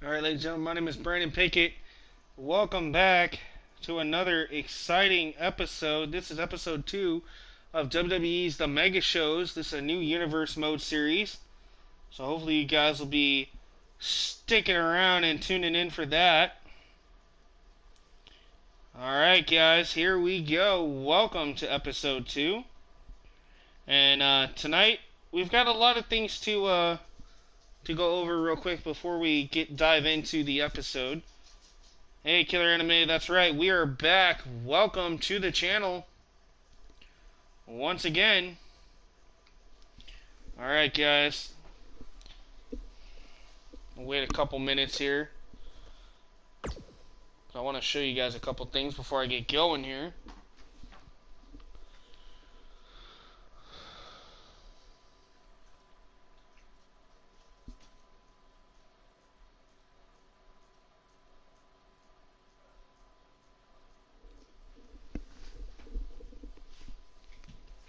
Alright, ladies and gentlemen, my name is Brandon Pickett. Welcome back to another exciting episode. This is episode 2 of WWE's The Mega Shows. This is a new Universe Mode series. So hopefully you guys will be sticking around and tuning in for that. Alright, guys, here we go. Welcome to episode 2. And tonight, we've got a lot of things to go over real quick before we dive into the episode. Hey, Killer Anime, that's right, we are back. Welcome to the channel once again. Alright, guys. We'll wait a couple minutes here. I want to show you guys a couple things before I get going here.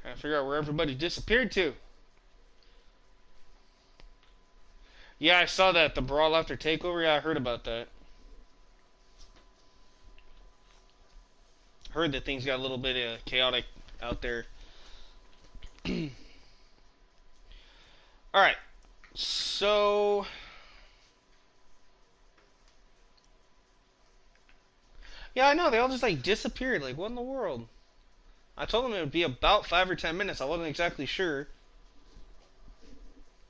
Trying to figure out where everybody disappeared to. Yeah, I saw that. The brawl after takeover. Yeah, I heard about that. Heard that things got a little bit chaotic out there. Alright. So... yeah, I know. They all just, like, disappeared. Like, what in the world? I told them it would be about 5 or 10 minutes. I wasn't exactly sure.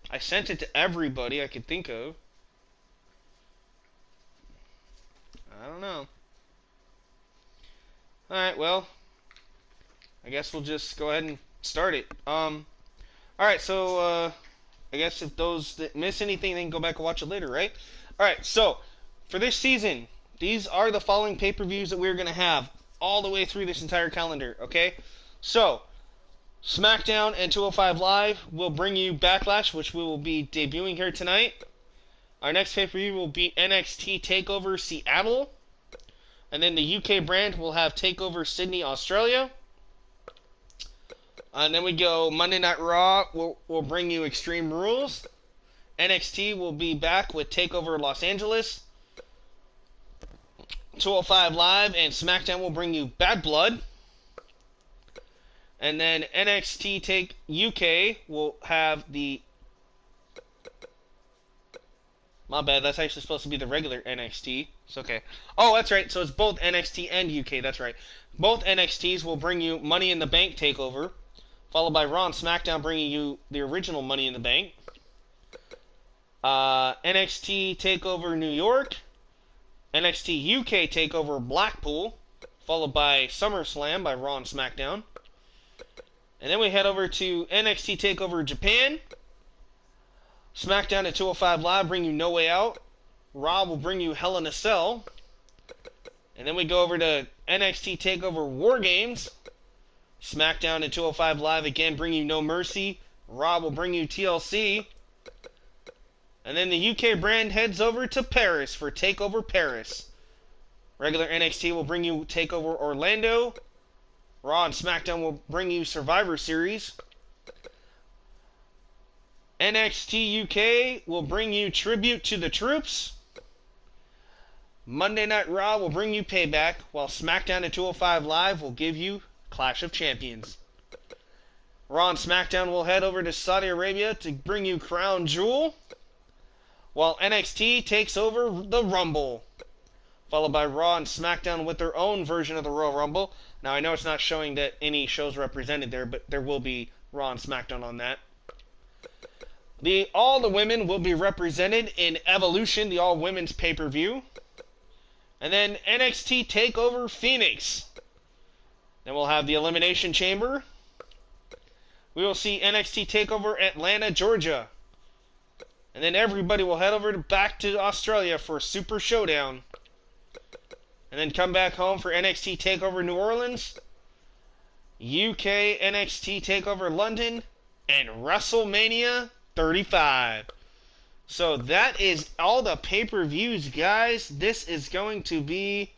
I sent it to everybody I could think of. I don't know. Alright, well, I guess we'll just go ahead and start it. Alright, so, I guess if those that miss anything, they can go back and watch it later, right? Alright, so, for this season, these are the following pay-per-views that we're going to have all the way through this entire calendar, okay? So, SmackDown and 205 Live will bring you Backlash, which we will be debuting here tonight. Our next pay-per-view will be NXT TakeOver Seattle. And then the UK brand will have TakeOver Sydney, Australia. And then we go Monday Night Raw will bring you Extreme Rules. NXT will be back with TakeOver Los Angeles. 205 Live and SmackDown will bring you Bad Blood. And then NXT Take UK will have the... my bad, that's actually supposed to be the regular NXT. It's okay. Oh, that's right, so it's both NXT and UK, that's right. Both NXTs will bring you Money in the Bank TakeOver, followed by Raw and SmackDown bringing you the original Money in the Bank. NXT TakeOver New York, NXT UK TakeOver Blackpool, followed by SummerSlam by Raw and SmackDown. And then we head over to NXT TakeOver Japan. SmackDown at 205 Live bring you No Way Out. Raw will bring you Hell in a Cell. And then we go over to NXT TakeOver War Games. SmackDown at 205 Live again bring you No Mercy. Raw will bring you TLC. And then the UK brand heads over to Paris for TakeOver Paris. Regular NXT will bring you TakeOver Orlando. Raw and SmackDown will bring you Survivor Series. NXT UK will bring you Tribute to the Troops. Monday Night Raw will bring you Payback, while SmackDown at 205 Live will give you Clash of Champions. Raw and SmackDown will head over to Saudi Arabia to bring you Crown Jewel, while NXT takes over the Rumble, followed by Raw and SmackDown with their own version of the Royal Rumble. Now, I know it's not showing that any shows represented there, but there will be Raw and SmackDown on that. All the women will be represented in Evolution, the all-women's pay-per-view. And then NXT TakeOver Phoenix. Then we'll have the Elimination Chamber. We will see NXT TakeOver Atlanta, Georgia. And then everybody will head over back to Australia for Super Showdown. And then come back home for NXT TakeOver New Orleans, UK NXT TakeOver London, and WrestleMania 35. So that is all the pay-per-views, guys. This is going to be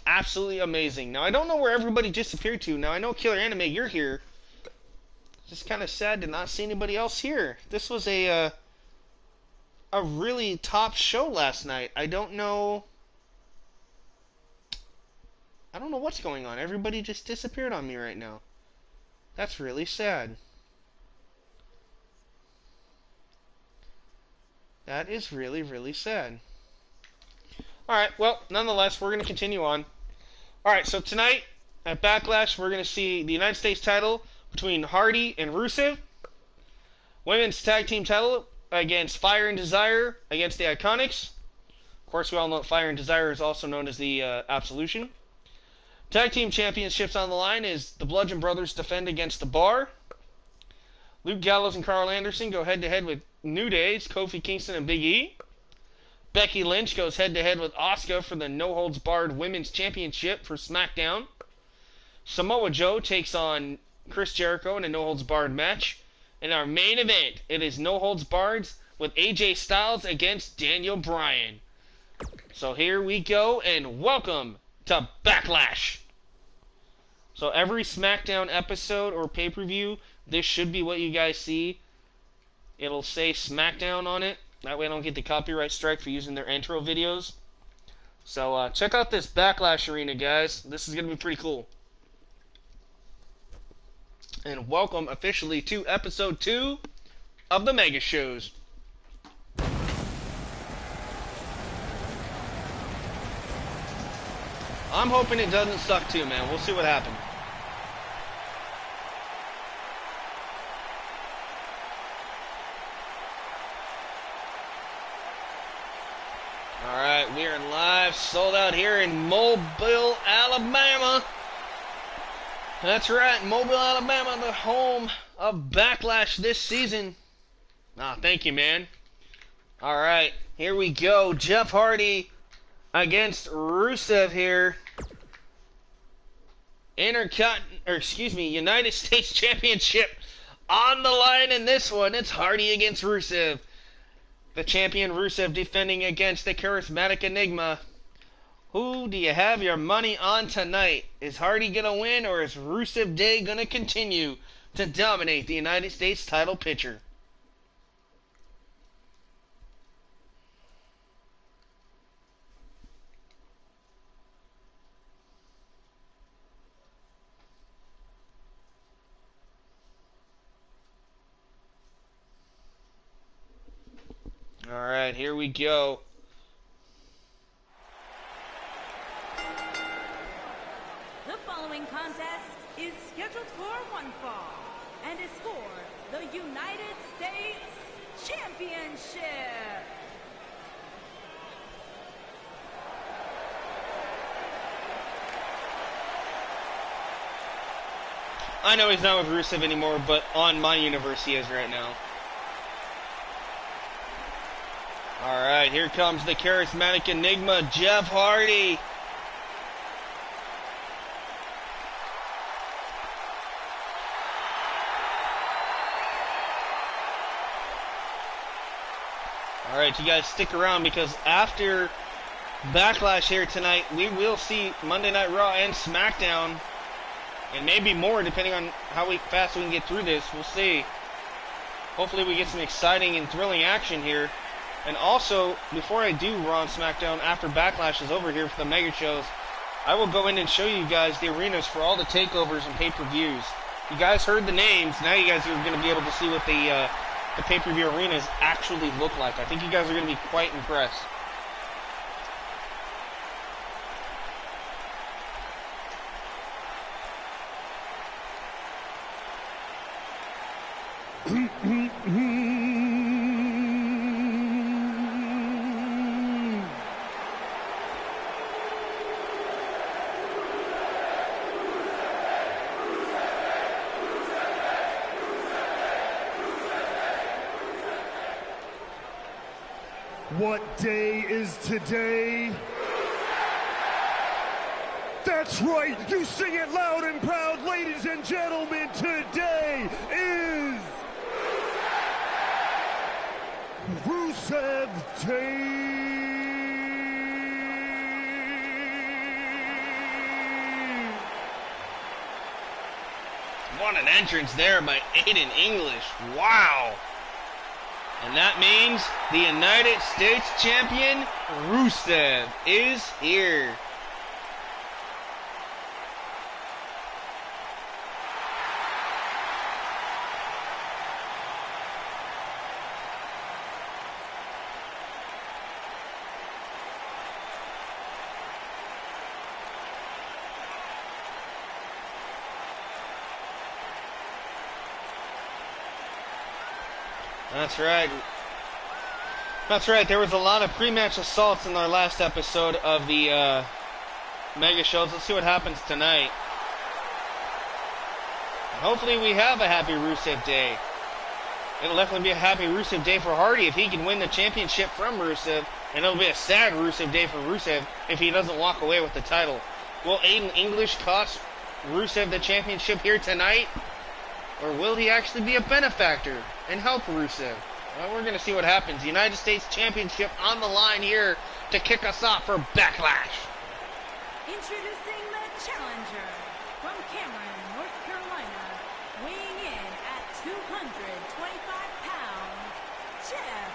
absolutely amazing. Now, I don't know where everybody disappeared to. Now, I know Killer Anime, you're here. It's just kind of sad to not see anybody else here. This was a a really top show last night. I don't know what's going on. Everybody just disappeared on me right now. That's really sad. That is really, really sad. Alright, well, nonetheless, we're going to continue on. Alright, so tonight at Backlash, we're going to see the United States title between Hardy and Rusev. Women's Tag Team title against Fire and Desire against the Iconics. Of course, we all know Fire and Desire is also known as the Absolution. Tag Team Championships on the line is the Bludgeon Brothers defend against the Bar. Luke Gallows and Carl Anderson go head-to-head with New Day's Kofi Kingston and Big E. Becky Lynch goes head-to-head with Asuka for the No Holds Barred Women's Championship for SmackDown. Samoa Joe takes on Chris Jericho in a No Holds Barred match. In our main event, it is No Holds Barred with AJ Styles against Daniel Bryan. So here we go, and welcome to Backlash. So every SmackDown episode or pay-per-view, this should be what you guys see. It'll say SmackDown on it. That way I don't get the copyright strike for using their intro videos. So check out this Backlash arena, guys. This is going to be pretty cool. And welcome officially to episode 2 of the Mega Shows. I'm hoping it doesn't suck too, man. We'll see what happens. Alright, we are live, sold out here in Mobile, Alabama. That's right, Mobile, Alabama, the home of Backlash this season. Thank you, man. Alright, here we go. Jeff Hardy against Rusev here. United States Championship on the line in this one. It's Hardy against Rusev. The champion Rusev defending against the charismatic Enigma. Who do you have your money on tonight? Is Hardy going to win, or is Rusev Day going to continue to dominate the United States title picture? Alright, here we go. The following contest is scheduled for one fall and is for the United States Championship. I know he's not with Rusev anymore, but on my universe he is right now. Alright, here comes the charismatic Enigma, Jeff Hardy. Alright, you guys stick around because after Backlash here tonight, we will see Monday Night Raw and SmackDown. And maybe more depending on how fast we can get through this. We'll see. Hopefully we get some exciting and thrilling action here. And also, before I do Raw and SmackDown, after Backlash is over here for the Mega Shows, I will go in and show you guys the arenas for all the takeovers and pay-per-views. You guys heard the names. Now you guys are going to be able to see what the pay-per-view arenas actually look like. I think you guys are going to be quite impressed. What day is today? That's right, you sing it loud and proud, ladies and gentlemen. Today is Rusev Day. What an entrance there by Aiden English. Wow. And that means the United States champion, Rusev, is here. That's right. That's right. There was a lot of pre-match assaults in our last episode of the Mega Shows. Let's see what happens tonight. And hopefully we have a happy Rusev Day. It'll definitely be a happy Rusev Day for Hardy if he can win the championship from Rusev. And it'll be a sad Rusev Day for Rusev if he doesn't walk away with the title. Will Aiden English cost Rusev the championship here tonight? Or will he actually be a benefactor and help Rusev? Well, we're going to see what happens. United States Championship on the line here to kick us off for Backlash. Introducing the challenger from Cameron, North Carolina, weighing in at 225 pounds, Jeff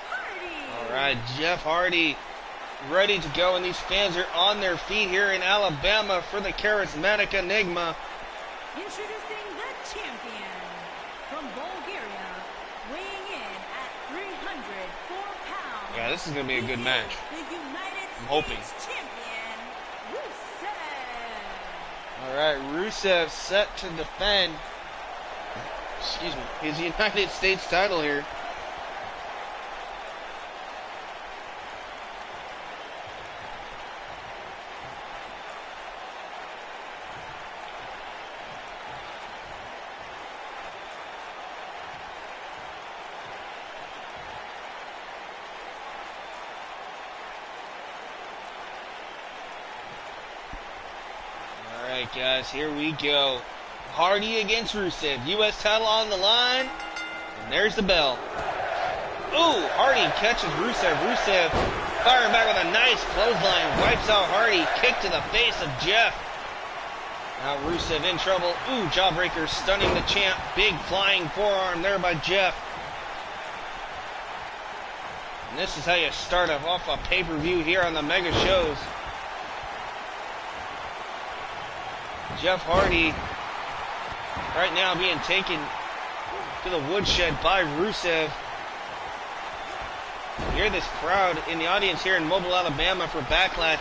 Hardy. All right, Jeff Hardy ready to go, and these fans are on their feet here in Alabama for the charismatic Enigma. Introducing the champion from Bulgaria, weighing in at 304 pounds. Yeah, this is going to be a good match. The United I'm hoping. States champion, Rusev. All right, Rusev set to defend, his United States title here. Alright guys, here we go. Hardy against Rusev. U.S. title on the line. And there's the bell. Ooh, Hardy catches Rusev. Rusev firing back with a nice clothesline. Wipes out Hardy. Kick to the face of Jeff. Now Rusev in trouble. Ooh, jawbreaker stunning the champ. Big flying forearm there by Jeff. And this is how you start off a pay-per-view here on the Mega Shows. Jeff Hardy right now being taken to the woodshed by Rusev. You hear this crowd in the audience here in Mobile, Alabama for Backlash.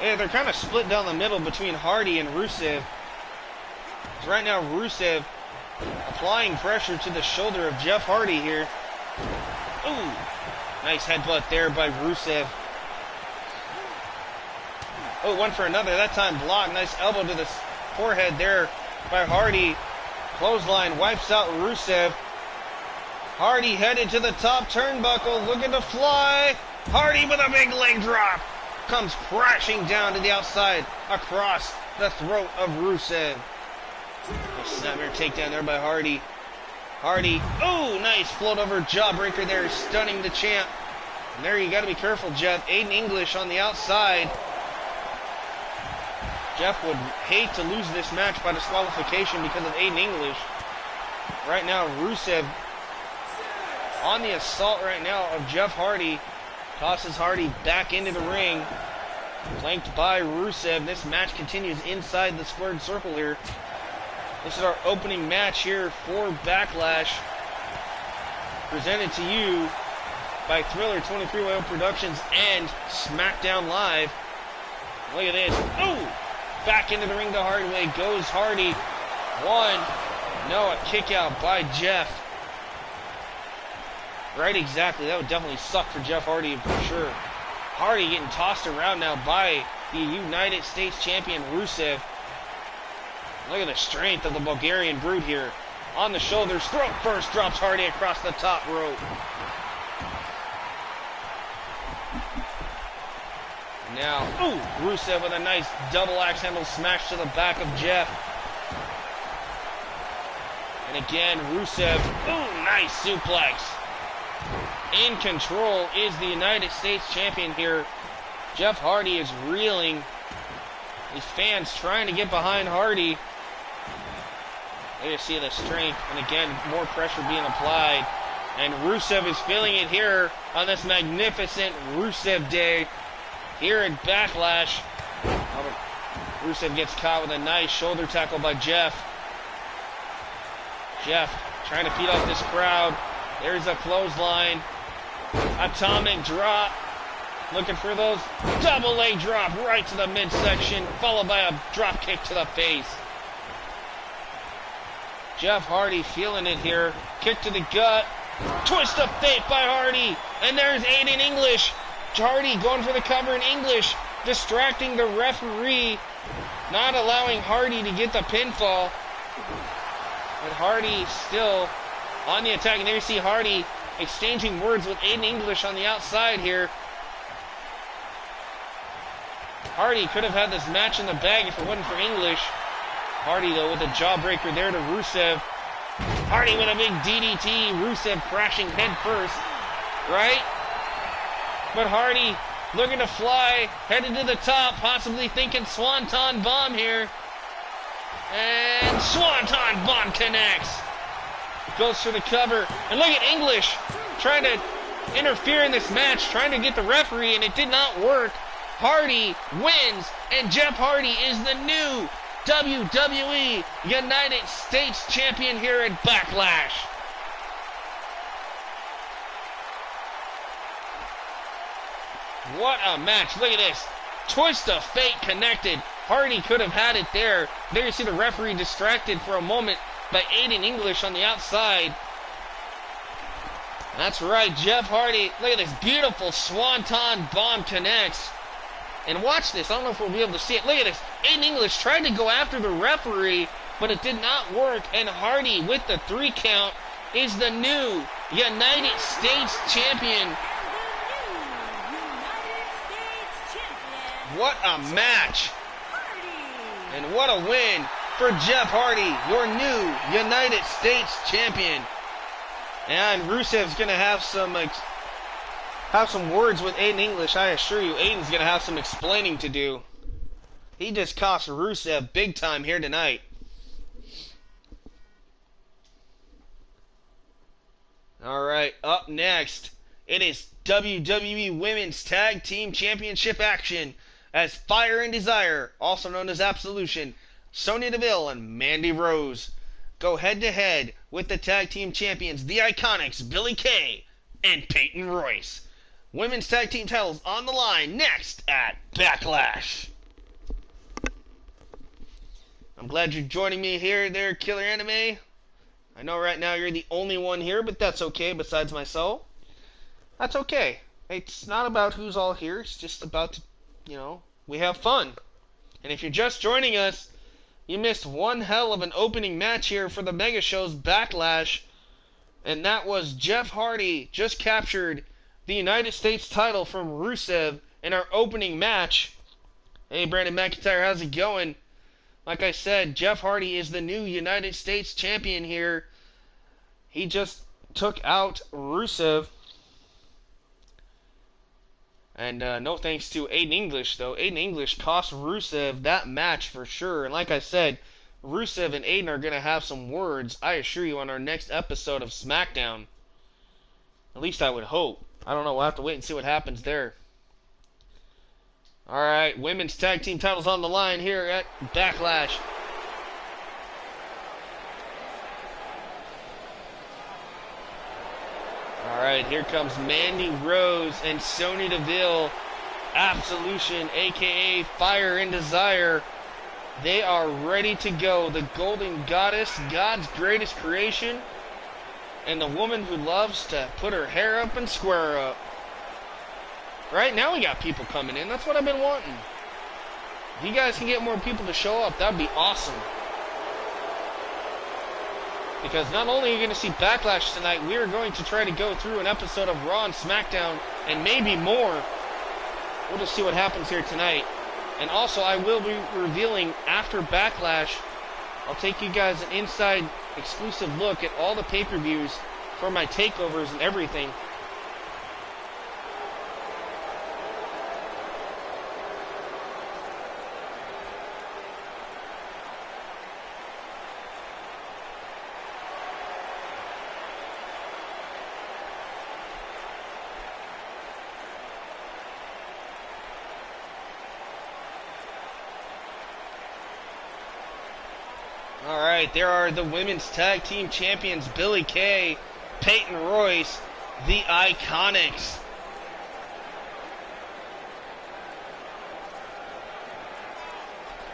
Yeah, they're kind of split down the middle between Hardy and Rusev. So right now Rusev applying pressure to the shoulder of Jeff Hardy here. Ooh, nice headbutt there by Rusev. Oh, one for another. That time blocked. Nice elbow to the forehead there by Hardy. Clothesline wipes out Rusev. Hardy headed to the top turnbuckle. Looking to fly. Hardy with a big leg drop. Comes crashing down to the outside across the throat of Rusev. A snapmare takedown there by Hardy. Hardy. Oh, nice float over jawbreaker there. Stunning the champ. And there you got to be careful, Jeff. Aiden English on the outside. Jeff would hate to lose this match by disqualification because of Aiden English. Right now, Rusev on the assault right now of Jeff Hardy. Tosses Hardy back into the ring. Flanked by Rusev. This match continues inside the squared circle here. This is our opening match here for Backlash. Presented to you by Thriller 23-Way Productions and SmackDown Live. Look at this. Oh! Back into the ring the hard way goes Hardy. One. No, a kick out by Jeff. Right, exactly. That would definitely suck for Jeff Hardy for sure. Hardy getting tossed around now by the United States champion Rusev. Look at the strength of the Bulgarian Brute here. On the shoulders, throat first, drops Hardy across the top rope. Now, ooh, Rusev with a nice double axe handle smash to the back of Jeff. And again, Rusev, ooh, nice suplex. In control is the United States champion here. Jeff Hardy is reeling. His fans trying to get behind Hardy. There you see the strength, and again, more pressure being applied. And Rusev is feeling it here on this magnificent Rusev Day here at Backlash. Rusev gets caught with a nice shoulder tackle by Jeff. Jeff trying to feed off this crowd. There's a clothesline. Atomic drop. Looking for those double leg drop right to the midsection, followed by a drop kick to the face. Jeff Hardy feeling it here. Kick to the gut. Twist of fate by Hardy. And there's Aiden English. Hardy going for the cover in English. Distracting the referee. Not allowing Hardy to get the pinfall. But Hardy still on the attack. And there you see Hardy exchanging words with Aiden English on the outside here. Hardy could have had this match in the bag if it wasn't for English. Hardy, though, with a jawbreaker there to Rusev. Hardy with a big DDT. Rusev crashing head first. Right? But Hardy looking to fly. Headed to the top. Possibly thinking Swanton Bomb here. And Swanton Bomb connects. Goes for the cover. And look at English trying to interfere in this match. Trying to get the referee, and it did not work. Hardy wins, and Jeff Hardy is the new WWE United States Champion here at Backlash. What a match. Look at this. Twist of fate connected. Hardy could have had it there. There you see the referee distracted for a moment by Aiden English on the outside. That's right, Jeff Hardy. Look at this beautiful Swanton Bomb connects. And watch this. I don't know if we'll be able to see it. Look at this. Aiden English tried to go after the referee, but it did not work. And Hardy, with the 3 count, is the new United States Champion. What a match. And what a win for Jeff Hardy, your new United States Champion. And Rusev's going to have some words with Aiden English. I assure you, Aiden's going to have some explaining to do. He just cost Rusev big time here tonight. Alright, up next, it is WWE Women's Tag Team Championship action as Fire and Desire, also known as Absolution, Sonya Deville and Mandy Rose, go head-to-head with the Tag Team Champions, the Iconics, Billie Kay and Peyton Royce. Women's Tag Team titles on the line next at Backlash. I'm glad you're joining me here, there, Killer Anime. I know right now you're the only one here, but that's okay, besides myself. That's okay. It's not about who's all here. It's just about, we have fun. And if you're just joining us, you missed one hell of an opening match here for the Mega Show's Backlash. And that was Jeff Hardy just captured the United States title from Rusev in our opening match. Hey, Brandon McIntyre, how's it going? Like I said, Jeff Hardy is the new United States Champion here. He just took out Rusev. And no thanks to Aiden English, though. Aiden English cost Rusev that match for sure. And like I said, Rusev and Aiden are going to have some words, I assure you, on our next episode of SmackDown. At least I would hope. I don't know. We'll have to wait and see what happens there. Alright, women's tag team titles on the line here at Backlash. Alright, here comes Mandy Rose and Sonya Deville. Absolution, aka Fire and Desire. They are ready to go. The Golden Goddess, God's greatest creation, and the woman who loves to put her hair up and square up. Right now we got people coming in. That's what I've been wanting. If you guys can get more people to show up, that'd be awesome. Because not only are you going to see Backlash tonight, we are going to try to go through an episode of Raw and SmackDown, and maybe more. We'll just see what happens here tonight. And also, I will be revealing after Backlash, I'll take you guys an inside exclusive look at all the pay-per-views for my takeovers and everything. Alright, there are the women's tag team champions, Billie Kay, Peyton Royce, the Iconics.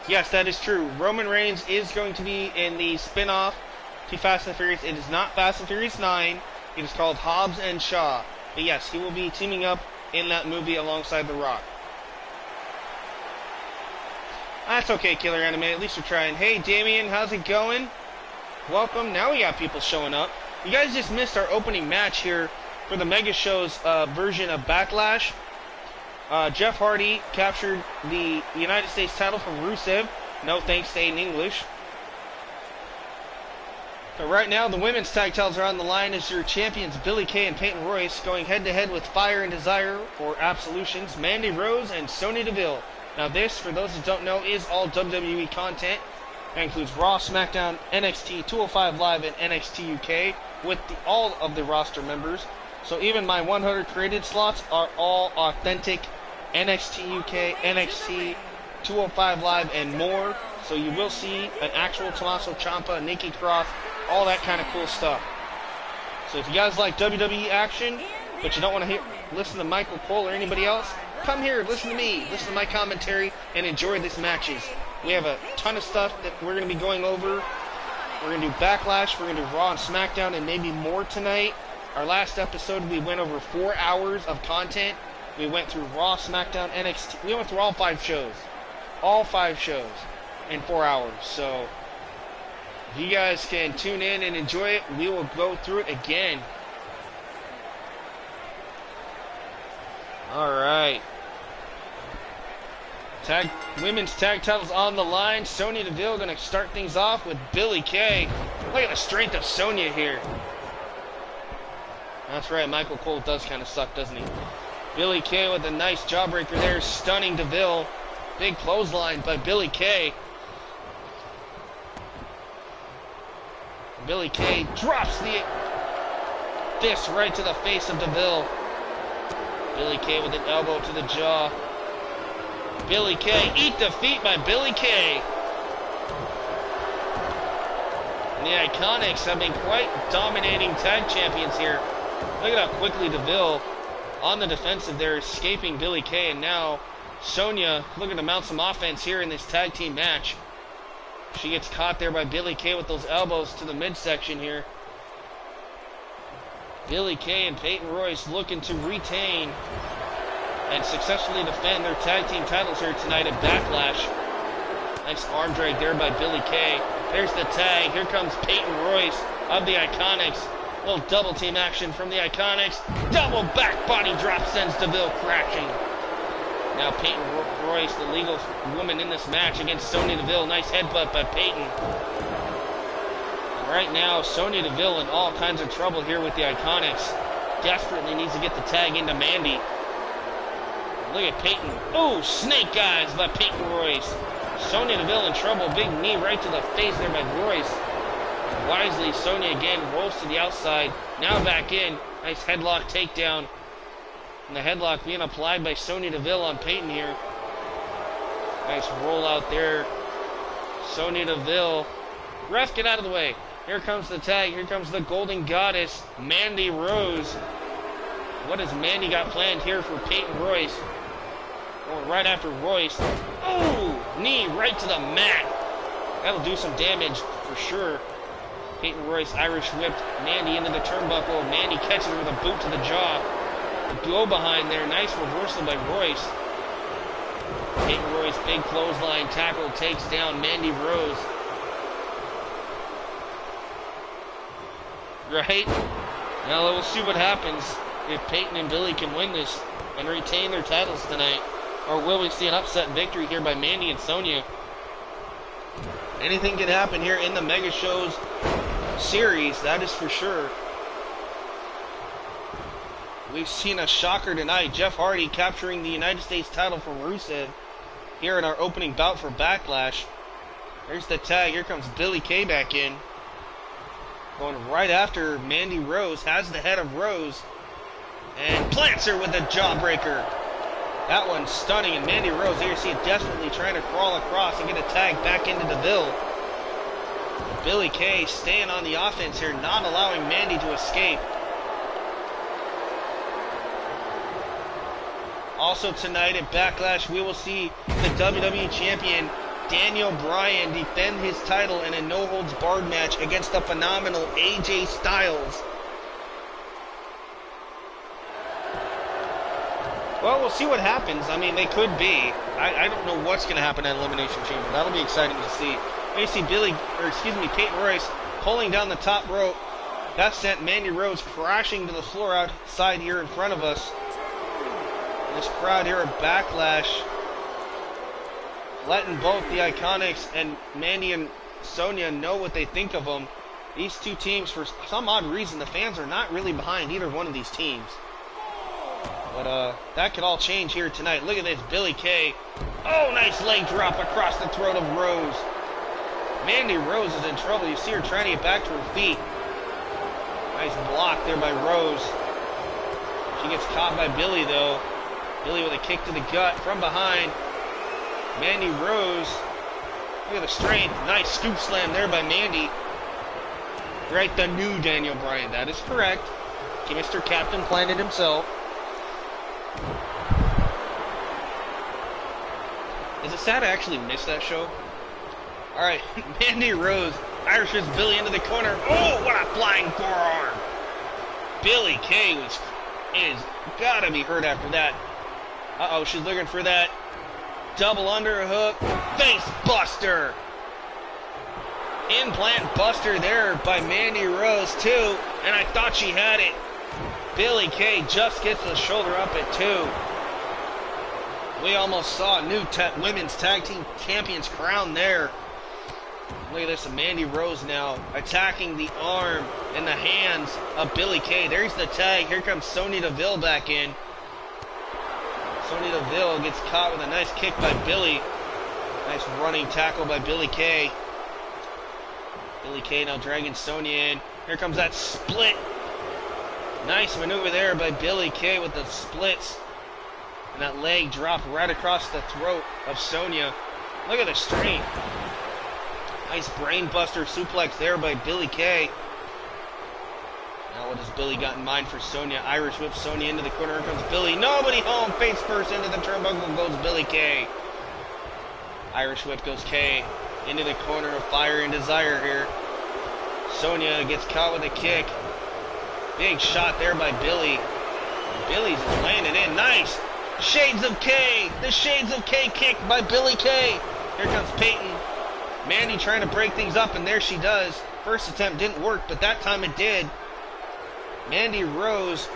Yes, that is true. Roman Reigns is going to be in the spin-off to Fast and Furious. It is not Fast and Furious 9. It is called Hobbs and Shaw. But yes, he will be teaming up in that movie alongside The Rock. That's okay, Killer Anime. At least you're trying. Hey, Damien, how's it going? Welcome. Now we got people showing up. You guys just missed our opening match here for the Mega Show's version of Backlash. Jeff Hardy captured the United States title from Rusev. No thanks, stay in English. But right now, the women's tag titles are on the line as your champions, Billie Kay and Peyton Royce, going head-to-head with Fire and Desire, or Absolutions, Mandy Rose and Sonya Deville. Now this, for those who don't know, is all WWE content. That includes Raw, SmackDown, NXT, 205 Live, and NXT UK with all of the roster members. So even my 100 created slots are all authentic NXT UK, NXT, 205 Live, and more. So you will see an actual Tommaso Ciampa, Nikki Cross, all that kind of cool stuff. So if you guys like WWE action, but you don't want to listen to Michael Cole or anybody else, come here, listen to me, listen to my commentary, and enjoy these matches. We have a ton of stuff that we're going to be going over. We're going to do Backlash, we're going to do Raw and SmackDown, and maybe more tonight. Our last episode, we went over 4 hours of content. We went through Raw, SmackDown, NXT. We went through all 5 shows. All 5 shows in 4 hours. So, if you guys can tune in and enjoy it, we will go through it again. Alright. Women's tag titles on the line. Sonya Deville going to start things off with Billie Kay. Look at the strength of Sonya here. That's right, Michael Cole does kind of suck, doesn't he? Billie Kay with a nice jawbreaker there, stunning Deville. Big clothesline by Billie Kay. Billie Kay drops the fist right to the face of Deville. Billie Kay with an elbow to the jaw. Billie Kay, eat defeat by Billie Kay. And the Iconics have been quite dominating tag champions here. Look at how quickly Deville, on the defensive there, escaping Billie Kay, and now Sonya looking to mount some offense here in this tag team match. She gets caught there by Billie Kay with those elbows to the midsection here. Billie Kay and Peyton Royce looking to retain and successfully defend their tag team titles here tonight at Backlash. Nice arm drag there by Billie Kay. There's the tag. Here comes Peyton Royce of the Iconics. Little double team action from the Iconics. Double back body drop sends Deville crashing. Now Peyton Royce, the legal woman in this match against Sonya Deville. Nice headbutt by Peyton. And right now, Sonya Deville in all kinds of trouble here with the Iconics. Desperately needs to get the tag into Mandy. Look at Peyton. Oh, snake eyes by Peyton Royce. Sonya Deville in trouble. Big knee right to the face there by Royce. Wisely, Sonya again rolls to the outside. Now back in. Nice headlock takedown. And the headlock being applied by Sonya Deville on Peyton here. Nice roll out there. Sonya Deville. Ref, get out of the way. Here comes the tag. Here comes the Golden Goddess, Mandy Rose. What has Mandy got planned here for Peyton Royce? Going right after Royce. Oh, knee right to the mat. That'll do some damage for sure. Peyton Royce Irish whipped Mandy into the turnbuckle. Mandy catches her with a boot to the jaw. The go behind there. Nice reversal by Royce. Peyton Royce, big clothesline tackle, takes down Mandy Rose. Right? Now we'll see what happens if Peyton and Billie can win this and retain their titles tonight. Or will we see an upset victory here by Mandy and Sonya? Anything can happen here in the Mega Shows series, that is for sure. We've seen a shocker tonight. Jeff Hardy capturing the United States title from Rusev here in our opening bout for Backlash. There's the tag. Here comes Billie Kay back in. Going right after Mandy Rose. Has the head of Rose. And plants her with a jawbreaker. That one's stunning. And Mandy Rose, here you see it desperately trying to crawl across and get a tag back into Deville. Billie Kay staying on the offense here, not allowing Mandy to escape. Also tonight at Backlash, we will see the WWE Champion Daniel Bryan defend his title in a no-holds-barred match against the phenomenal AJ Styles. Well, we'll see what happens. I mean, they could be. I don't know what's going to happen at Elimination Chamber. That'll be exciting to see. You see Peyton Royce pulling down the top rope. That sent Mandy Rose crashing to the floor outside here in front of us. This crowd here at Backlash letting both the Iconics and Mandy and Sonya know what they think of them. These two teams, for some odd reason, the fans are not really behind either one of these teams. But that could all change here tonight. Look at this, Billie Kay. Oh, nice leg drop across the throat of Rose. Mandy Rose is in trouble. You see her trying to get back to her feet. Nice block there by Rose. She gets caught by Billie, though. Billie with a kick to the gut from behind. Mandy Rose. Look at the strength. Nice scoop slam there by Mandy. Right, the new Daniel Bryan. That is correct. Mr. Captain planned it himself. Is it sad I actually missed that show? Alright, Mandy Rose Irishes Billie into the corner. Oh, what a flying forearm! Billie Kay is gotta be hurt after that. Uh-oh, she's looking for that double underhook. Face buster! Implant buster there by Mandy Rose, too. And I thought she had it. Billie Kay just gets the shoulder up at 2. We almost saw a new women's tag team champions crown there. Look at this, Mandy Rose now attacking the arm and the hands of Billie Kay. There's the tag. Here comes Sonya Deville back in. Sonya Deville gets caught with a nice kick by Billie. Nice running tackle by Billie Kay. Billie Kay now dragging Sonya in. Here comes that split. Nice maneuver there by Billie Kay with the splits. And that leg drop right across the throat of Sonya. Look at the strength. Nice brainbuster suplex there by Billie Kay. Now what has Billie got in mind for Sonya? Irish whip Sonya into the corner. Here comes Billie. Nobody home. Face first into the turnbuckle goes Billie Kay. Irish whip goes Kay into the corner of Fire and Desire here. Sonya gets caught with a kick. Big shot there by Billie. Billie's laying it in. Nice. Shades of Kay. The Shades of Kay kick by Billie Kay. Here comes Peyton. Mandy trying to break things up, and there she does. First attempt didn't work, but that time it did. Mandy Rose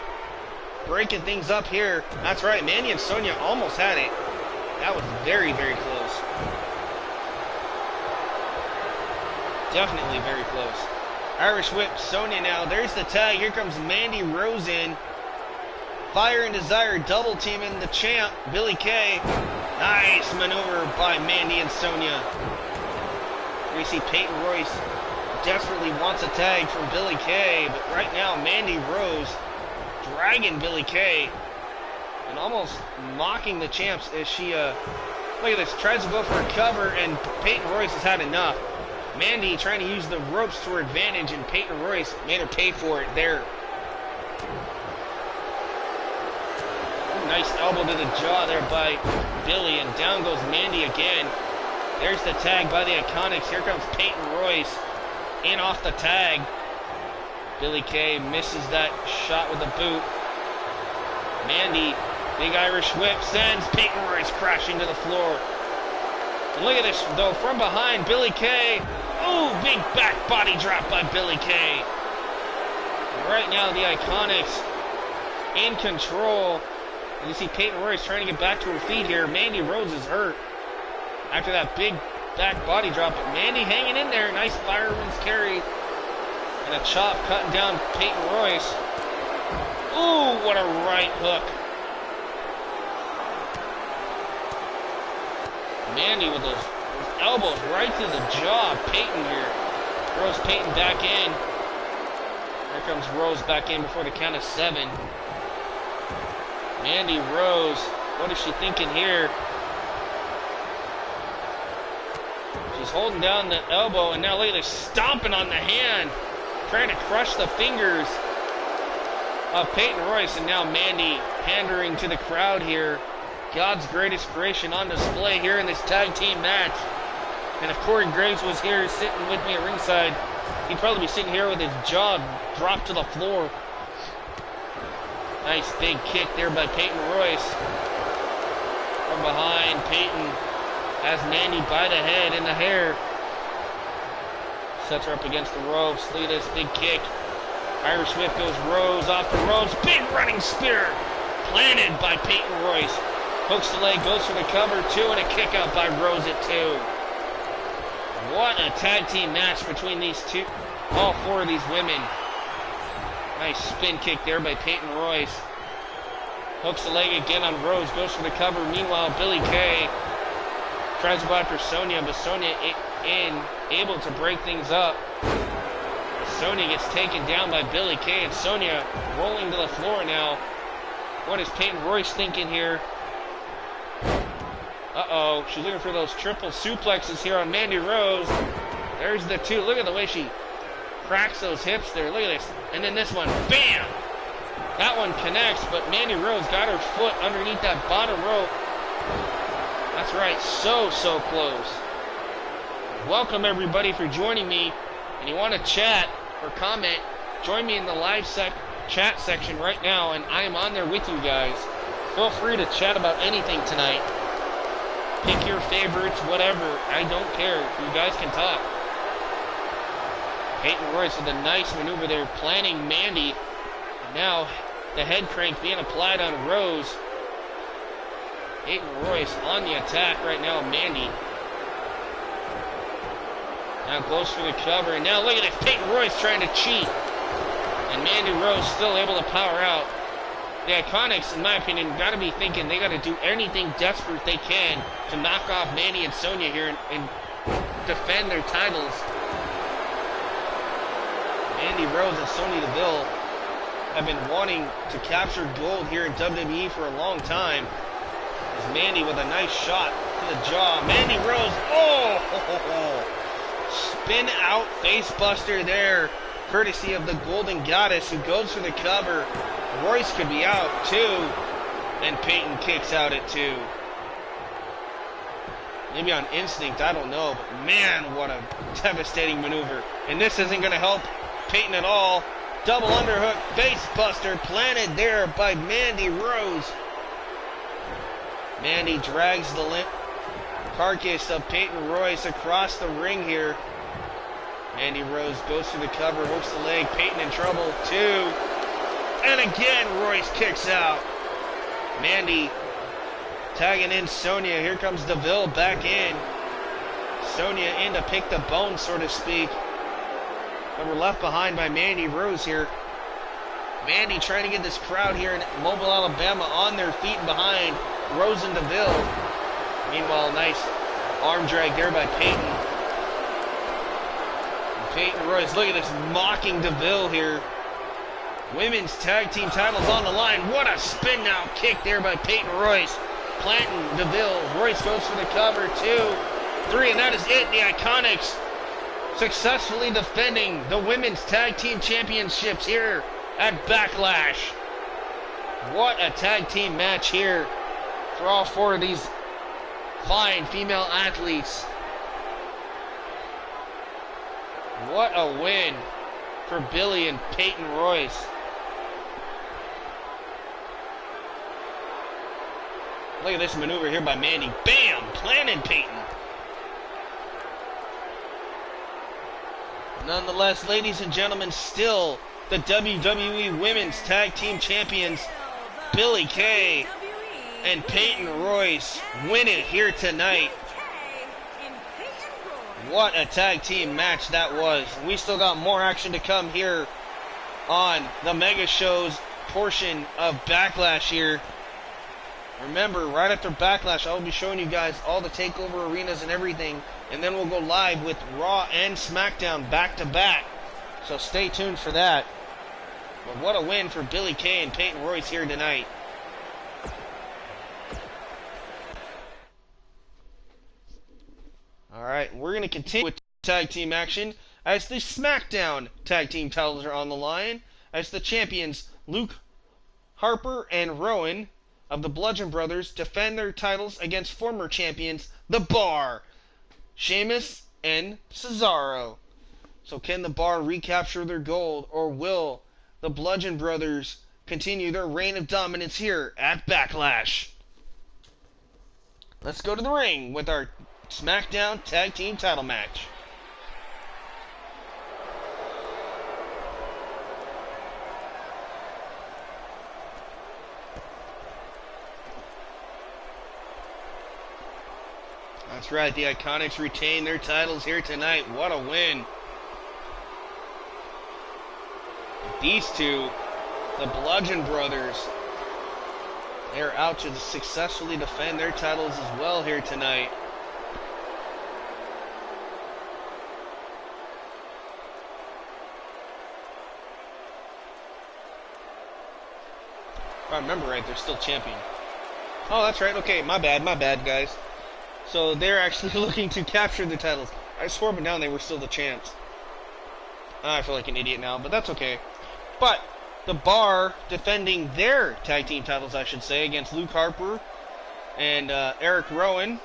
breaking things up here. That's right, Mandy and Sonya almost had it. That was very, very close. Definitely very close. Irish whip Sonya now. There's the tag. Here comes Mandy Rose in. Fire and Desire double teaming the champ, Billie Kay. Nice maneuver by Mandy and Sonya. We see Peyton Royce desperately wants a tag from Billie Kay, but right now Mandy Rose dragging Billie Kay and almost mocking the champs as she, look at this, tries to go for a cover, and Peyton Royce has had enough. Mandy trying to use the ropes to her advantage, and Peyton Royce made her pay for it there. Ooh, nice elbow to the jaw there by Billie, and down goes Mandy again. There's the tag by the Iconics. Here comes Peyton Royce in off the tag. Billie Kay misses that shot with the boot. Mandy, big Irish whip, sends Peyton Royce crashing to the floor. And look at this, though, from behind, Billie Kay. Ooh, big back body drop by Billie Kay. And right now, the Iconics in control. And you see Peyton Royce trying to get back to her feet here. Mandy Rose is hurt after that big back body drop, but Mandy hanging in there. Nice fireman's carry and a chop cutting down Peyton Royce. Ooh, what a right hook. Mandy with those elbows right to the jaw. Peyton here throws Peyton back in. Here comes Rose back in before the count of 7. Mandy Rose, what is she thinking here? She's holding down the elbow, and now look at this, stomping on the hand, trying to crush the fingers of Peyton Royce, and now Mandy pandering to the crowd here. God's greatest creation on display here in this tag team match. And if Corey Graves was here sitting with me at ringside, he'd probably be sitting here with his jaw dropped to the floor. Nice big kick there by Peyton Royce. From behind, Peyton has Mandy by the head and the hair. Sets her up against the ropes. Look at this big kick. Irish Whip goes Rose off the ropes. Big running spear planted by Peyton Royce. Hooks the leg, goes for the cover, 2, and a kick out by Rose at 2. What a tag team match between these two, all 4 of these women. Nice spin kick there by Peyton Royce. Hooks the leg again on Rose, goes for the cover. Meanwhile, Billie Kay tries to go after Sonya, but Sonya able to break things up. Sonya gets taken down by Billie Kay, and Sonya rolling to the floor now. What is Peyton Royce thinking here? Uh-oh, she's looking for those triple suplexes here on Mandy Rose. There's the 2. Look at the way she cracks those hips there. Look at this. And then this one, bam! That one connects, but Mandy Rose got her foot underneath that bottom rope. That's right, so close. Welcome everybody for joining me. And you want to chat or comment, join me in the live chat section right now, and I am on there with you guys. Feel free to chat about anything tonight. Pick your favorites, whatever. I don't care. You guys can talk. Peyton Royce with a nice maneuver there, planting Mandy. And now the head crank being applied on Rose. Peyton Royce on the attack right now, Mandy. Now goes for the cover, and now look at this, Peyton Royce trying to cheat. And Mandy Rose still able to power out. The Iconics, in my opinion, got to be thinking they got to do anything desperate they can to knock off Mandy and Sonya here and defend their titles. Mandy Rose and Sonya Deville have been wanting to capture gold here in WWE for a long time. As Mandy with a nice shot to the jaw. Mandy Rose, spin out face buster there, courtesy of the Golden Goddess, who goes for the cover. Royce could be out too, and Peyton kicks out at 2. Maybe on instinct, I don't know, but man, what a devastating maneuver. And this isn't going to help Peyton at all. Double underhook face buster planted there by Mandy Rose. Mandy drags the limp carcass of Peyton Royce across the ring here. Mandy Rose goes for the cover, hooks the leg. Peyton in trouble, 2. And again, Royce kicks out. Mandy tagging in Sonya. Here comes Deville back in. Sonya in to pick the bone, so to speak. But we're left behind by Mandy Rose here. Mandy trying to get this crowd here in Mobile, Alabama on their feet and behind Rose and Deville. Meanwhile, nice arm drag there by Peyton. And Peyton Royce, look at this, mocking Deville here. Women's tag team titles on the line. What a spin now kick there by Peyton Royce. Planting Deville. Royce goes for the cover. 2, 3, and that is it. The Iconics successfully defending the women's tag team championships here at Backlash. What a tag team match here for all 4 of these fine female athletes. What a win for Billie and Peyton Royce. Look at this maneuver here by Mandy. Bam! Planted Peyton. Nonetheless, ladies and gentlemen, still the WWE Women's Tag Team Champions, Billie Kay and Peyton Royce, win it here tonight. What a tag team match that was. We still got more action to come here on the Mega Shows portion of Backlash here. Remember, right after Backlash, I will be showing you guys all the TakeOver arenas and everything, and then we'll go live with Raw and SmackDown back to back. So stay tuned for that. But what a win for Billie Kay and Peyton Royce here tonight. Alright, we're going to continue with tag team action as the SmackDown tag team titles are on the line, as the champions Luke Harper and Rowan of the Bludgeon Brothers defend their titles against former champions The Bar, Sheamus and Cesaro. So can The Bar recapture their gold, or will the Bludgeon Brothers continue their reign of dominance here at Backlash? Let's go to the ring with our SmackDown Tag Team title match. That's right, the Iconics retain their titles here tonight. What a win. These two, the Bludgeon Brothers, they're out to successfully defend their titles as well here tonight. If I remember right, they're still champion. Oh, that's right. Okay, my bad, guys. So they're actually looking to capture the titles. I swore up and down they were still the champs. I feel like an idiot now, but that's okay. But the Bar defending their tag team titles, I should say, against Luke Harper and Eric Rowan.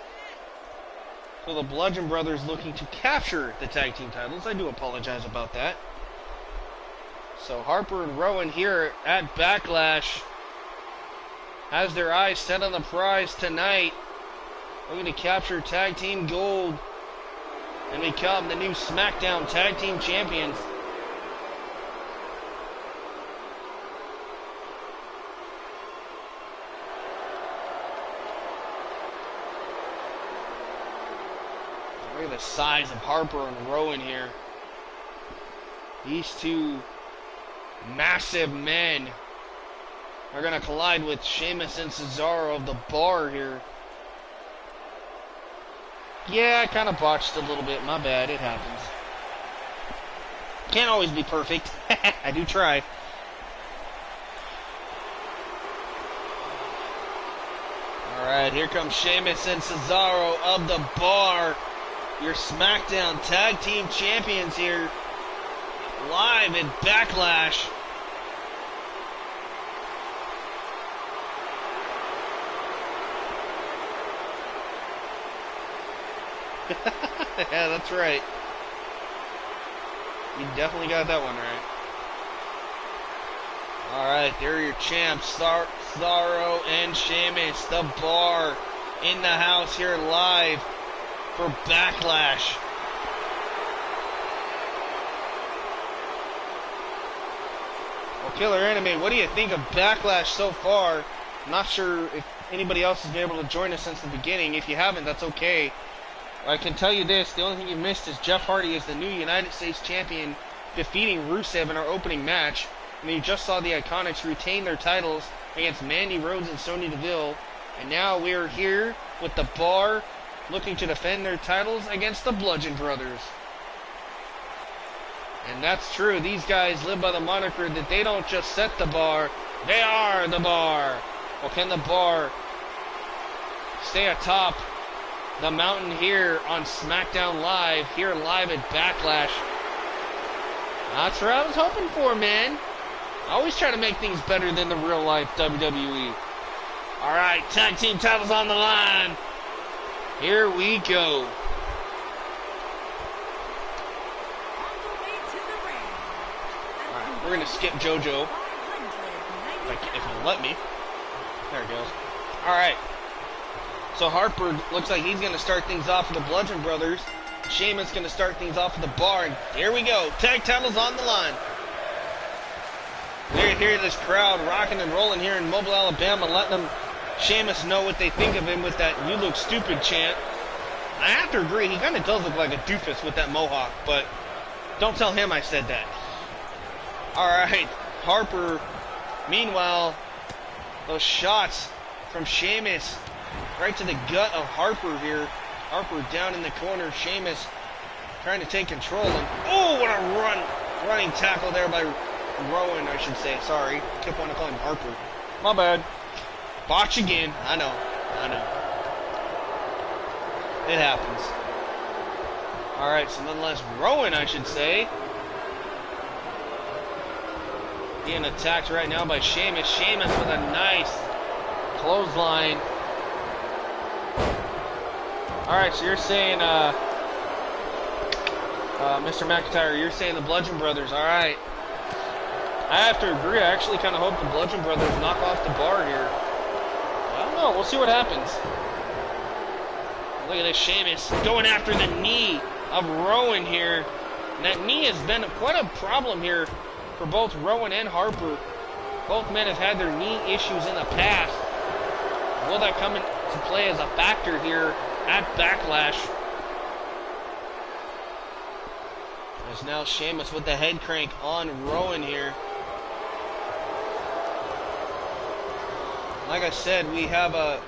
So the Bludgeon Brothers looking to capture the tag team titles. I do apologize about that. So Harper and Rowan here at Backlash has their eyes set on the prize tonight. Looking to capture tag team gold and become the new SmackDown tag team champions. Look at the size of Harper and Rowan here. These two massive men are going to collide with Sheamus and Cesaro of the Bar here. Yeah, I kind of botched a little bit. My bad. It happens. Can't always be perfect. I do try. Alright, here comes Sheamus and Cesaro of the Bar. Your SmackDown Tag Team Champions here. Live at Backlash. Yeah, that's right. You definitely got that one right. Alright, there are your champs, Cesaro and Sheamus. The Bar in the house here live for Backlash. Well, Killer Anime, what do you think of Backlash so far? I'm not sure if anybody else has been able to join us since the beginning. If you haven't, that's okay. I can tell you this, the only thing you missed is Jeff Hardy is the new United States Champion, defeating Rusev in our opening match. And you just saw the Iconics retain their titles against Mandy Rhodes and Sonya Deville. And now we are here with the Bar looking to defend their titles against the Bludgeon Brothers. And that's true, these guys live by the moniker that they don't just set the bar, they are the Bar. Well, can the Bar stay atop the mountain here on SmackDown Live, here live at Backlash? That's what I was hoping for, man. I always try to make things better than the real life WWE. Alright, tag team titles on the line. Here we go. Alright, we're going to skip JoJo. If you'll let me. There it goes. Alright. So Harper looks like he's going to start things off with the Bludgeon Brothers. Sheamus going to start things off with the Bar. And here we go. Tag titles on the line. There you hear this crowd rocking and rolling here in Mobile, Alabama, letting them, Sheamus, know what they think of him with that "you look stupid" chant. I have to agree, he kind of does look like a doofus with that mohawk, but don't tell him I said that. Alright, Harper, meanwhile, those shots from Sheamus right to the gut of Harper here. Harper down in the corner, Sheamus trying to take control, and oh, what a running tackle there by Rowan, I should say. Sorry, kept wanting to call him Harper. My bad. Botch again. I know. It happens. Alright, so nonetheless, Rowan, I should say. Being attacked right now by Sheamus. Sheamus with a nice clothesline. Alright, so you're saying, Mr. McIntyre, you're saying the Bludgeon Brothers. Alright. I have to agree. I actually kind of hope the Bludgeon Brothers knock off the bar here. I don't know. We'll see what happens. Look at this Sheamus going after the knee of Rowan here. And that knee has been quite a problem here for both Rowan and Harper. Both men have had their knee issues in the past. Will that come into play as a factor here at Backlash? There's now Sheamus with the head crank on Rowan here. Like I said, we have a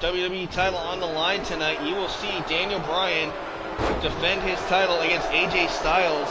WWE title on the line tonight. You will see Daniel Bryan defend his title against AJ Styles.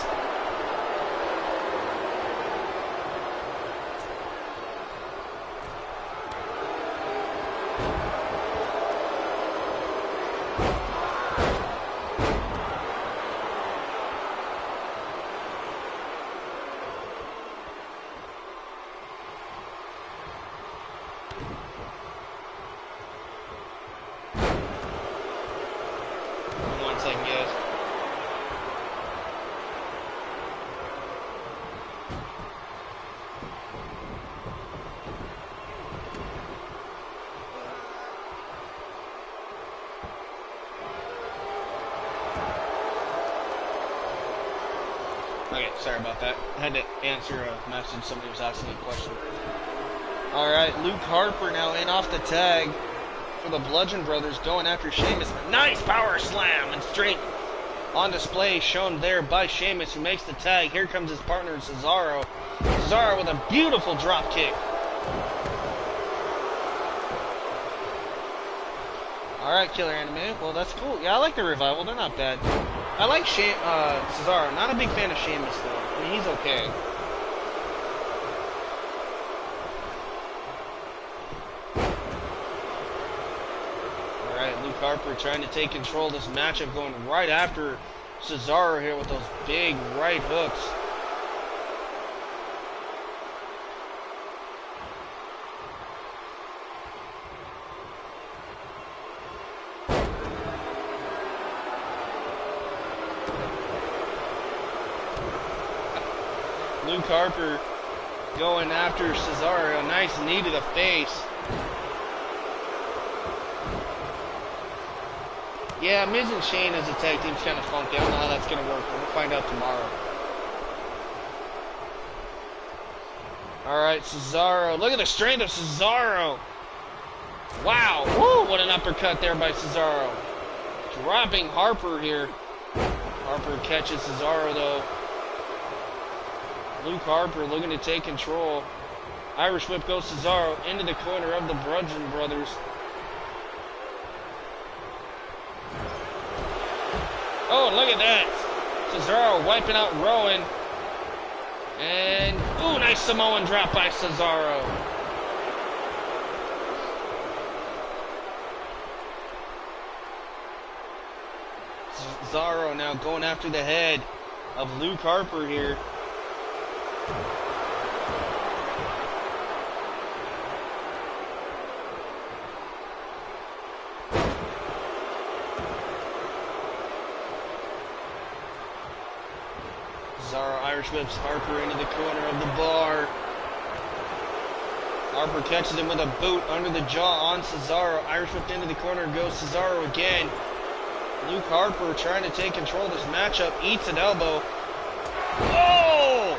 Okay, sorry about that. I had to answer a message. Somebody was asking a question. Alright, Luke Harper now in off the tag for the Bludgeon Brothers, going after Sheamus. Nice power slam and strength on display shown there by Sheamus, who makes the tag. Here comes his partner Cesaro. Cesaro with a beautiful drop kick. Alright, Killer Anime. Well, that's cool. Yeah, I like the Revival. They're not bad. I like Cesaro. Not a big fan of Sheamus, though. I mean, he's okay. Alright, Luke Harper trying to take control of this matchup, going right after Cesaro here with those big right hooks. Luke Harper going after Cesaro. A nice knee to the face. Yeah, Miz and Shane as a tag team's kind of funky. I don't know how that's going to work, but we'll find out tomorrow. Alright, Cesaro. Look at the strength of Cesaro. Wow. Woo, what an uppercut there by Cesaro. Dropping Harper here. Harper catches Cesaro, though. Luke Harper looking to take control. Irish whip goes Cesaro into the corner of the Bludgeon Brothers. Oh, look at that. Cesaro wiping out Rowan. And, ooh, nice Samoan drop by Cesaro. Cesaro now going after the head of Luke Harper here. Cesaro Irish whips Harper into the corner of the bar. Harper catches him with a boot under the jaw on Cesaro. Irish whipped into the corner, goes Cesaro again. Luke Harper trying to take control of this matchup, eats an elbow. Oh!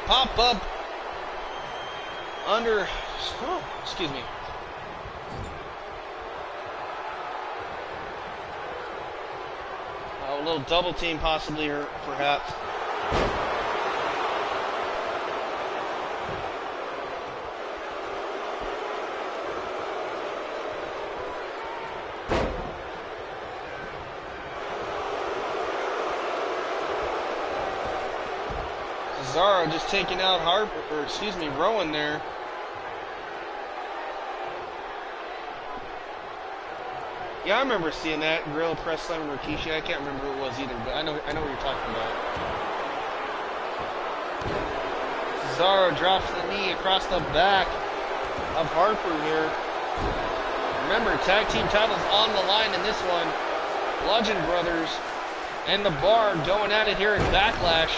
Pop up under, oh, excuse me. A little double team possibly, or perhaps. Cesaro just taking out Harper, or excuse me, Rowan there. Yeah, I remember seeing that. Gorilla Press Slam Rikishi. I can't remember who it was either, but I know what you're talking about. Cesaro drops the knee across the back of Harper here. Remember, tag team titles on the line in this one. Bludgeon Brothers and the Bar going at it here at Backlash.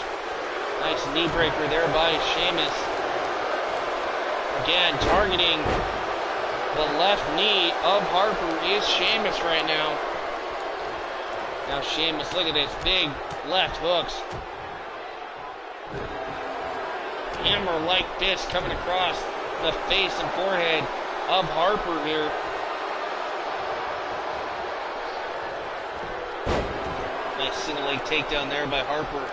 Nice knee breaker there by Sheamus. Again, targeting the left knee of Harper is Sheamus right now. Now Sheamus, look at this, big left hooks. Hammer-like fist coming across the face and forehead of Harper here. Nice single leg takedown there by Harper.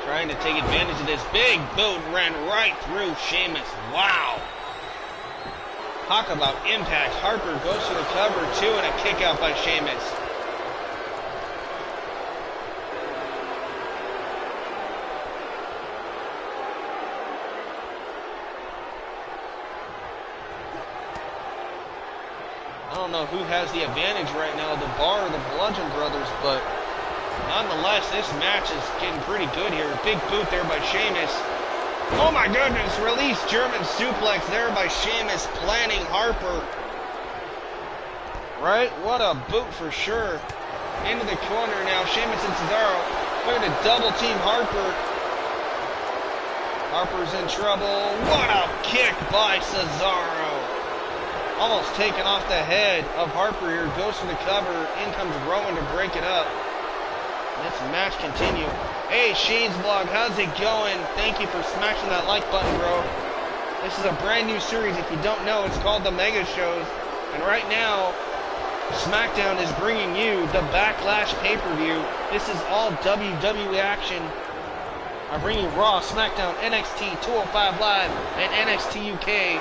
Trying to take advantage of this. Big boot ran right through Sheamus. Wow. Talk about impact. Harper goes for the cover too, and a kick out by Sheamus. I don't know who has the advantage right now, the Bar or the Bludgeon Brothers, but nonetheless, this match is getting pretty good here. Big boot there by Sheamus. Oh my goodness, release German suplex there by Sheamus, planning Harper. Right? What a boot for sure. Into the corner now, Sheamus and Cesaro. Looking to double team Harper. Harper's in trouble. What a kick by Cesaro. Almost taken off the head of Harper here. Goes for the cover. In comes Rowan to break it up. Let's match continue. Hey, Shane's Vlog, how's it going? Thank you for smashing that like button, bro. This is a brand new series. If you don't know, it's called The Mega Shows. And right now, SmackDown is bringing you the Backlash pay-per-view. This is all WWE action. I bring you Raw, SmackDown, NXT, 205 Live, and NXT UK.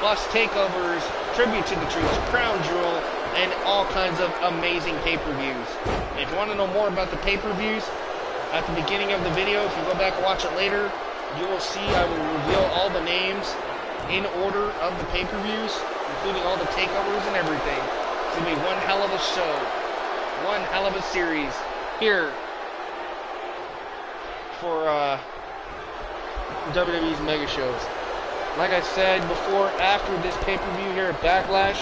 Plus takeovers, tribute to the troops, crown jewel, and all kinds of amazing pay-per-views. If you want to know more about the pay-per-views, at the beginning of the video, if you go back and watch it later, you will see I will reveal all the names in order of the pay-per-views, including all the takeovers and everything. It's going to be one hell of a show, one hell of a series here for WWE's Mega Shows. Like I said before, after this pay-per-view here at Backlash,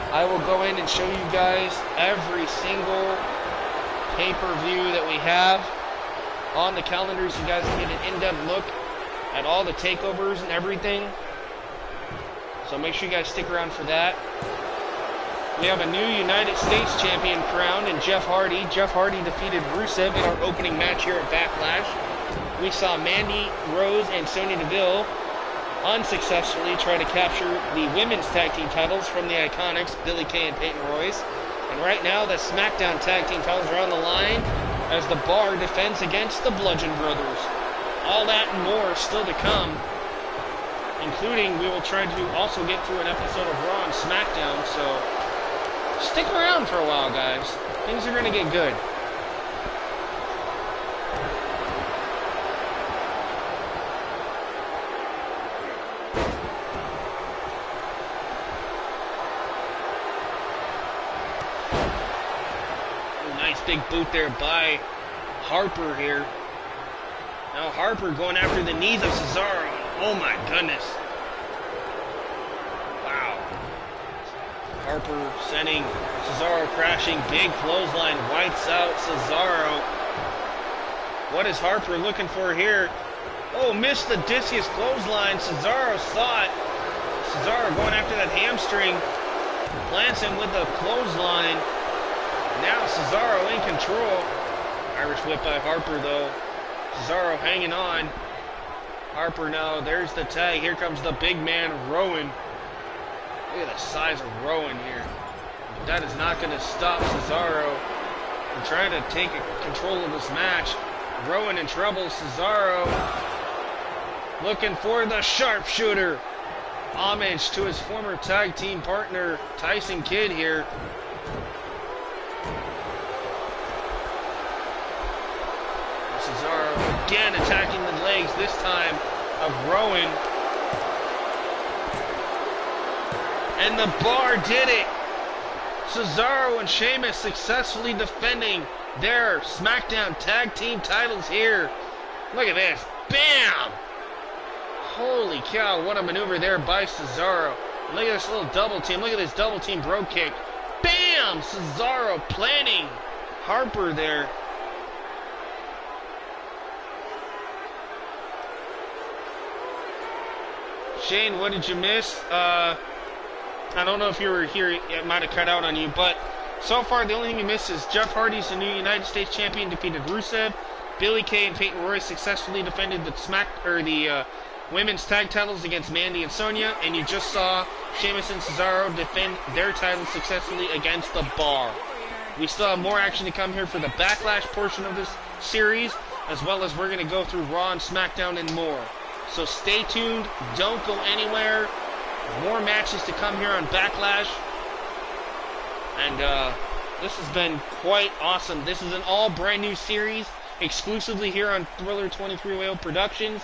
I will go in and show you guys every single pay-per-view that we have on the calendar so you guys can get an in-depth look at all the takeovers and everything. So make sure you guys stick around for that. We have a new United States Champion crowned in Jeff Hardy. Jeff Hardy defeated Rusev in our opening match here at Backlash. We saw Mandy Rose and Sonya Deville unsuccessfully try to capture the women's tag team titles from the Iconics, Billie Kay and Peyton Royce. And right now, the SmackDown tag team titles are on the line as the Bar defends against the Bludgeon Brothers. All that and more still to come, including we will try to also get through an episode of Raw and SmackDown, so stick around for a while, guys. Things are going to get good. Big boot there by Harper here. Now Harper going after the knees of Cesaro. Oh my goodness. Wow. Harper sending Cesaro crashing. Big clothesline. Wipes out Cesaro. What is Harper looking for here? Oh, missed the discus clothesline. Cesaro saw it. Cesaro going after that hamstring. Plants him with a clothesline. Now Cesaro in control. Irish whip by Harper though. Cesaro hanging on. Harper now, there's the tag. Here comes the big man, Rowan. Look at the size of Rowan here. But that is not going to stop Cesaro from trying to take control of this match. Rowan in trouble. Cesaro looking for the sharpshooter. Homage to his former tag team partner, Tyson Kidd here. Cesaro again attacking the legs, this time of Rowan. And the Bar did it. Cesaro and Sheamus successfully defending their SmackDown Tag Team titles here. Look at this. Bam! Holy cow, what a maneuver there by Cesaro. Look at this little double team. Look at this double team bro kick. Bam! Cesaro planning Harper there. Shane, what did you miss? I don't know if you were here. It might have cut out on you, but so far the only thing you missed is Jeff Hardy's the new United States champion, defeated Rusev. Billie Kay and Peyton Royce successfully defended the women's tag titles against Mandy and Sonya, and you just saw Sheamus and Cesaro defend their titles successfully against The Bar. We still have more action to come here for the Backlash portion of this series, as well as we're going to go through Raw and SmackDown and more. So stay tuned, don't go anywhere. More matches to come here on Backlash. And this has been quite awesome. This is an all brand new series, exclusively here on Thriller 23 Productions.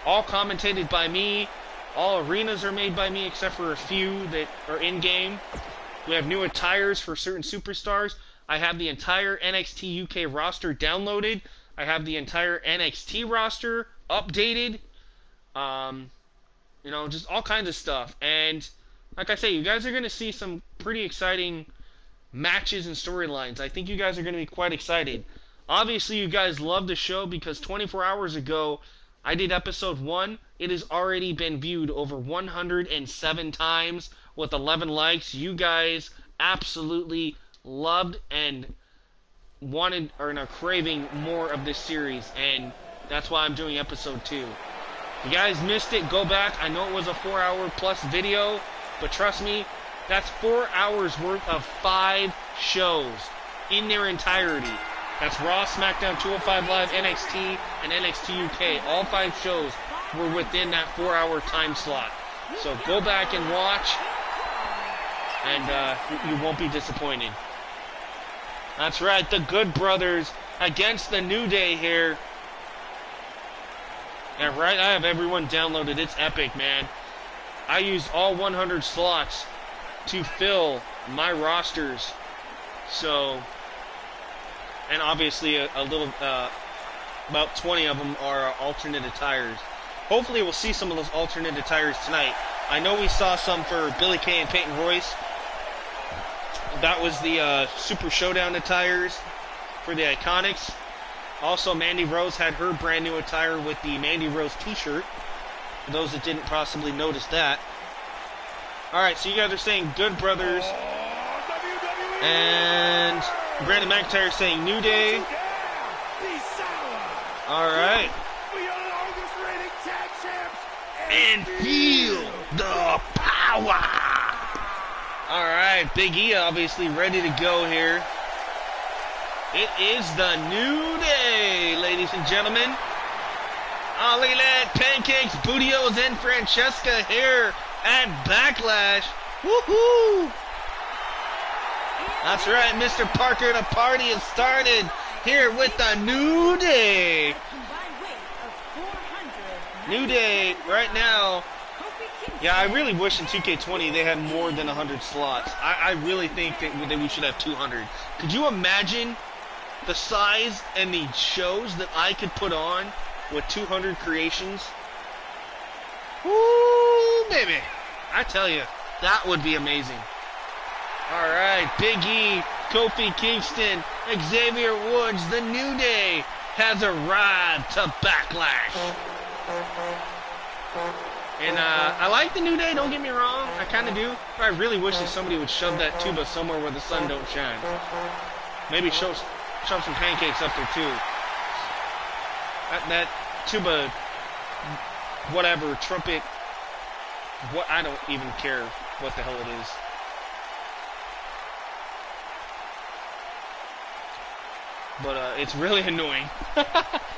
All commentated by me. All arenas are made by me except for a few that are in-game. We have new attires for certain superstars. I have the entire NXT UK roster downloaded. I have the entire NXT roster updated. You know, just all kinds of stuff. And like I say, you guys are going to see some pretty exciting matches and storylines. I think you guys are going to be quite excited. Obviously, you guys love the show because 24 hours ago, I did episode 1. It has already been viewed over 107 times with 11 likes. You guys absolutely loved and wanted or are craving more of this series, and that's why I'm doing episode 2. If you guys missed it, go back. I know it was a 4-hour plus video, but trust me, that's 4 hours worth of 5 shows in their entirety. That's Raw, SmackDown, 205 Live, NXT, and NXT UK. All 5 shows were within that 4-hour time slot. So go back and watch, and you won't be disappointed. That's right, the Good Brothers against the New Day here. Yeah, right, I have everyone downloaded. It's epic, man. I used all 100 slots to fill my rosters. So, and obviously a little, about 20 of them are alternate attires. Hopefully we'll see some of those alternate attires tonight. I know we saw some for Billie Kay and Peyton Royce. That was the Super Showdown attires for the Iconics. Also, Mandy Rose had her brand new attire with the Mandy Rose t-shirt. For those that didn't possibly notice that. Alright, so you guys are saying Good Brothers. And Brandon McIntyre saying New Day. Alright. And feel the power. Alright, Big E obviously ready to go here. It is the New Day, ladies and gentlemen. Oh, look at that. Pancakes, Bootios, and Francesca here at Backlash. Woohoo! That's right, Mr. Parker, the party has started here with the New Day. New Day right now. Yeah, I really wish in 2K20 they had more than 100 slots. I really think that we should have 200. Could you imagine the size and the shows that I could put on with 200 creations? Woo, baby. I tell you, that would be amazing. Alright, Big E, Kofi Kingston, Xavier Woods, the New Day has arrived to Backlash. And I like the New Day, don't get me wrong, I kind of do. But I really wish that somebody would shove that tuba somewhere where the sun don't shine. Maybe shove some pancakes up there too. That tuba, whatever, trumpet, what, I don't even care what the hell it is. But it's really annoying.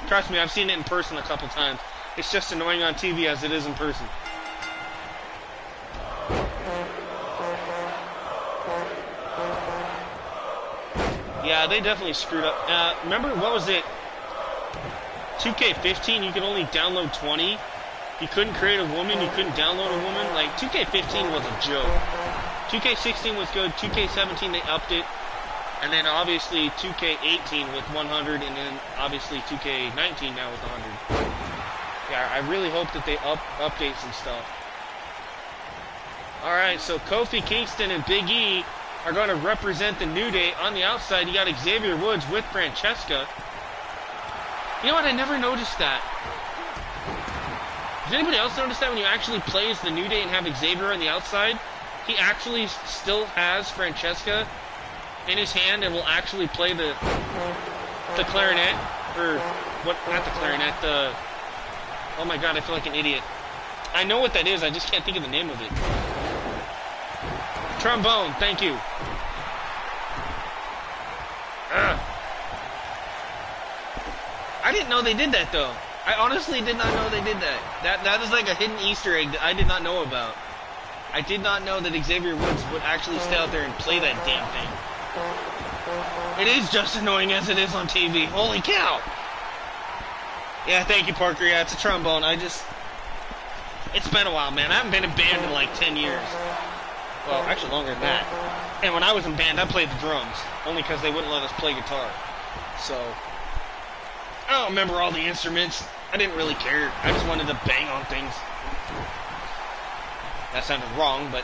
Trust me, I've seen it in person a couple times. It's just annoying on TV as it is in person. Yeah, they definitely screwed up. Remember, what was it? 2K15, you could only download 20. You couldn't create a woman, you couldn't download a woman. Like, 2K15 was a joke. 2K16 was good. 2K17 they upped it, and then obviously 2K18 with 100, and then obviously 2K19 now with 100. Yeah, I really hope that they update some stuff. All right, so Kofi Kingston and Big E are going to represent the New Day. On the outside, you got Xavier Woods with Francesca. You know what? I never noticed that. Does anybody else notice that when you actually play as the New Day and have Xavier on the outside, he actually still has Francesca in his hand and will actually play the clarinet, or what? Not the clarinet. The oh my god, I feel like an idiot. I know what that is. I just can't think of the name of it. Trombone. Thank you. I didn't know they did that though. I honestly did not know they did that. That is like a hidden Easter egg that I did not know about. I did not know that Xavier Woods would actually stay out there and play that damn thing. It is just annoying as it is on TV. Holy cow! Yeah, thank you, Parker. Yeah, it's a trombone. It's been a while, man. I haven't been in band in like 10 years. Well, actually longer than that. And when I was in band, I played the drums. Only because they wouldn't let us play guitar. So, I don't remember all the instruments. I didn't really care. I just wanted to bang on things. That sounded wrong, but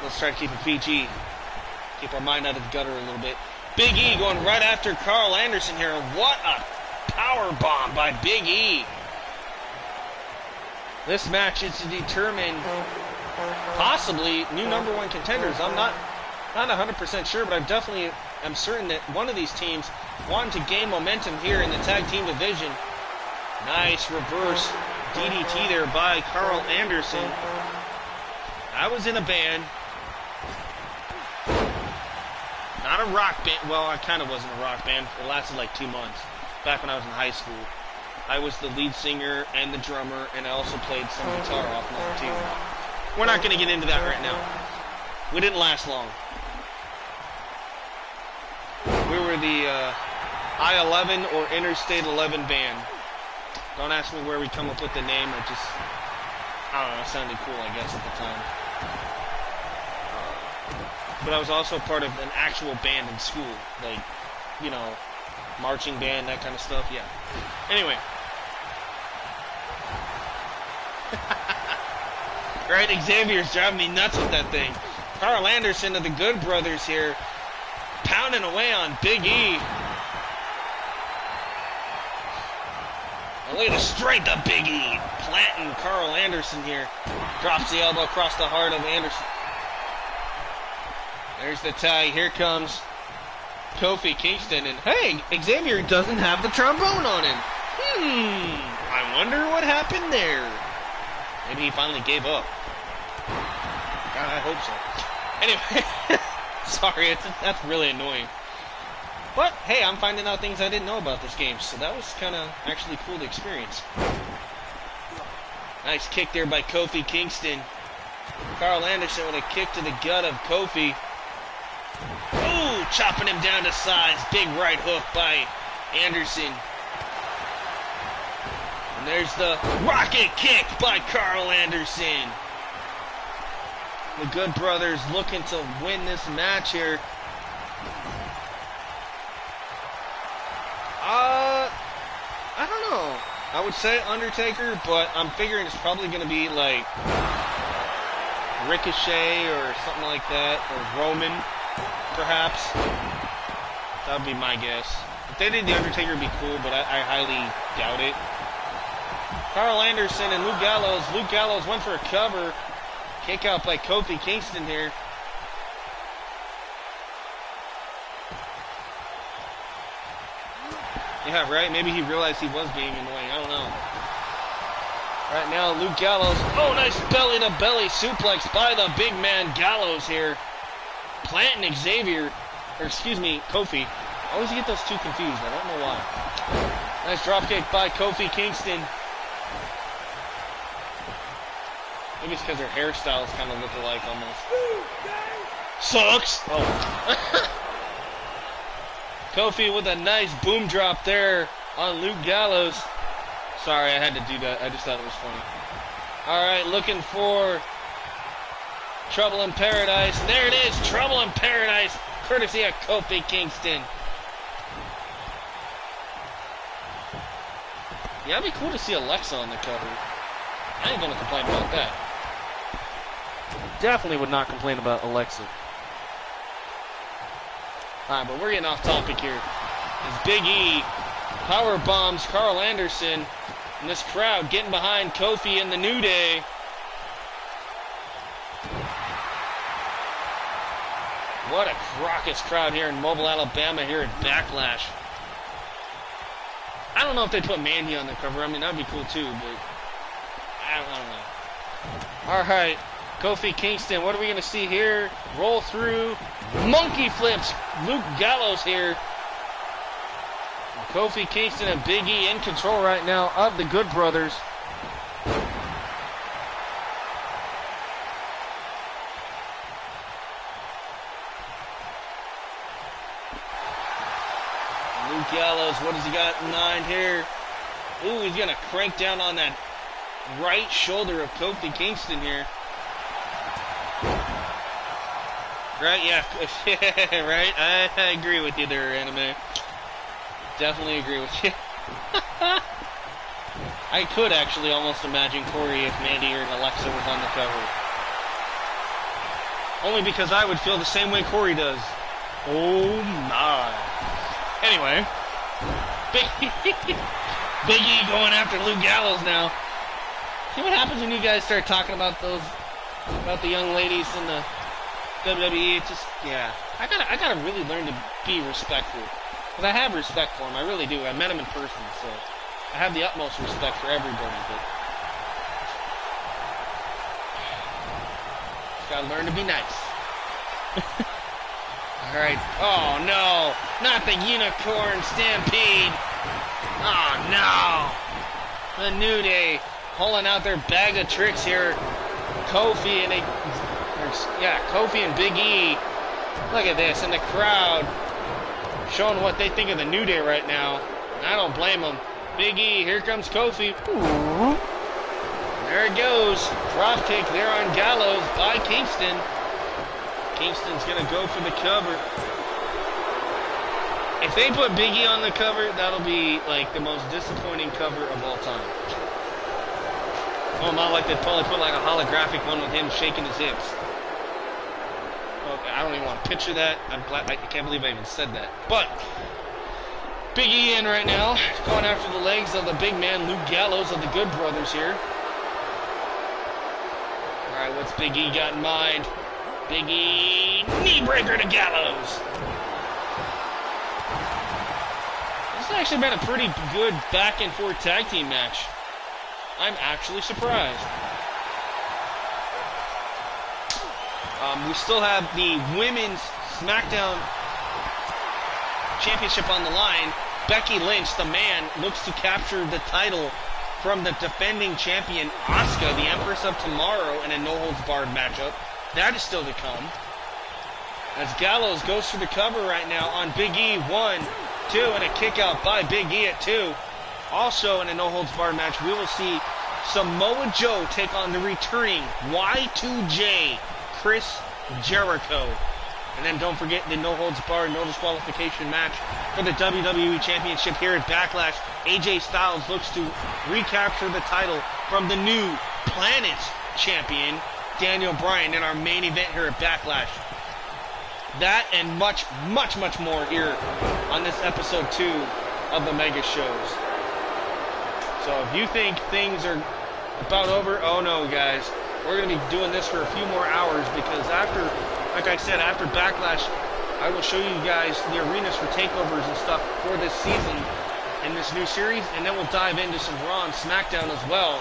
let's try to keep it PG. Keep our mind out of the gutter a little bit. Big E going right after Carl Anderson here. What a power bomb by Big E. This match is to determine possibly new #1 contenders. I'm not 100% sure, but I definitely am certain that one of these teams wanted to gain momentum here in the tag team division. Nice reverse DDT there by Carl Anderson. I was in a band. Not a rock band. Well, I kind of was in a rock band. It lasted like 2 months. Back when I was in high school. I was the lead singer and the drummer, and I also played some guitar off and on too. We're not going to get into that right now. We didn't last long. We were the I-11 or Interstate 11 band. Don't ask me where we come up with the name. I don't know, it sounded cool, I guess, at the time. But I was also part of an actual band in school. Like, you know, marching band, that kind of stuff, yeah. Anyway. Right, Xavier's driving me nuts with that thing. Carl Anderson of the Good Brothers here, pounding away on Big E. And look at the strength of Big E, planting Carl Anderson here. Drops the elbow across the heart of Anderson. There's the tag. Here comes Kofi Kingston, and hey, Xavier doesn't have the trombone on him. I wonder what happened there. Maybe he finally gave up. God, I hope so. Anyway, sorry, that's really annoying. But, hey, I'm finding out things I didn't know about this game, so that was kind of actually cool to experience. Nice kick there by Kofi Kingston. Carl Anderson with a kick to the gut of Kofi. Ooh, chopping him down to size. Big right hook by Anderson. And there's the rocket kick by Carl Anderson. The Good Brothers looking to win this match here. I don't know. I would say Undertaker, but I'm figuring it's probably going to be like Ricochet or something like that, or Roman, perhaps. That would be my guess. If they did the Undertaker, it'd be cool, but I highly doubt it. Carl Anderson and Luke Gallows. Luke Gallows went for a cover. Kick out by Kofi Kingston here. Yeah, right? Maybe he realized he was being annoying. I don't know. Right now, Luke Gallows. Oh, nice belly-to-belly suplex by the big man Gallows here. Planting Xavier. Or, excuse me, Kofi. I always get those two confused. I don't know why. Nice dropkick by Kofi Kingston. Maybe it's because their hairstyles kind of look alike almost. Sucks! Oh. Kofi with a nice boom drop there on Luke Gallows. Sorry, I had to do that. I just thought it was funny. Alright, looking for Trouble in Paradise. There it is. Trouble in Paradise. Courtesy of Kofi Kingston. Yeah, it'd be cool to see Alexa on the cover. I ain't gonna complain about that. Definitely would not complain about Alexa. Alright, but we're getting off topic here. As Big E power bombs Carl Anderson, and this crowd getting behind Kofi and the New Day. What a raucous crowd here in Mobile, Alabama here at Backlash. I don't know if they put Mandy on the cover. I mean, that'd be cool too, but I don't know. Alright, Kofi Kingston, what are we going to see here? Roll through. Monkey flips. Luke Gallows here. Kofi Kingston and Big E in control right now of the Good Brothers. Luke Gallows, what has he got in mind here? Ooh, he's going to crank down on that right shoulder of Kofi Kingston here. Right, yeah, right? I agree with you there, Anime. Definitely agree with you. I could actually almost imagine Corey if Mandy or Alexa was on the cover. Only because I would feel the same way Corey does. Oh my. Anyway. Big E going after Luke Gallows now. See what happens when you guys start talking about about the young ladies in the WWE. It's just, yeah. I gotta really learn to be respectful. Because I have respect for him, I really do. I met him in person, so I have the utmost respect for everybody, but just gotta learn to be nice. Alright. Oh no! Not the Unicorn Stampede! Oh no! The New Day pulling out their bag of tricks here. Kofi and Big E. Look at this, and the crowd showing what they think of the New Day right now. And I don't blame them. Big E, here comes Kofi. There it goes. Drop kick there on Gallows by Kingston. Kingston's going to go for the cover. If they put Big E on the cover, that'll be like the most disappointing cover of all time. Oh, not like they'd probably put like a holographic one with him shaking his hips. Okay, I don't even want to picture that. I can't believe I even said that. But Big E in right now, going after the legs of the big man Luke Gallows of the Good Brothers here. All right, what's Big E got in mind? Big E knee breaker to Gallows. This has actually been a pretty good back and forth tag team match. I'm actually surprised. We still have the Women's SmackDown Championship on the line. Becky Lynch, the man, looks to capture the title from the defending champion, Asuka, the Empress of Tomorrow, in a no-holds-barred matchup. That is still to come. As Gallows goes for the cover right now on Big E. 1, 2, and a kick out by Big E at 2. Also in a no-holds-barred match, we will see Samoa Joe take on the returning Y2J, Chris Jericho. And then don't forget the no-holds-barred, no disqualification match for the WWE Championship here at Backlash. AJ Styles looks to recapture the title from the new Planet's champion, Daniel Bryan, in our main event here at Backlash. That and much, much, much more here on this episode 2 of the Mega Shows. So if you think things are about over, oh no, guys. We're going to be doing this for a few more hours because after, like I said, after Backlash, I will show you guys the arenas for takeovers and stuff for this season in this new series, and then we'll dive into some Raw and SmackDown as well.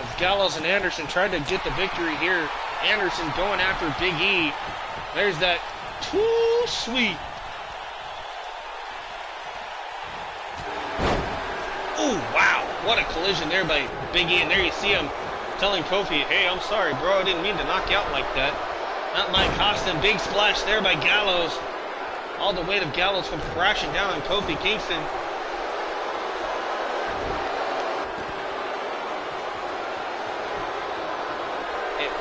As Gallows and Anderson tried to get the victory here. Anderson going after Big E. There's that too sweet. Oh, wow. What a collision there by Big E. And there you see him telling Kofi, hey, I'm sorry, bro. I didn't mean to knock you out like that. Not my costume. Big splash there by Gallows. All the weight of Gallows comes crashing down on Kofi Kingston. It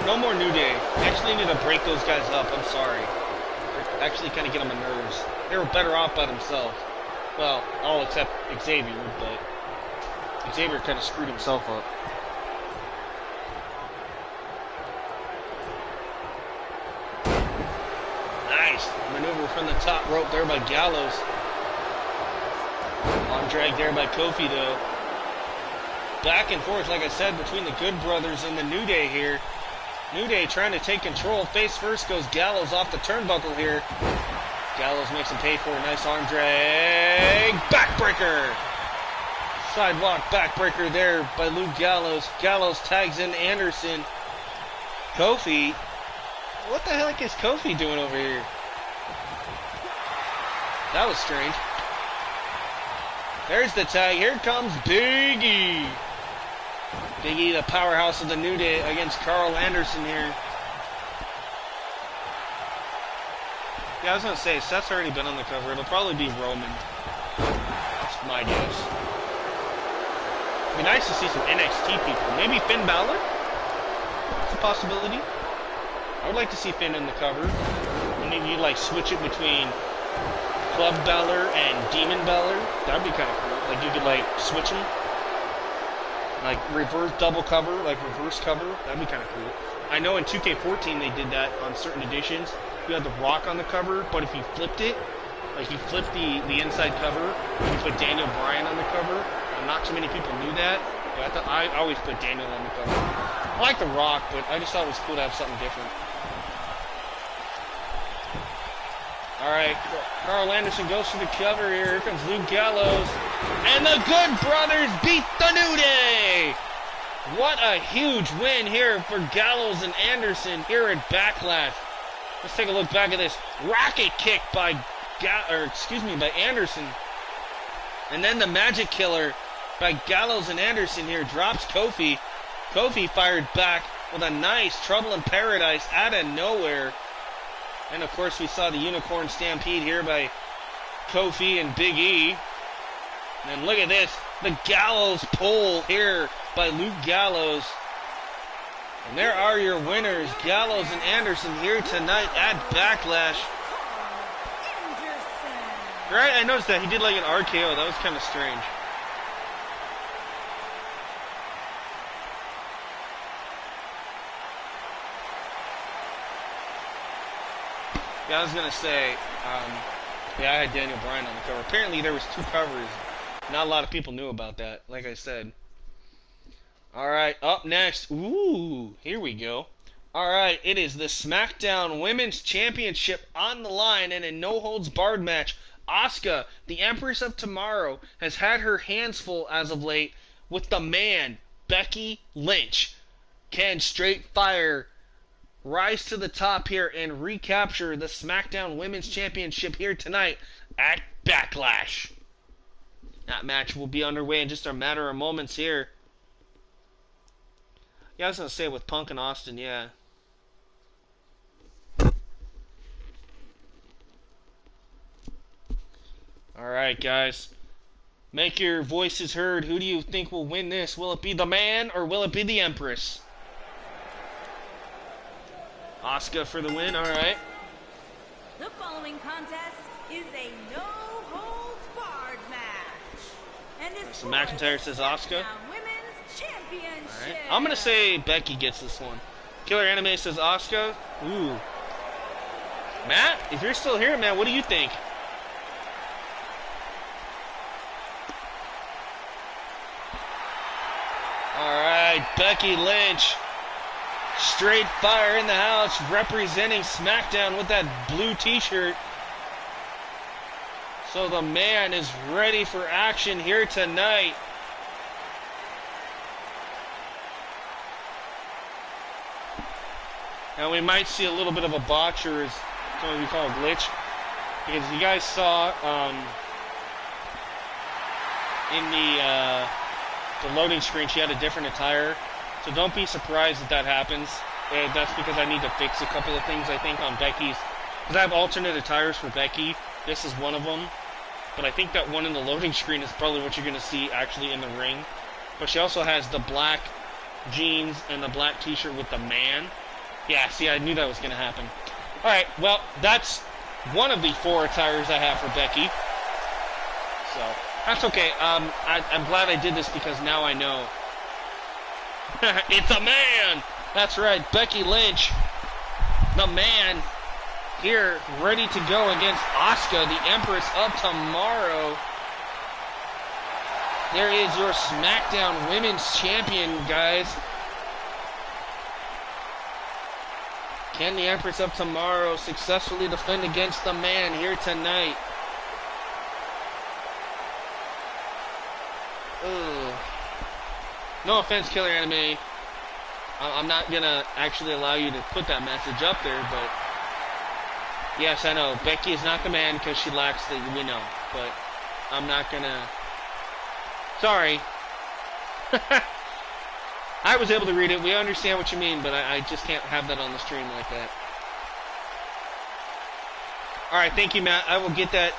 No more New Day. I actually need to break those guys up. I'm sorry. They're actually kind of get on my nerves. They were better off by themselves. Well, all except Xavier, but Xavier kind of screwed himself up. Nice maneuver from the top rope there by Gallows. Arm drag there by Kofi, though. Back and forth, like I said, between the Good Brothers and the New Day here. New Day trying to take control. Face first goes Gallows off the turnbuckle here. Gallows makes him pay for a nice arm drag. Backbreaker! Sidewalk backbreaker there by Luke Gallows. Gallows tags in Anderson. Kofi. What the heck is Kofi doing over here? That was strange. There's the tag. Here comes Big E. Big E, the powerhouse of the New Day, against Carl Anderson here. Yeah, I was going to say, Seth's already been on the cover. It'll probably be Roman. That's my guess. It'd be nice to see some NXT people. Maybe Finn Balor? That's a possibility. I would like to see Finn in the cover. Maybe you like switch it between Club Balor and Demon Balor. That would be kind of cool. Like you could like switch them. Like reverse double cover, like reverse cover. That'd be kind of cool. I know in 2K14 they did that on certain editions. You had The Rock on the cover, but if you flipped it, like you flipped the inside cover, you put Daniel Bryan on the cover. And not too many people knew that. But I always put Daniel on the cover. I like The Rock, but I just thought it was cool to have something different. Alright, Carl Anderson goes for the cover here. Here comes Luke Gallows. And the Good Brothers beat the New Day! What a huge win here for Gallows and Anderson here at Backlash. Let's take a look back at this. Rocket kick by by Anderson. And then the Magic Killer by Gallows and Anderson here drops Kofi. Kofi fired back with a nice Trouble in Paradise out of nowhere. And of course we saw the Unicorn Stampede here by Kofi and Big E. And look at this, the Gallows pull here by Luke Gallows. And there are your winners, Gallows and Anderson here tonight at Backlash. Right, I noticed that he did like an RKO, that was kind of strange. Yeah, I was gonna say, yeah, I had Daniel Bryan on the cover. Apparently there was two covers. Not a lot of people knew about that, like I said. Alright, up next. Ooh, here we go. Alright, it is the SmackDown Women's Championship on the line in a no-holds-barred match. Asuka, the Empress of Tomorrow, has had her hands full as of late with the man, Becky Lynch. Can Straight Fire rise to the top here and recapture the SmackDown Women's Championship here tonight at Backlash? That match will be underway in just a matter of moments here. Yeah, I was going to say with Punk and Austin, yeah. Alright, guys. Make your voices heard. Who do you think will win this? Will it be the man or will it be the Empress? Asuka for the win, alright. The following contest is a no-holds-barred match. And is so McIntyre says Asuka. Women's Championship. Alright. I'm going to say Becky gets this one. Killer Anime says Asuka. Ooh. Matt, if you're still here, man, what do you think? Alright, Becky Lynch. Straight Fire in the house, representing SmackDown with that blue t-shirt. So the man is ready for action here tonight. Now we might see a little bit of a botch, or as some of you call a glitch, because you guys saw in the loading screen she had a different attire. So don't be surprised if that happens. That's because I need to fix a couple of things, I think, on Becky's. Because I have alternate attires for Becky. This is one of them. But I think that one in the loading screen is probably what you're going to see actually in the ring. But she also has the black jeans and the black t-shirt with the man. Yeah, see, I knew that was going to happen. Alright, well, that's one of the 4 attires I have for Becky. So, that's okay. I'm glad I did this because now I know. It's a man! That's right, Becky Lynch, the man, here, ready to go against Asuka, the Empress of Tomorrow. There is your SmackDown Women's Champion, guys. Can the Empress of Tomorrow successfully defend against the man here tonight? Ugh. No offense, Killer Anime. I'm not gonna actually allow you to put that message up there, but yes, I know Becky is not the man because she lacks the, we know, but I'm not gonna. Sorry. I was able to read it. We understand what you mean, but I just can't have that on the stream like that. Alright, thank you, Matt. I will get that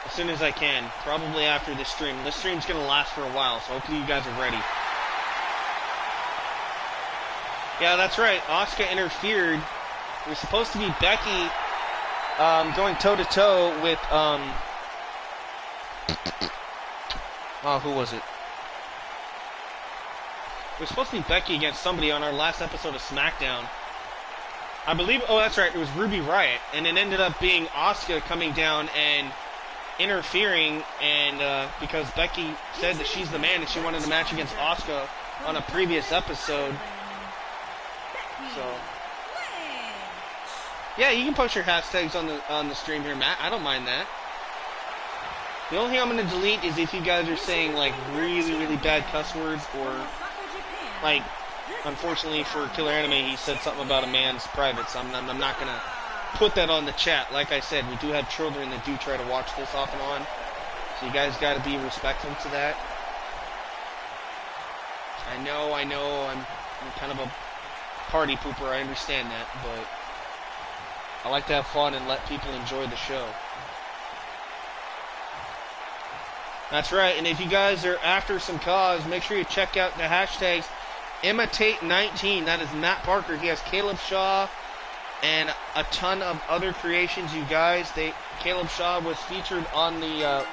as soon as I can. Probably after this stream. This stream's going to last for a while, so hopefully you guys are ready. Yeah, that's right. Asuka interfered. It was supposed to be Becky going toe-to-toe with... who was it? It was supposed to be Becky against somebody on our last episode of SmackDown. I believe, oh, that's right, it was Ruby Riott. And it ended up being Asuka coming down and interfering, and because Becky said that she's the man and she wanted a match against Asuka on a previous episode. So, yeah, you can post your hashtags on the stream here, Matt. I don't mind that. The only thing I'm going to delete is if you guys are saying, like, really, really bad cuss words, or, like, unfortunately for Killer Anime, he said something about a man's privates. I'm not going to put that on the chat. Like I said, we do have children that do try to watch this off and on, so you guys got to be respectful to that. I know, I'm kind of a party pooper, I understand that, but I like to have fun and let people enjoy the show. That's right, and if you guys are after some cause, make sure you check out the hashtags Imitate19. That is Matt Parker. He has Caleb Shaw and a ton of other creations, you guys. Caleb Shaw was featured on the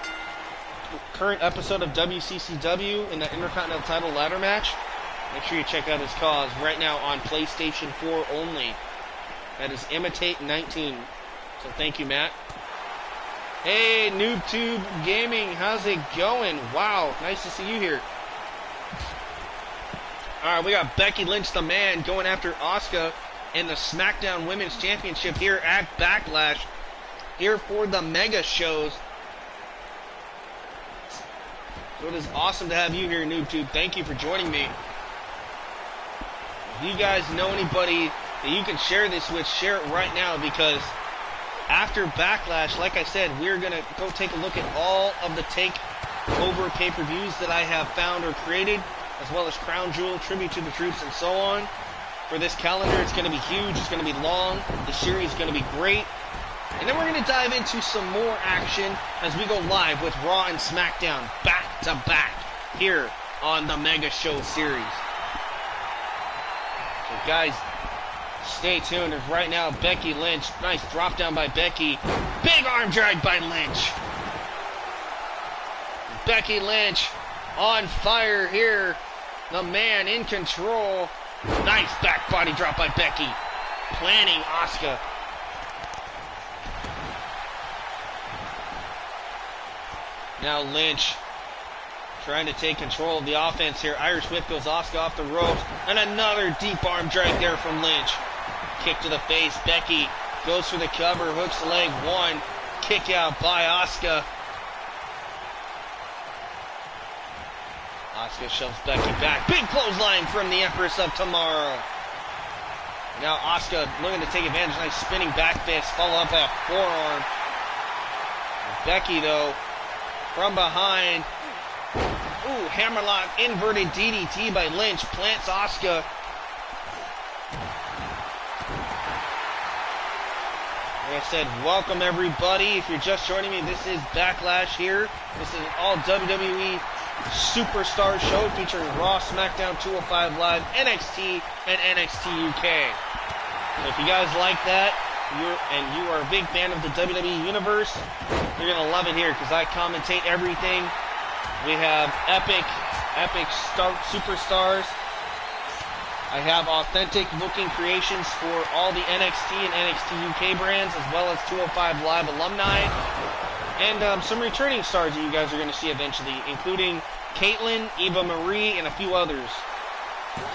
current episode of WCCW in the Intercontinental title ladder match. Make sure you check out his cause right now on PlayStation 4 only. That is Imitate19. So thank you, Matt. Hey, NoobTube Gaming, how's it going? Wow, nice to see you here. Alright, we got Becky Lynch, the man, going after Asuka in the SmackDown Women's Championship here at Backlash. Here for the mega shows. So it is awesome to have you here, NoobTube. Thank you for joining me. If you guys know anybody that you can share this with, share it right now, because after Backlash, like I said, we're going to go take a look at all of the TakeOver pay-per-views that I have found or created, as well as Crown Jewel, Tribute to the Troops, and so on. For this calendar, it's going to be huge, it's going to be long, the series is going to be great. And then we're going to dive into some more action as we go live with Raw and SmackDown back-to-back here on the Mega Show series. So guys, stay tuned. As right now, Becky Lynch. Nice drop down by Becky. Big arm drag by Lynch. Becky Lynch on fire here. The man in control. Nice back body drop by Becky. Planning Asuka. Now Lynch trying to take control of the offense here. Irish whip goes Asuka off the ropes. And another deep arm drag there from Lynch. Kick to the face. Becky goes for the cover. Hooks the leg. One. Kick out by Asuka. Asuka shoves Becky back. Big clothesline from the Empress of Tomorrow. Now Asuka looking to take advantage. Nice spinning back fist. Followed up by a forearm. Becky, though, from behind. Ooh, hammerlock, inverted DDT by Lynch. Plants Asuka. Like I said, welcome everybody. If you're just joining me, this is Backlash here. This is an all WWE Superstar show featuring Raw, SmackDown, 205 Live, NXT, and NXT UK. So if you guys like that, you are a big fan of the WWE Universe, you're going to love it here because I commentate everything. We have epic superstars. I have authentic looking creations for all the NXT and NXT UK brands, as well as 205 Live alumni, and some returning stars that you guys are going to see eventually, including Caitlyn, Eva Marie, and a few others.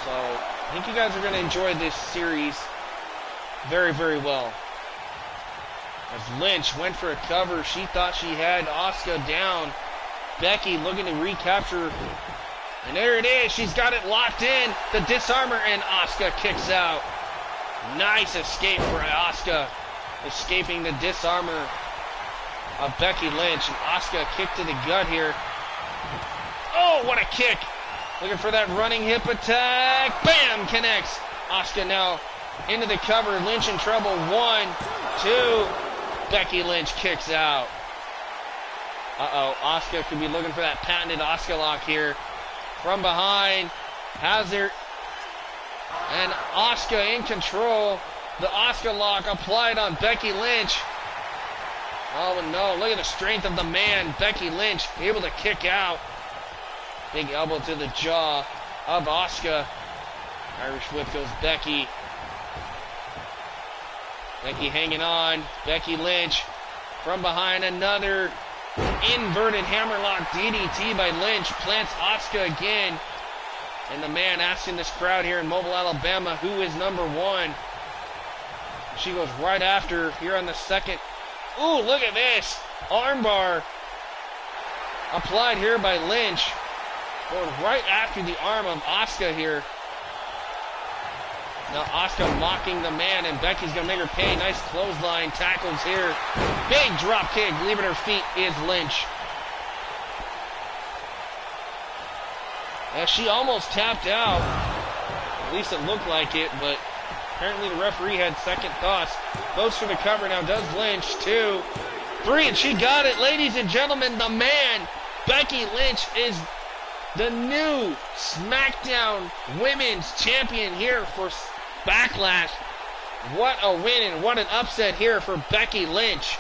So I think you guys are going to enjoy this series very, very well. As Lynch went for a cover, she thought she had Asuka down. Becky looking to recapture. And there it is. She's got it locked in. The disarmer, and Asuka kicks out. Nice escape for Asuka. Escaping the disarmer of Becky Lynch. And Asuka kick to the gut here. Oh, what a kick. Looking for that running hip attack. Bam! Connects. Asuka now into the cover. Lynch in trouble. 1, 2. Becky Lynch kicks out. Uh-oh. Asuka could be looking for that patented Asuka lock here. From behind, Hazard, and Asuka in control. The Asuka lock applied on Becky Lynch. Oh no, look at the strength of the man, Becky Lynch, able to kick out. Big elbow to the jaw of Asuka. Irish whip goes Becky. Becky hanging on. Becky Lynch from behind, another inverted hammerlock DDT by Lynch. Plants Asuka again. And the man asking this crowd here in Mobile, Alabama, who is number 1? She goes right after here on the second. Ooh, look at this. Armbar applied here by Lynch. Going right after the arm of Asuka here. Now Asuka mocking the man, and Becky's going to make her pay. Nice clothesline tackles here. Big drop kick, leaving her feet is Lynch. She almost tapped out. At least it looked like it, but apparently the referee had second thoughts. Goes for the cover now, does Lynch. 2, 3, and she got it. Ladies and gentlemen, the man, Becky Lynch, is the new SmackDown Women's Champion here for Backlash. What a win and what an upset here for Becky Lynch.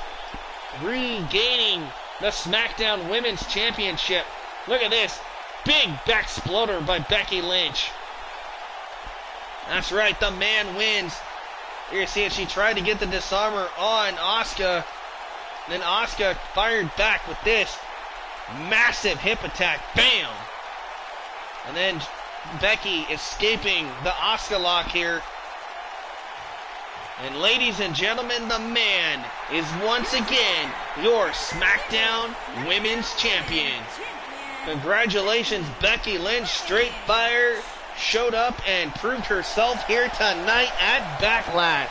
Regaining the SmackDown Women's Championship. Look at this. Big back exploder by Becky Lynch. That's right, the man wins. Here you see it. She tried to get the disarmer on Asuka. Then Asuka fired back with this massive hip attack. Bam! And then Becky escaping the Asuka lock here. And ladies and gentlemen, the man is once again your SmackDown Women's Champion. Congratulations, Becky Lynch. Straight fire, showed up and proved herself here tonight at Backlash.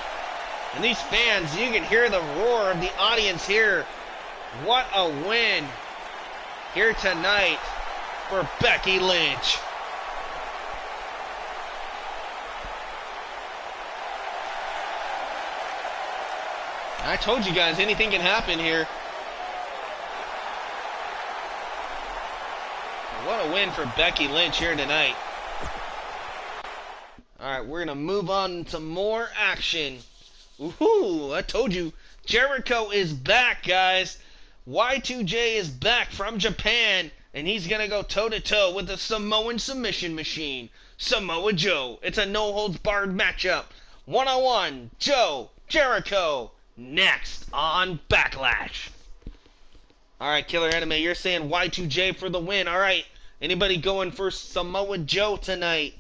And these fans, you can hear the roar of the audience here. What a win here tonight for Becky Lynch. I told you guys, anything can happen here. What a win for Becky Lynch here tonight. Alright, we're going to move on to more action. Woohoo! I told you, Jericho is back, guys. Y2J is back from Japan, and he's going to go toe-to-toe with the Samoan submission machine, Samoa Joe. It's a no-holds-barred matchup. One-on-one, Joe, Jericho. Next on Backlash. Alright, Killer Anime, you're saying Y2J for the win. Alright, anybody going for Samoa Joe tonight?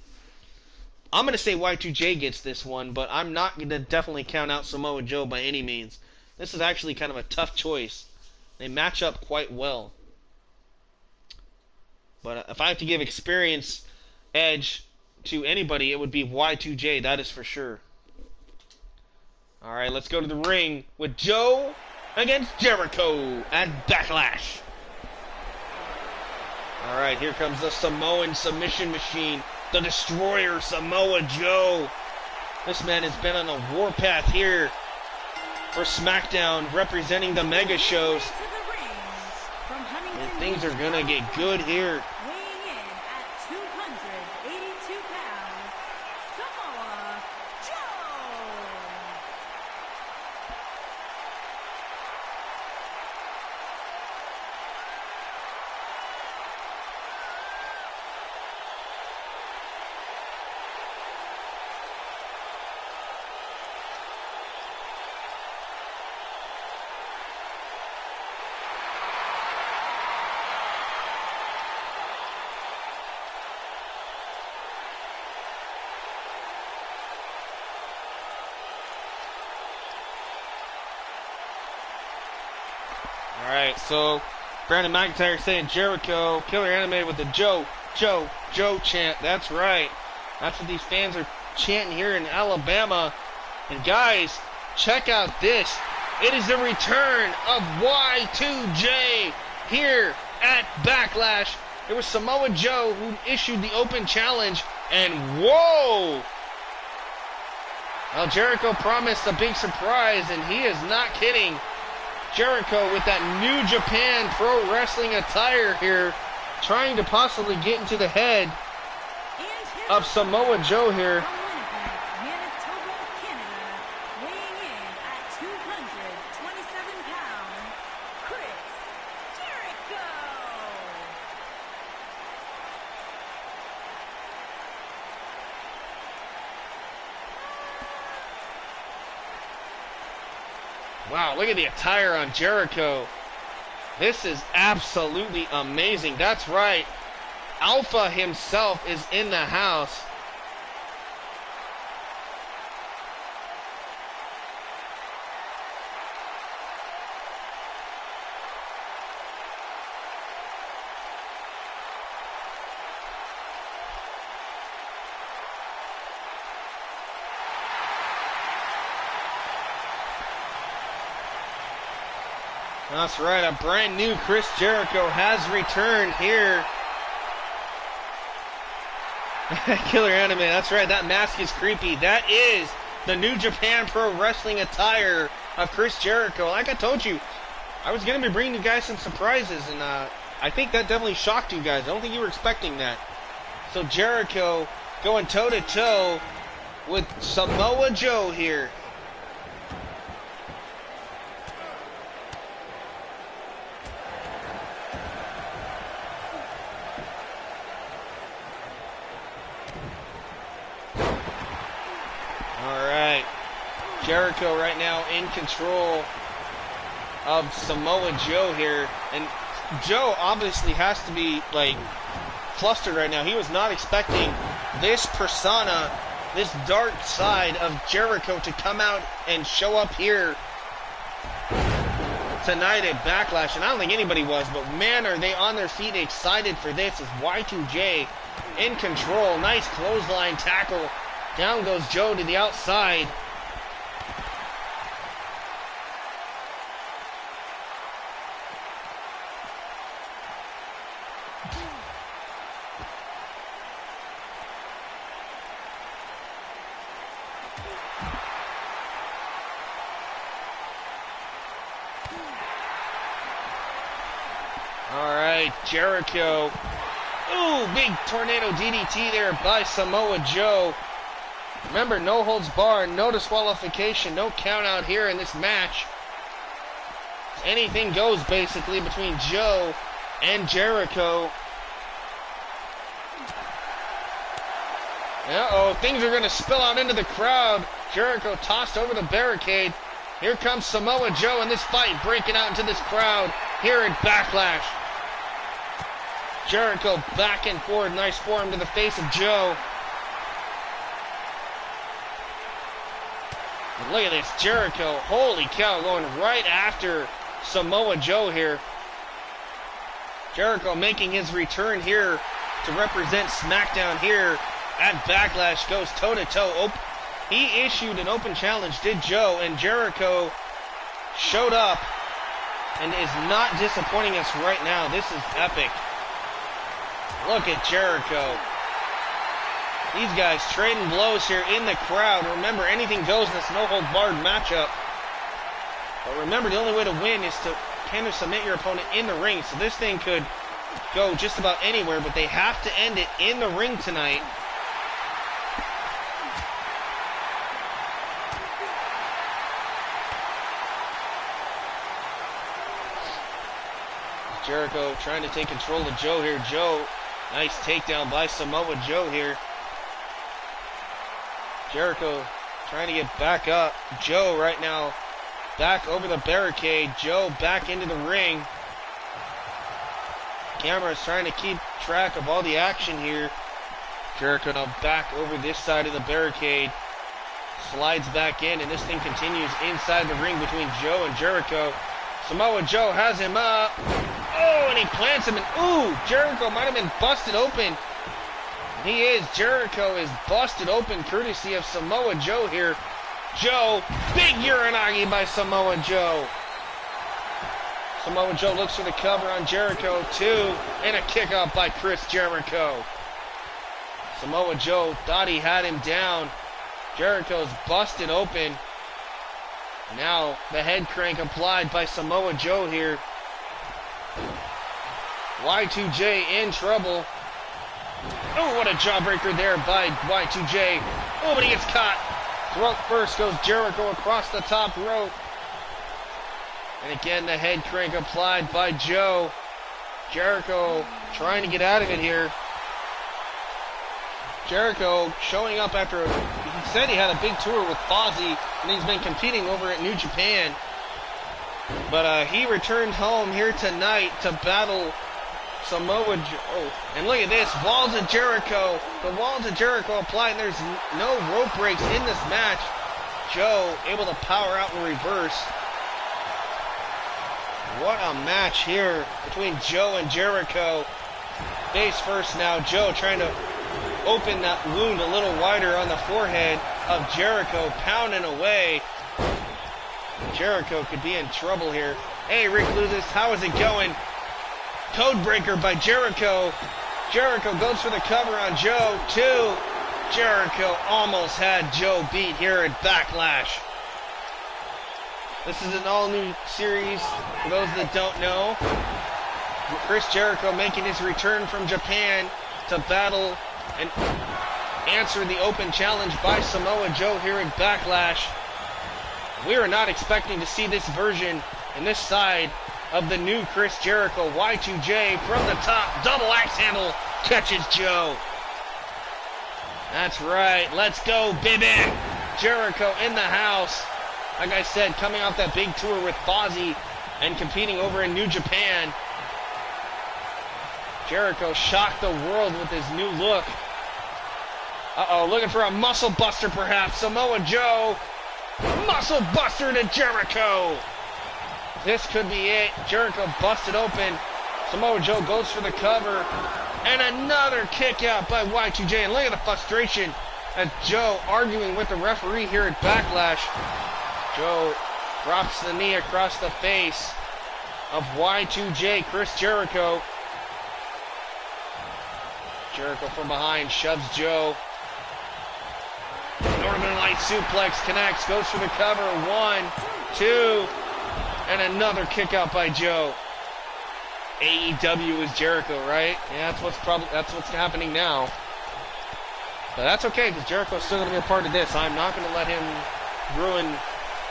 I'm going to say Y2J gets this one, but I'm not going to definitely count out Samoa Joe by any means. This is actually kind of a tough choice. They match up quite well. But if I have to give experience edge to anybody, it would be Y2J, that is for sure. Alright, let's go to the ring with Joe against Jericho at Backlash. Alright, here comes the Samoan submission machine, the Destroyer, Samoa Joe. This man has been on a warpath here for SmackDown, representing the mega shows. And things are going to get good here. Weighing in at 282 pounds, Samoa Alright, so Brandon McIntyre saying Jericho, Killer Animated with the Joe chant. That's right. That's what these fans are chanting here in Alabama. And guys, check out this. It is the return of Y2J here at Backlash. It was Samoa Joe who issued the open challenge, and whoa! Well, Jericho promised a big surprise, and he is not kidding. Jericho with that New Japan Pro Wrestling attire here, trying to possibly get into the head of Samoa Joe here. Wow, look at the attire on Jericho. This is absolutely amazing. That's right. Alpha himself is in the house. That's right, a brand new Chris Jericho has returned here. Killer Anime, that's right, that mask is creepy. That is the New Japan Pro Wrestling attire of Chris Jericho. Like I told you, I was going to be bringing you guys some surprises, and I think that definitely shocked you guys. I don't think you were expecting that. So Jericho going toe-to-toe with Samoa Joe here. Jericho right now in control of Samoa Joe here, and Joe obviously has to be like flustered right now. He was not expecting this persona, this dark side of Jericho to come out and show up here tonight at Backlash, and I don't think anybody was, but man, are they on their feet excited for this as Y2J in control. Nice clothesline tackle. Down goes Joe to the outside. Jericho. Ooh, big tornado DDT there by Samoa Joe. Remember, no holds barred, no disqualification, no count out here in this match. Anything goes basically between Joe and Jericho. Uh-oh, things are going to spill out into the crowd. Jericho tossed over the barricade. Here comes Samoa Joe in this fight, breaking out into this crowd here at Backlash. Jericho back and forward. Nice forearm to the face of Joe. And look at this. Jericho, holy cow, going right after Samoa Joe here. Jericho making his return here to represent SmackDown here at Backlash. Goes toe-to-toe. He issued an open challenge, did Joe, and Jericho showed up and is not disappointing us right now. This is epic. Look at Jericho. These guys trading blows here in the crowd. Remember, anything goes in this no-hold-barred matchup. But remember, the only way to win is to kind of submit your opponent in the ring. So this thing could go just about anywhere, but they have to end it in the ring tonight. Jericho trying to take control of Joe here. Joe, nice takedown by Samoa Joe here. Jericho trying to get back up. Joe right now back over the barricade. Joe back into the ring. Camera's trying to keep track of all the action here. Jericho now back over this side of the barricade. Slides back in, and this thing continues inside the ring between Joe and Jericho. Samoa Joe has him up. Oh, and he plants him. And ooh, Jericho might have been busted open. He is. Jericho is busted open courtesy of Samoa Joe here. Joe, big Uranagi by Samoa Joe. Samoa Joe looks for the cover on Jericho, too. And a kick out by Chris Jericho. Samoa Joe thought he had him down. Jericho's busted open. Now the head crank applied by Samoa Joe here. Y2J in trouble. Oh, what a jawbreaker there by Y2J. Oh, but he gets caught. Throat first goes Jericho across the top rope. And again, the head crank applied by Joe. Jericho trying to get out of it here. Jericho showing up after, he said he had a big tour with Fozzy, and he's been competing over at New Japan. But he returned home here tonight to battle Samoa Joe. Oh, and look at this, walls of Jericho. The walls of Jericho applied, and there's no rope breaks in this match. Joe able to power out in reverse. What a match here between Joe and Jericho. Face first now, Joe trying to open that wound a little wider on the forehead of Jericho, pounding away. Jericho could be in trouble here. Hey, Rick Luzis, how is it going? Codebreaker by Jericho. Jericho goes for the cover on Joe, too. Jericho almost had Joe beat here at Backlash. This is an all-new series, for those that don't know. Chris Jericho making his return from Japan to battle and answer the open challenge by Samoa Joe here at Backlash. We are not expecting to see this version and this side of the new Chris Jericho. Y2J from the top, double axe handle, catches Joe. That's right, let's go, baby. Jericho in the house. Like I said, coming off that big tour with Fozzy and competing over in New Japan. Jericho shocked the world with his new look. Uh-oh, looking for a muscle buster perhaps. Samoa Joe, muscle buster to Jericho. This could be it. Jericho busted open. Samoa Joe goes for the cover. And another kick out by Y2J. And look at the frustration of Joe arguing with the referee here at Backlash. Joe drops the knee across the face of Y2J, Chris Jericho. Jericho from behind shoves Joe. Northern Light suplex connects, goes for the cover. 1, 2, and another kick out by Joe. AEW is Jericho, right? Yeah, that's what's happening now. But that's okay, because Jericho's still going to be a part of this. I'm not going to let him ruin.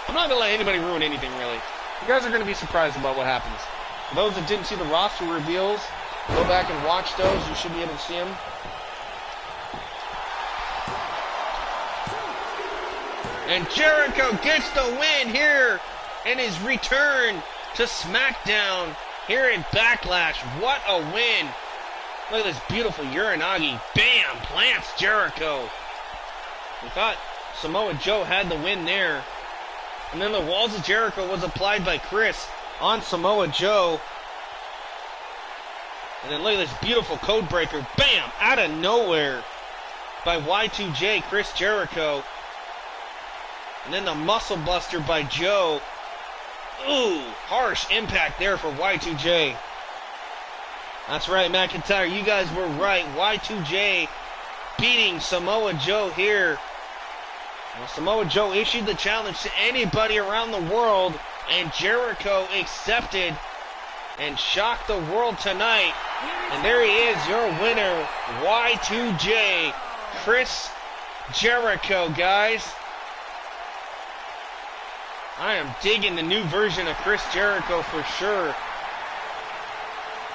I'm not going to let anybody ruin anything, really. You guys are going to be surprised about what happens. For those that didn't see the roster reveals, go back and watch those. You should be able to see them. And Jericho gets the win here in his return to SmackDown here at Backlash. What a win. Look at this beautiful Uranagi. Bam! Plants Jericho. We thought Samoa Joe had the win there. And then the walls of Jericho was applied by Chris on Samoa Joe. And then look at this beautiful code breaker. Bam! Out of nowhere by Y2J, Chris Jericho. And then the muscle buster by Joe. Ooh, harsh impact there for Y2J. That's right, McIntyre. You guys were right. Y2J beating Samoa Joe here. Well, Samoa Joe issued the challenge to anybody around the world, and Jericho accepted and shocked the world tonight. And there he is, your winner, Y2J, Chris Jericho, guys. I am digging the new version of Chris Jericho for sure.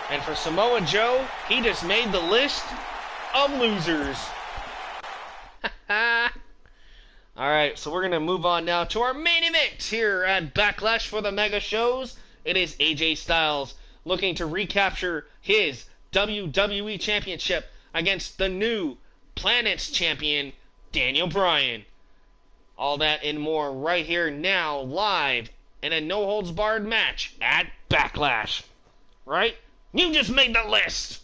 And for Samoa Joe, he just made the list of losers. Alright, so we're going to move on now to our main event here at Backlash for the Mega Shows. It is AJ Styles looking to recapture his WWE Championship against the new Planet's Champion, Daniel Bryan. All that and more right here now, live in a no-holds-barred match at Backlash. Right? You just made the list!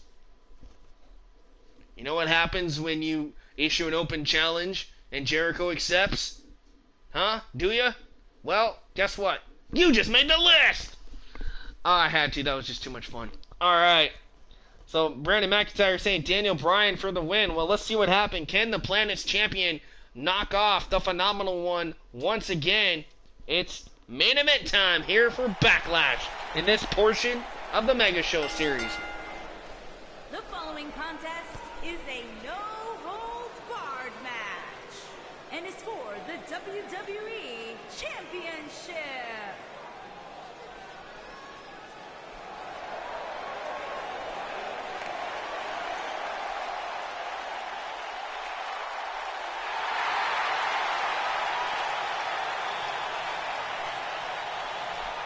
You know what happens when you issue an open challenge and Jericho accepts? Huh? Do ya? Well, guess what? You just made the list! Oh, I had to. That was just too much fun. Alright. So, Brandon McIntyre saying Daniel Bryan for the win. Well, let's see what happened. Can the Planet's champion knock off the Phenomenal One once again? It's main event time here for Backlash in this portion of the Mega Show series. The following contest is a no-holds-barred match and is for the WWE Championship.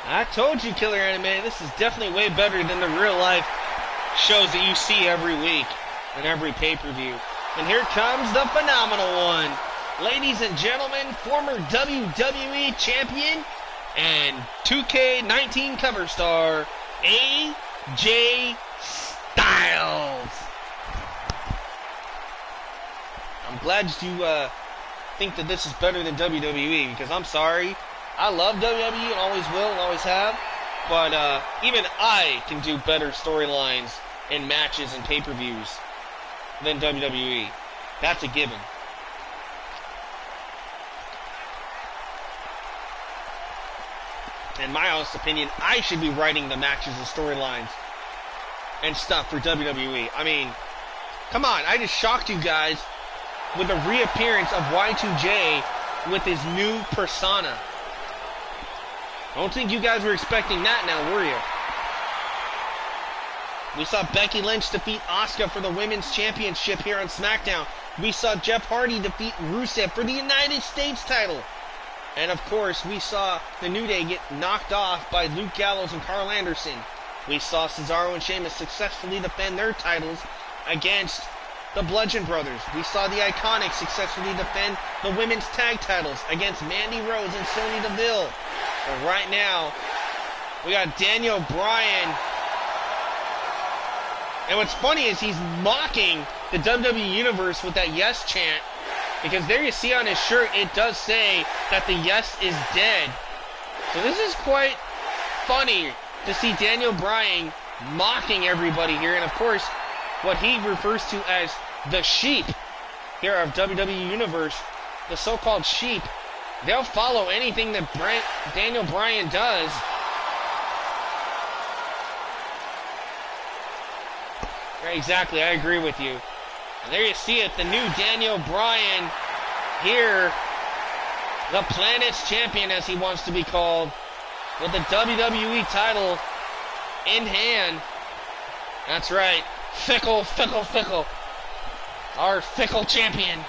I told you, Killer Anime, this is definitely way better than the real-life shows that you see every week and every pay-per-view. And here comes the Phenomenal One. Ladies and gentlemen, former WWE Champion and 2K19 cover star, AJ Styles. I'm glad you think that this is better than WWE, because I'm sorry. I love WWE and always will and always have, but even I can do better storylines and matches and pay-per-views than WWE. That's a given. In my honest opinion, I should be writing the matches and storylines and stuff for WWE. I mean, come on, I just shocked you guys with the reappearance of Y2J with his new persona. I don't think you guys were expecting that now, were you? We saw Becky Lynch defeat Asuka for the Women's Championship here on SmackDown. We saw Jeff Hardy defeat Rusev for the United States title. And of course, we saw the New Day get knocked off by Luke Gallows and Carl Anderson. We saw Cesaro and Sheamus successfully defend their titles against the Bludgeon Brothers. We saw the Iconics successfully defend the women's tag titles against Mandy Rose and Sonya Deville. But right now, we got Daniel Bryan. And what's funny is he's mocking the WWE Universe with that yes chant. Because there you see on his shirt, it does say that the yes is dead. So this is quite funny to see Daniel Bryan mocking everybody here. And of course, what he refers to as the sheep here of WWE Universe, the so-called sheep, they'll follow anything that Daniel Bryan does. Right, exactly, I agree with you. And there you see it, the new Daniel Bryan here, the Planet's Champion as he wants to be called, with the WWE title in hand. That's right, fickle, fickle, fickle. Our fickle champion.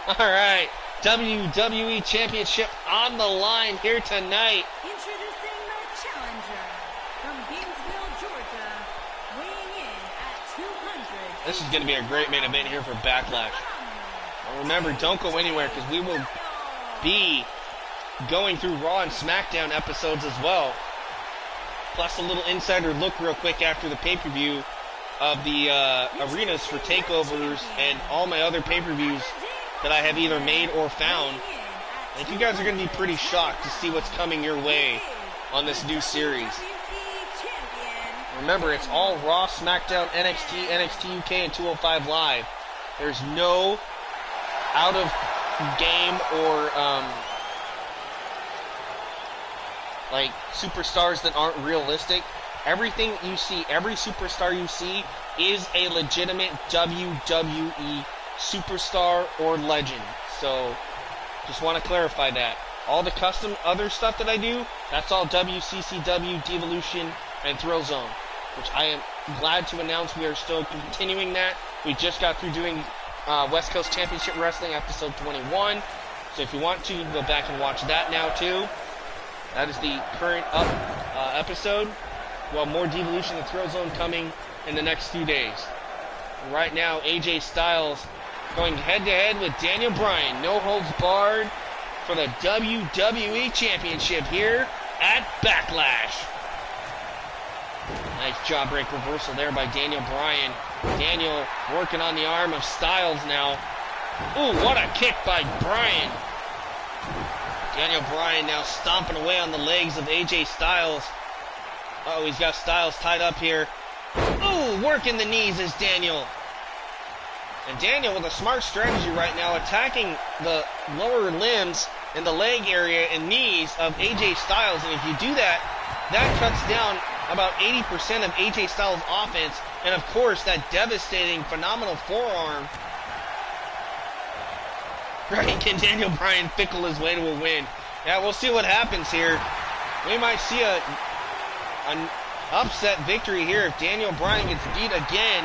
Alright, WWE Championship on the line here tonight. Introducing the challenger from Gainesville, Georgia, weighing in at 200. This is going to be a great main event here for Backlash. And remember, don't go anywhere because we will be going through Raw and SmackDown episodes as well. Plus a little insider look real quick after the pay-per-view of the arenas for takeovers and all my other pay-per-views that I have either made or found. I think you guys are going to be pretty shocked to see what's coming your way on this new series. Remember, it's all Raw, SmackDown, NXT, NXT UK, and 205 Live. There's no out-of-game or, like, superstars that aren't realistic. Everything you see, every superstar you see is a legitimate WWE superstar or legend. So, just want to clarify that. All the custom other stuff that I do, that's all WCCW, Devolution, and Thrill Zone, which I am glad to announce we are still continuing that. We just got through doing West Coast Championship Wrestling episode 21. So if you want to, you can go back and watch that now too. That is the current episode. Well, more Devolution and Thrill Zone coming in the next few days. Right now, AJ Styles going head-to-head with Daniel Bryan. No holds barred. for the WWE Championship here at Backlash. Nice jawbreak reversal there by Daniel Bryan. Daniel working on the arm of Styles now. Ooh, what a kick by Bryan. Daniel Bryan now stomping away on the legs of AJ Styles. Oh, he's got Styles tied up here. Ooh, working the knees is Daniel. And Daniel with a smart strategy right now, attacking the lower limbs and the leg area and knees of AJ Styles. And if you do that, that cuts down about 80% of AJ Styles' offense. And of course, that devastating, phenomenal forearm. Right, can Daniel Bryan fickle his way to a win? Yeah, we'll see what happens here. We might see an upset victory here if Daniel Bryan gets beat again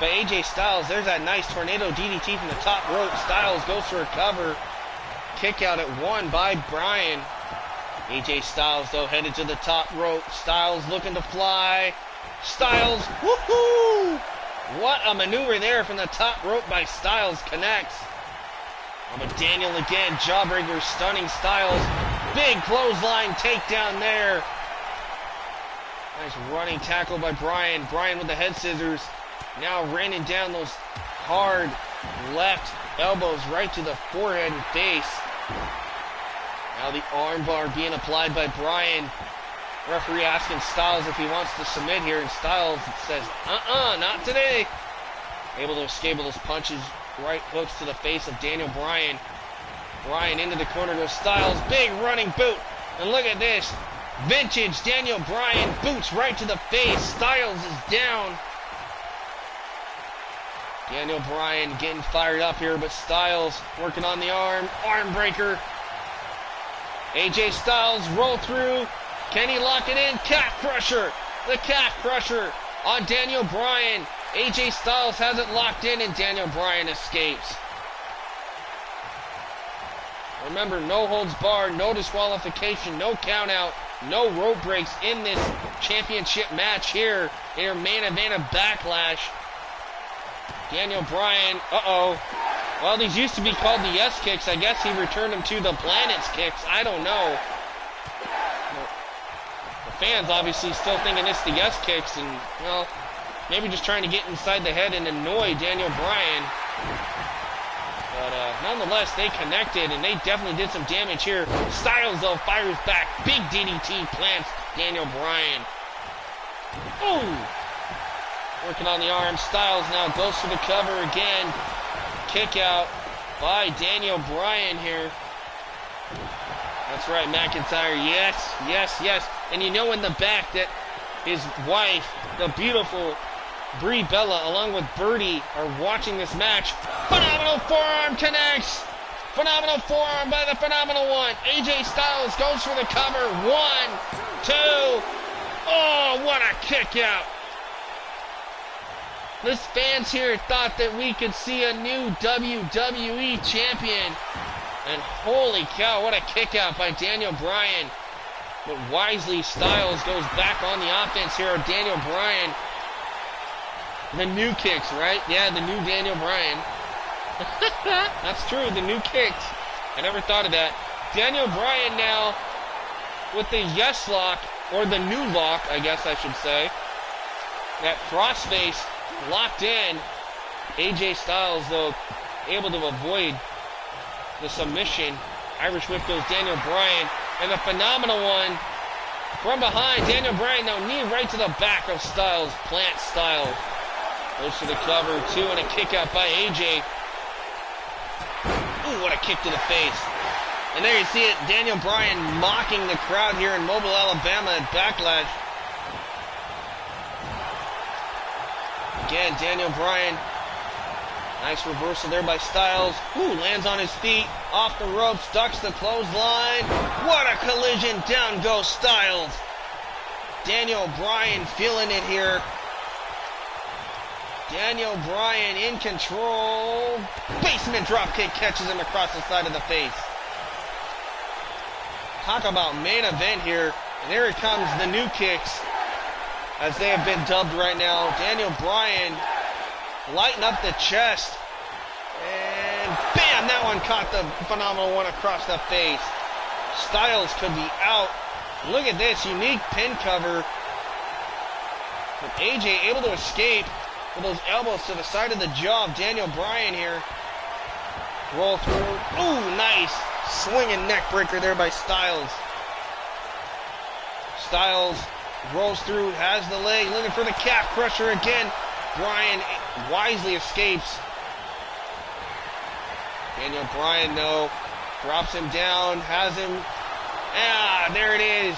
by AJ Styles. There's that nice tornado DDT from the top rope. Styles goes for a cover. Kick out at one by Bryan. AJ Styles, though, headed to the top rope. Styles looking to fly. Styles, woohoo! What a maneuver there from the top rope by Styles. Connects. But Daniel again, jawbreaker, stunning Styles. Big clothesline takedown there. Nice running tackle by Bryan. Bryan with the head scissors. Now raining down those hard left elbows right to the forehead and face. Now the armbar being applied by Bryan. Referee asking Styles if he wants to submit here, and Styles says, not today. Able to escape with those punches. Right hooks to the face of Daniel Bryan. Bryan into the corner goes Styles. Big running boot. And look at this. Vintage Daniel Bryan boots right to the face. Styles is down. Daniel Bryan getting fired up here, but Styles working on the arm. Arm breaker. AJ Styles roll through. Can he lock it in? Calf crusher. The calf crusher on Daniel Bryan. AJ Styles has it locked in and Daniel Bryan escapes. Remember, no holds barred, no disqualification, no count out, no rope breaks in this championship match here in our main event of Backlash. Daniel Bryan, well, these used to be called the yes kicks. I guess he returned them to the planets kicks. I don't know. The fans obviously still thinking it's the yes kicks, and, well, maybe just trying to get inside the head and annoy Daniel Bryan. But nonetheless, they connected, and they definitely did some damage here. Styles, though, fires back. Big DDT plants Daniel Bryan. Ooh! Working on the arm. Styles now goes for the cover again. Kick out by Daniel Bryan here. That's right, McIntyre. Yes, yes, yes. And you know in the back that his wife, the beautiful Brie Bella, along with Birdie, are watching this match. Phenomenal forearm connects. Phenomenal forearm by the Phenomenal One. AJ Styles goes for the cover. 1, 2. Oh, what a kick out. This fans here thought that we could see a new WWE champion. And holy cow, what a kick out by Daniel Bryan. But wisely, Styles goes back on the offense here of Daniel Bryan. The new kicks, right? Yeah, the new Daniel Bryan. That's true, the new kicks. I never thought of that. Daniel Bryan now with the yes lock, or the new lock, I guess I should say. That crossface locked in. AJ Styles, though, able to avoid the submission. Irish whip goes Daniel Bryan. And the Phenomenal One from behind. Daniel Bryan, though, knee right to the back of Styles. Plant Styles. Goes to the cover, 2, and a kick out by AJ. Ooh, what a kick to the face. And there you see it, Daniel Bryan mocking the crowd here in Mobile, Alabama at Backlash. Again, Daniel Bryan. Nice reversal there by Styles. Ooh, lands on his feet, off the ropes, ducks the clothesline. What a collision, down goes Styles. Daniel Bryan feeling it here. Daniel Bryan in control. Basement dropkick catches him across the side of the face. Talk about main event here. And here it comes, the new kicks, as they have been dubbed right now. Daniel Bryan lighten up the chest. And bam, that one Bryan caught the phenomenal one across the face. Styles could be out. Look at this unique pin cover. But AJ able to escape with those elbows to the side of the jaw of Daniel Bryan here. Roll through. Ooh, nice. Swinging neck breaker there by Styles. Styles rolls through, has the leg, looking for the calf crusher again. Bryan wisely escapes. Daniel Bryan, though, drops him down, has him. Ah, there it is.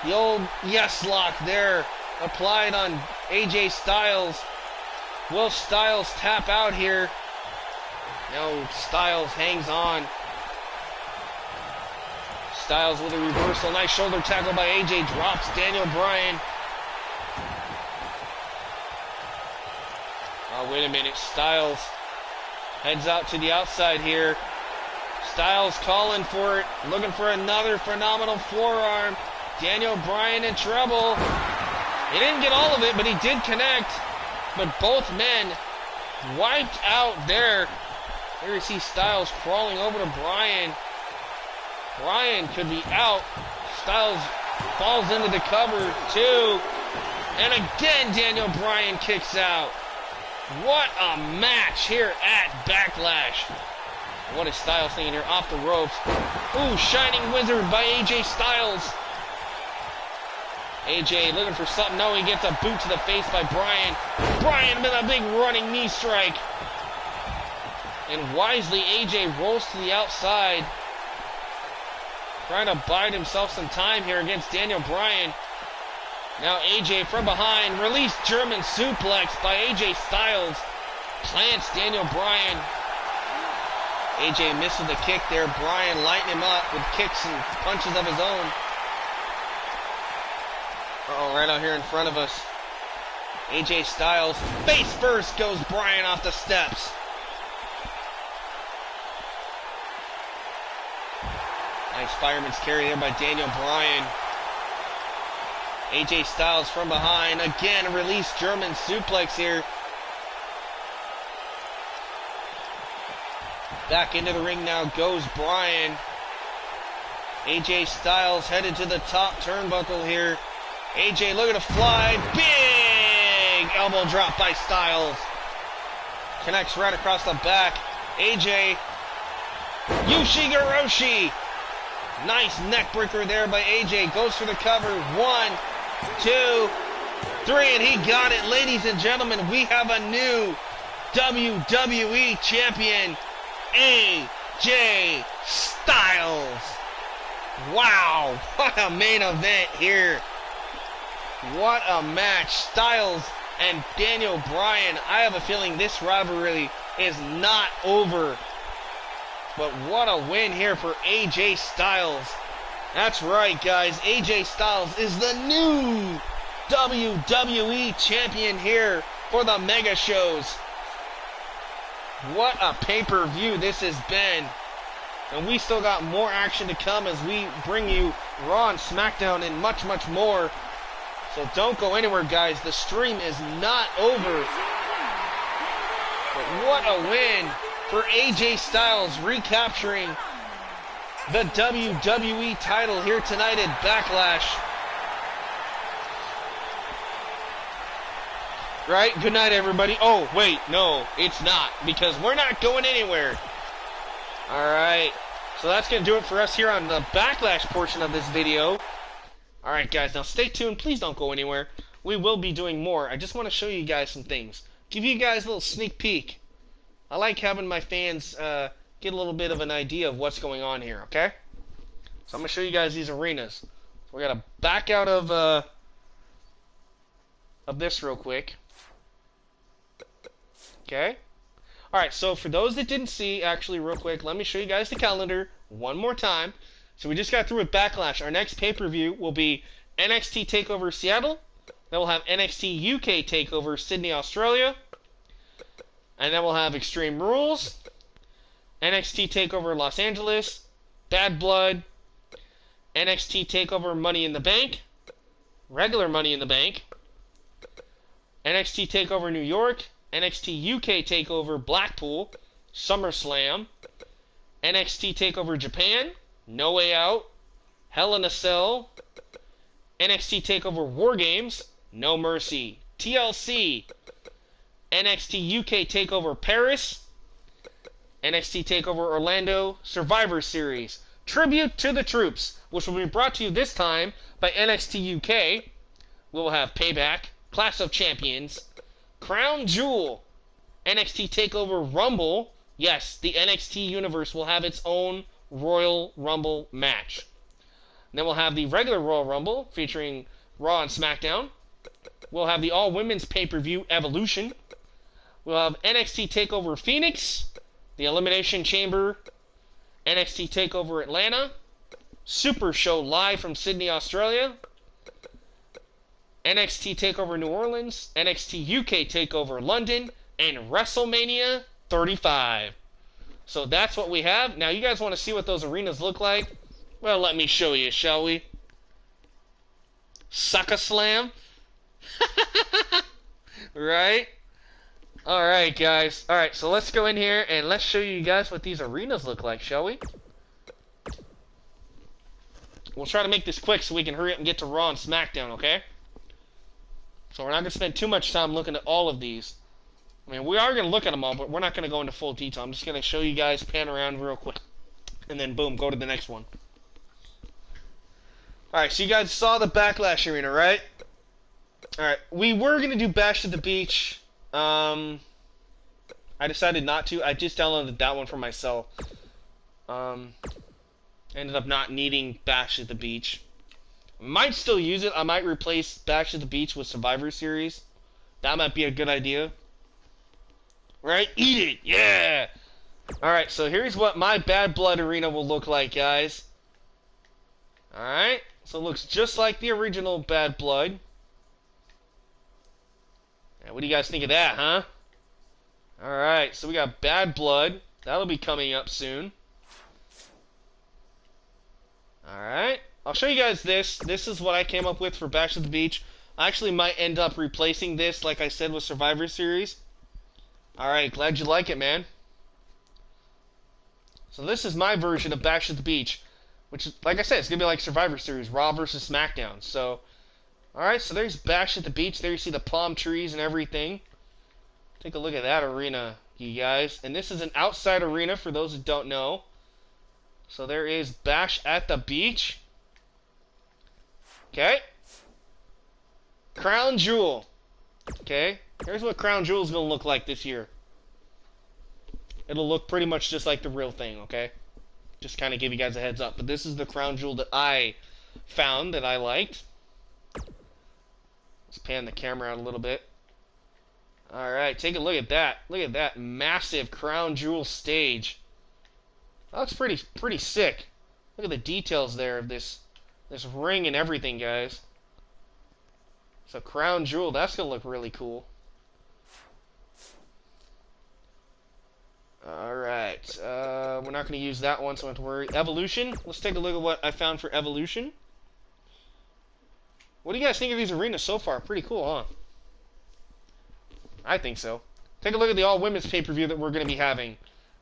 The old yes lock there, applied on AJ Styles. Will Styles tap out here? No, Styles hangs on. Styles with a reversal. Nice shoulder tackle by AJ. Drops Daniel Bryan. Oh, wait a minute. Styles heads out to the outside here. Styles calling for it. Looking for another phenomenal forearm. Daniel Bryan in trouble. He didn't get all of it, but he did connect. But both men wiped out there. There you see Styles crawling over to Bryan. Bryan could be out. Styles falls into the cover, too. And again, Daniel Bryan kicks out. What a match here at Backlash. What is Styles thinking here? Off the ropes. Ooh, Shining Wizard by AJ Styles. AJ looking for something. No, he gets a boot to the face by Bryan. Bryan with a big running knee strike. And wisely, AJ rolls to the outside. Trying to bide himself some time here against Daniel Bryan. Now AJ from behind. Release German suplex by AJ Styles. Plants Daniel Bryan. AJ misses the kick there. Bryan lighting him up with kicks and punches of his own. Uh-oh, right out here in front of us. AJ Styles. Face first goes Bryan off the steps. Nice fireman's carry there by Daniel Bryan. AJ Styles from behind. Again, release German suplex here. Back into the ring now goes Bryan. AJ Styles headed to the top turnbuckle here. AJ looking to fly. Big elbow drop by Styles. Connects right across the back. AJ. Ushigoroshi. Nice neck breaker there by AJ. Goes for the cover. 1, 2, 3, and he got it. Ladies and gentlemen, we have a new WWE champion, AJ Styles. Wow, what a main event here. What a match. Styles and Daniel Bryan. I have a feeling this rivalry is not over. But what a win here for AJ Styles. That's right, guys. AJ Styles is the new WWE champion here for the mega shows. What a pay-per-view this has been. And we still got more action to come as we bring you Raw and SmackDown and much, much more. So don't go anywhere, guys. The stream is not over. But what a win for AJ Styles, recapturing the WWE title here tonight at Backlash. Right? Good night, everybody. Oh, wait, no, it's not, because we're not going anywhere. Alright, so that's going to do it for us here on the Backlash portion of this video. Alright, guys, now stay tuned. Please don't go anywhere. We will be doing more. I just want to show you guys some things. Give you guys a little sneak peek. I like having my fans get a little bit of an idea of what's going on here, okay? So I'm going to show you guys these arenas. So we're going to back out of this real quick. Okay? Alright, so for those that didn't see, actually real quick, let me show you guys the calendar one more time. So we just got through with Backlash. Our next pay-per-view will be NXT TakeOver Seattle. Then we'll have NXT UK TakeOver Sydney, Australia. And then we'll have Extreme Rules, NXT TakeOver Los Angeles, Bad Blood, NXT TakeOver Money in the Bank, regular Money in the Bank, NXT TakeOver New York, NXT UK TakeOver Blackpool, SummerSlam, NXT TakeOver Japan, No Way Out, Hell in a Cell, NXT TakeOver War Games, No Mercy, TLC, NXT UK TakeOver Paris, NXT TakeOver Orlando, Survivor Series, Tribute to the Troops, which will be brought to you this time by NXT UK. We will have Payback, Clash of Champions, Crown Jewel, NXT TakeOver Rumble. Yes, the NXT universe will have its own Royal Rumble match. And then we'll have the regular Royal Rumble featuring Raw and SmackDown. We'll have the all-women's pay-per-view Evolution. We'll have NXT TakeOver Phoenix, the Elimination Chamber, NXT TakeOver Atlanta, Super Show live from Sydney, Australia, NXT TakeOver New Orleans, NXT UK TakeOver London, and WrestleMania 35. So that's what we have. Now, you guys want to see what those arenas look like? Well, let me show you, shall we? Sucker Slam. Right? Alright, guys. Alright, so let's go in here and let's show you guys what these arenas look like, shall we? We'll try to make this quick so we can hurry up and get to Raw and SmackDown, okay? So we're not going to spend too much time looking at all of these. I mean, we are going to look at them all, but we're not going to go into full detail. I'm just going to show you guys, pan around real quick. And then, boom, go to the next one. Alright, so you guys saw the Backlash arena, right? Alright, we were going to do Bash at the Beach. I decided not to. I just downloaded that one for myself. Ended up not needing Bash at the Beach. Might still use it. I might replace Bash at the Beach with Survivor Series. That might be a good idea. Right? Eat it! Yeah! Alright, so here's what my Bad Blood arena will look like, guys. Alright? So it looks just like the original Bad Blood. Yeah, what do you guys think of that, huh? Alright, so we got Bad Blood. That'll be coming up soon. Alright. I'll show you guys this. This is what I came up with for Bash at the Beach. I actually might end up replacing this, like I said, with Survivor Series. Alright, glad you like it, man. So this is my version of Bash at the Beach. Which, like I said, it's going to be like Survivor Series, Raw versus SmackDown. So, alright, so there's Bash at the Beach. There you see the palm trees and everything. Take a look at that arena, you guys. And this is an outside arena for those who don't know. So there is Bash at the Beach. Okay. Crown Jewel. Okay. Here's what Crown Jewel is going to look like this year. It'll look pretty much just like the real thing, okay? Just kind of give you guys a heads up. But this is the Crown Jewel that I found that I liked. Let's pan the camera out a little bit. Alright, take a look at that. Look at that massive Crown Jewel stage. That looks pretty sick. Look at the details there of this ring and everything, guys. So Crown Jewel, that's going to look really cool. Alright, we're not going to use that one, so I don't have to worry. Evolution, let's take a look at what I found for Evolution. What do you guys think of these arenas so far? Pretty cool, huh? I think so. Take a look at the all-women's pay-per-view that we're going to be having.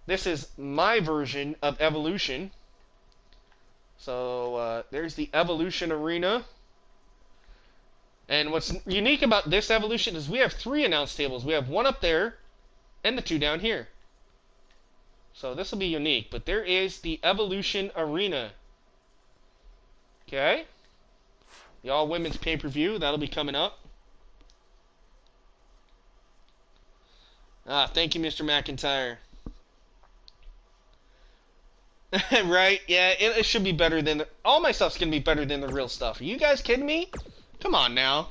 This is my version of Evolution. So, there's the Evolution arena. And what's unique about this Evolution is we have 3 announce tables. We have one up there, and the 2 down here. So this will be unique. But there is the Evolution arena. Okay. The all-women's pay-per-view. That'll be coming up. Ah, thank you, Mr. McIntyre. Right? Yeah, it should be better than... all my stuff's going to be better than the real stuff. Are you guys kidding me? Come on now.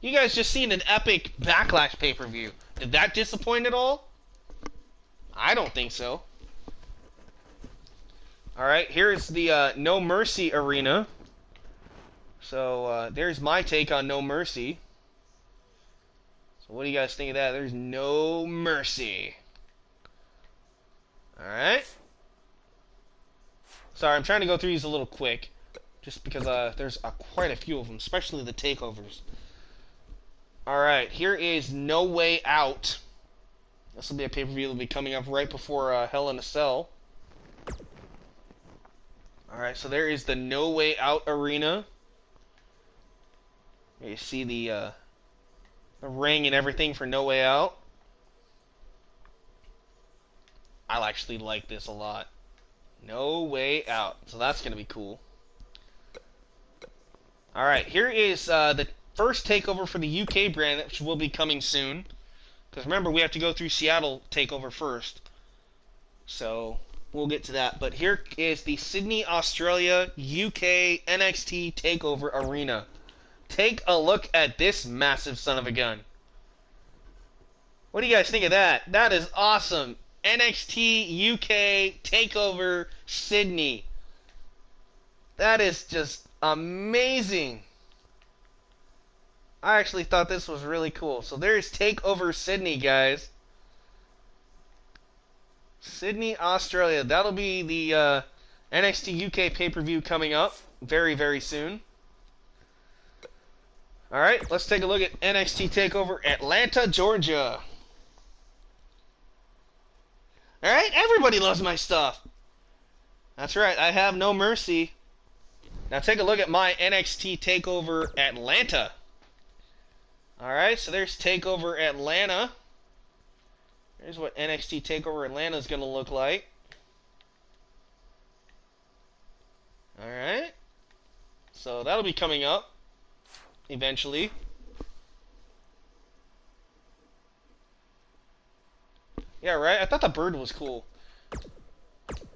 You guys just seen an epic Backlash pay-per-view. Did that disappoint at all? I don't think so. Alright, here's the No Mercy arena. So, there's my take on No Mercy. So what do you guys think of that? There's No Mercy. Alright. Sorry, I'm trying to go through these a little quick. Just because there's quite a few of them, especially the takeovers. Alright, here is No Way Out. This will be a pay-per-view that will be coming up right before Hell in a Cell. Alright, so there is the No Way Out Arena. You see the ring and everything for No Way Out. I actually like this a lot. No Way Out. So that's going to be cool. Alright, here is the first takeover for the UK brand, which will be coming soon. Because remember, we have to go through Seattle takeover first. So we'll get to that. But here is the Sydney, Australia, UK NXT takeover arena. Take a look at this massive son of a gun. What do you guys think of that? That is awesome. NXT UK takeover Sydney. That is just amazing. I actually thought this was really cool. So there's TakeOver Sydney, guys. Sydney, Australia. That'll be the NXT UK pay-per-view coming up very, very soon. Alright, let's take a look at NXT TakeOver Atlanta, Georgia. Alright, everybody loves my stuff. That's right, I have no mercy. Now take a look at my NXT TakeOver Atlanta. Alright, so there's TakeOver Atlanta. Here's what NXT TakeOver Atlanta is going to look like. Alright. So that'll be coming up eventually. Yeah, right? I thought the bird was cool.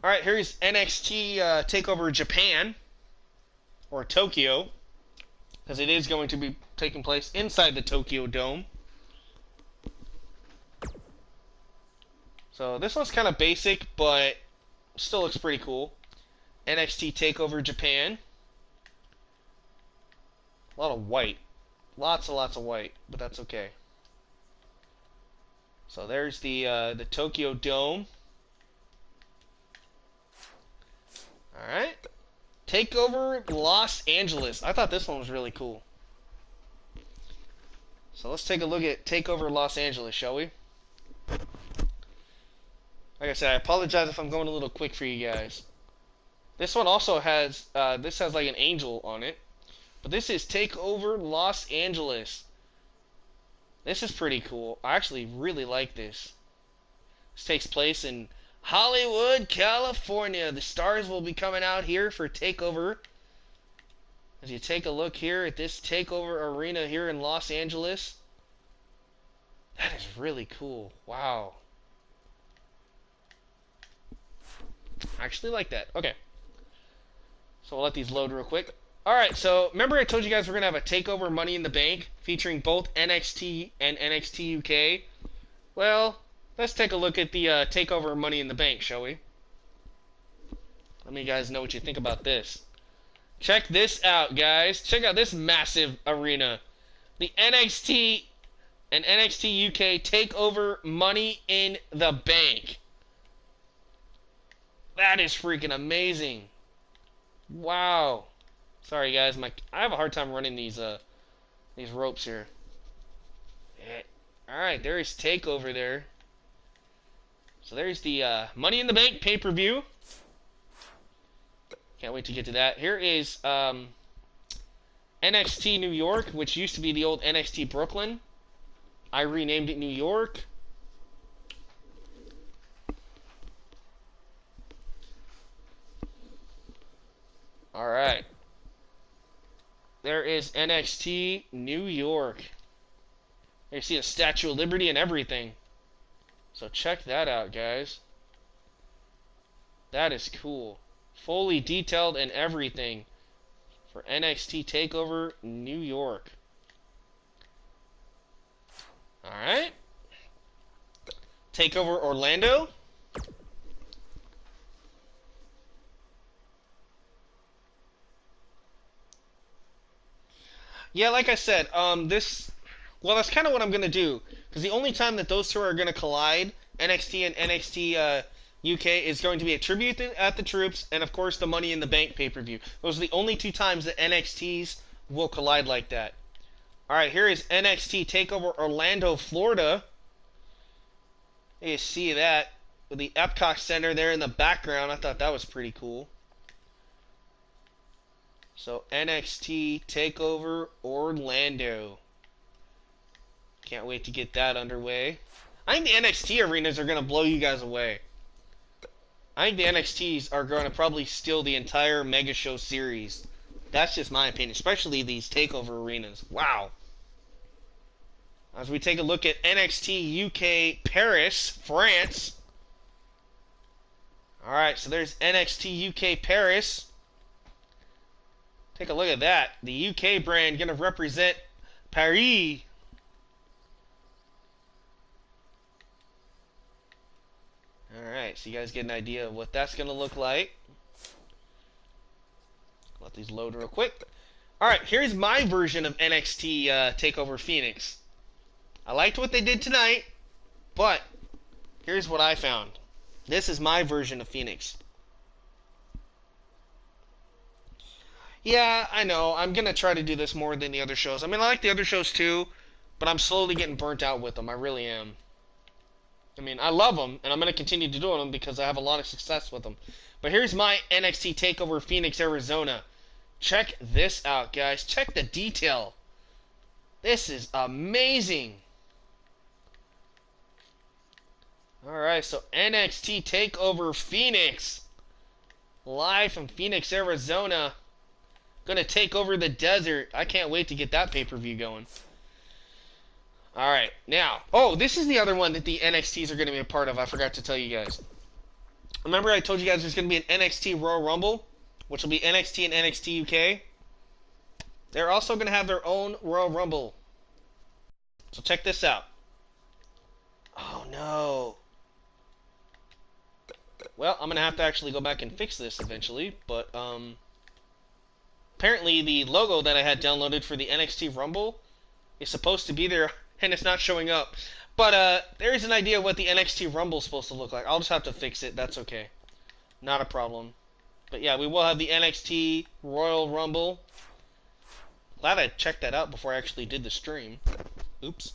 Alright, here's NXT TakeOver Japan. Or Tokyo. Because it is going to be taking place inside the Tokyo Dome. So this one's kind of basic, but still looks pretty cool. NXT TakeOver Japan. A lot of white. Lots and lots of white, but that's okay. So there's the Tokyo Dome. Alright. TakeOver Los Angeles. I thought this one was really cool. So let's take a look at TakeOver Los Angeles, shall we? Like I said, I apologize if I'm going a little quick for you guys. This one also has, this has like an angel on it. But this is TakeOver Los Angeles. This is pretty cool. I actually really like this. This takes place in Hollywood, California. The stars will be coming out here for TakeOver. As you take a look here at this TakeOver arena here in Los Angeles. That is really cool. Wow. I actually like that. Okay. So we'll let these load real quick. Alright, so remember I told you guys we're going to have a TakeOver Money in the Bank featuring both NXT and NXT UK? Well, let's take a look at the TakeOver Money in the Bank, shall we? Let me guys know what you think about this. Check this out, guys. Check out this massive arena. The NXT and NXT UK TakeOver Money in the Bank. That is freaking amazing. Wow. Sorry guys, I have a hard time running these ropes here. Yeah. Alright, there's TakeOver there. So there's the Money in the Bank pay-per-view. Can't wait to get to that. Here is NXT New York, which used to be the old NXT Brooklyn. I renamed it New York. Alright. There is NXT New York. You see a Statue of Liberty and everything. So check that out, guys. That is cool. Fully detailed and everything for NXT TakeOver New York. Alright. TakeOver Orlando. Yeah, like I said, well, that's kind of what I'm going to do. Because the only time that those two are going to collide, NXT and NXT UK, is going to be a tribute at the Troops, and of course the Money in the Bank pay-per-view. Those are the only two times that NXTs will collide like that. Alright, here is NXT TakeOver Orlando, Florida. You see that with the Epcot Center there in the background. I thought that was pretty cool. So NXT TakeOver Orlando. Can't wait to get that underway. I think the NXT arenas are going to blow you guys away. I think the NXTs are going to probably steal the entire Mega Show series. That's just my opinion, especially these TakeOver arenas. Wow. As we take a look at NXT UK Paris, France. Alright, so there's NXT UK Paris. Take a look at that. The UK brand going to represent Paris. Alright, so you guys get an idea of what that's going to look like. Let these load real quick. Alright, here's my version of NXT TakeOver Phoenix. I liked what they did tonight, but here's what I found. This is my version of Phoenix. Yeah, I know. I'm going to try to do this more than the other shows. I mean, I like the other shows too, but I'm slowly getting burnt out with them. I really am. I mean, I love them, and I'm going to continue to do them because I have a lot of success with them. But here's my NXT TakeOver Phoenix, Arizona. Check this out, guys. Check the detail. This is amazing. Alright, so NXT TakeOver Phoenix. Live from Phoenix, Arizona. Gonna take over the desert. I can't wait to get that pay-per-view going. Alright, now. Oh, this is the other one that the NXTs are going to be a part of. I forgot to tell you guys. Remember I told you guys there's going to be an NXT Royal Rumble, which will be NXT and NXT UK? They're also going to have their own Royal Rumble. So check this out. Oh, no. Well, I'm going to have to actually go back and fix this eventually, but, apparently the logo that I had downloaded for the NXT Rumble is supposed to be there, and it's not showing up. But, there is an idea of what the NXT Rumble is supposed to look like. I'll just have to fix it. That's okay. Not a problem. But, yeah, we will have the NXT Royal Rumble. Glad I checked that out before I actually did the stream. Oops.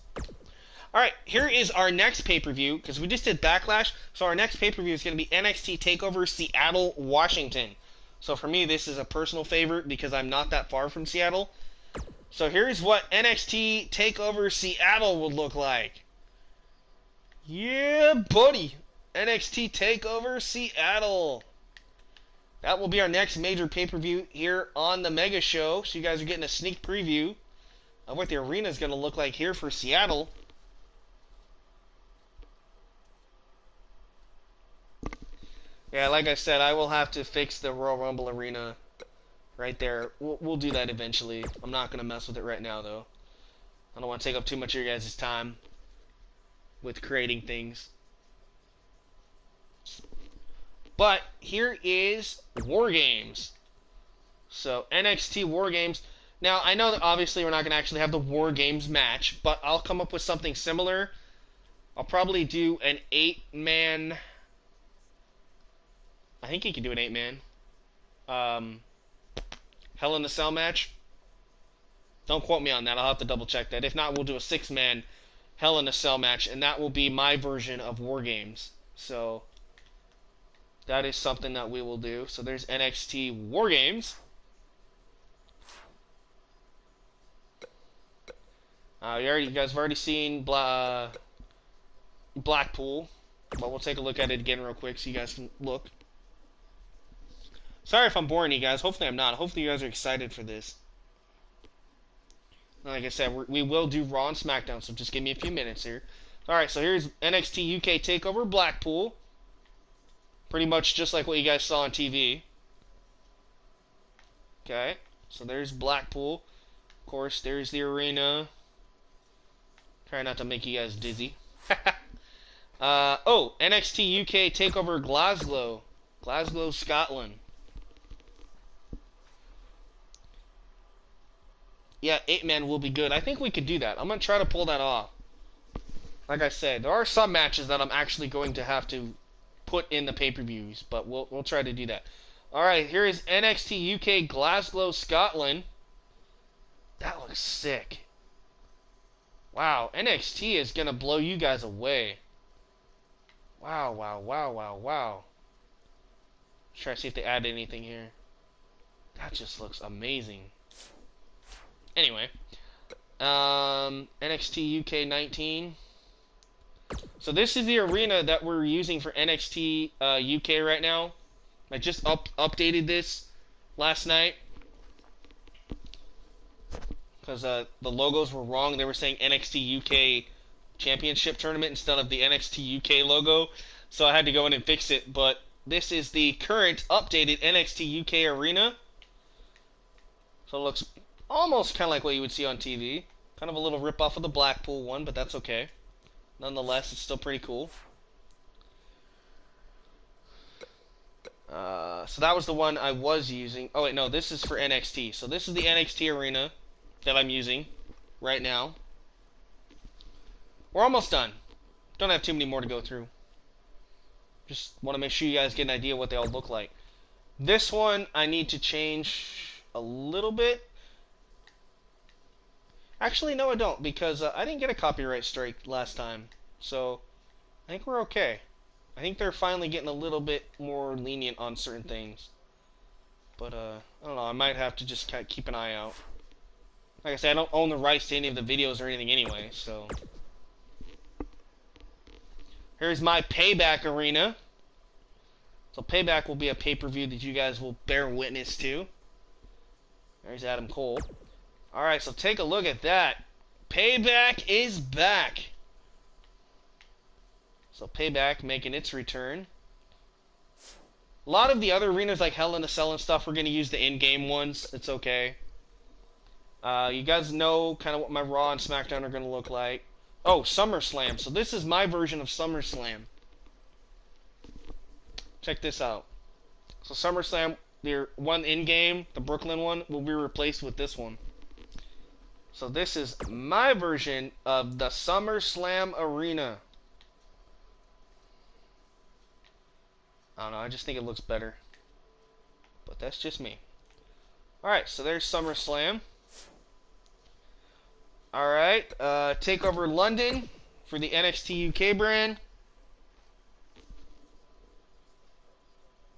Alright, here is our next pay-per-view, because we just did Backlash, so our next pay-per-view is going to be NXT TakeOver Seattle, Washington. So for me, this is a personal favorite, because I'm not that far from Seattle. So here's what NXT TakeOver Seattle would look like. Yeah, buddy! NXT TakeOver Seattle. That will be our next major pay-per-view here on the Mega Show, so you guys are getting a sneak preview of what the arena is going to look like here for Seattle. Yeah, like I said, I will have to fix the Royal Rumble arena right there. We'll do that eventually. I'm not going to mess with it right now, though. I don't want to take up too much of your guys' time with creating things. But here is War Games. So, NXT War Games. Now, I know that obviously we're not going to actually have the War Games match, but I'll come up with something similar. I'll probably do an 8-man... I think he can do an 8-man. Hell in a Cell match. Don't quote me on that. I'll have to double check that. If not, we'll do a 6-man Hell in a Cell match, and that will be my version of War Games. So that is something that we will do. So there's NXT War Games. You guys have already seen Blackpool, but we'll take a look at it again real quick so you guys can look. Sorry if I'm boring you guys. Hopefully I'm not. Hopefully you guys are excited for this. Like I said, we will do Raw and SmackDown, so just give me a few minutes here. Alright, so here's NXT UK TakeOver Blackpool. Pretty much just like what you guys saw on TV. Okay, so there's Blackpool. Of course, there's the arena. Try not to make you guys dizzy. Oh, NXT UK TakeOver Glasgow. Glasgow, Scotland. Yeah, 8-man will be good. I think we could do that. I'm going to try to pull that off. Like I said, there are some matches that I'm actually going to have to put in the pay-per-views, but we'll try to do that. Alright, here is NXT UK Glasgow, Scotland. That looks sick. Wow, NXT is going to blow you guys away. Wow, wow, wow, wow, wow. Let's try to see if they add anything here. That just looks amazing. Anyway, NXT UK 19. So this is the arena that we're using for NXT UK right now. I just updated this last night because the logos were wrong. They were saying NXT UK Championship Tournament instead of the NXT UK logo, so I had to go in and fix it. But this is the current updated NXT UK arena. So it looks almost kind of like what you would see on TV. Kind of a little rip-off of the Blackpool one, but that's okay. Nonetheless, it's still pretty cool. So that was the one I was using. Oh wait, no, this is for NXT. So this is the NXT arena that I'm using right now. We're almost done. Don't have too many more to go through. Just want to make sure you guys get an idea what they all look like. This one I need to change a little bit. Actually, no, I don't, because I didn't get a copyright strike last time. So I think we're okay. I think they're finally getting a little bit more lenient on certain things. But, I don't know, I might have to just kind of keep an eye out. Like I said, I don't own the rights to any of the videos or anything anyway, so. Here's my Payback arena. So Payback will be a pay-per-view that you guys will bear witness to. There's Adam Cole. Alright, so take a look at that. Payback is back. So Payback making its return. A lot of the other arenas like Hell in a Cell and stuff, we're going to use the in-game ones. It's okay. You guys know kind of what my Raw and SmackDown are going to look like. Oh, SummerSlam. So this is my version of SummerSlam. Check this out. So SummerSlam, the one in-game, the Brooklyn one, will be replaced with this one. So this is my version of the SummerSlam arena. I don't know, I just think it looks better. But that's just me. Alright, so there's SummerSlam. Alright, TakeOver London for the NXT UK brand.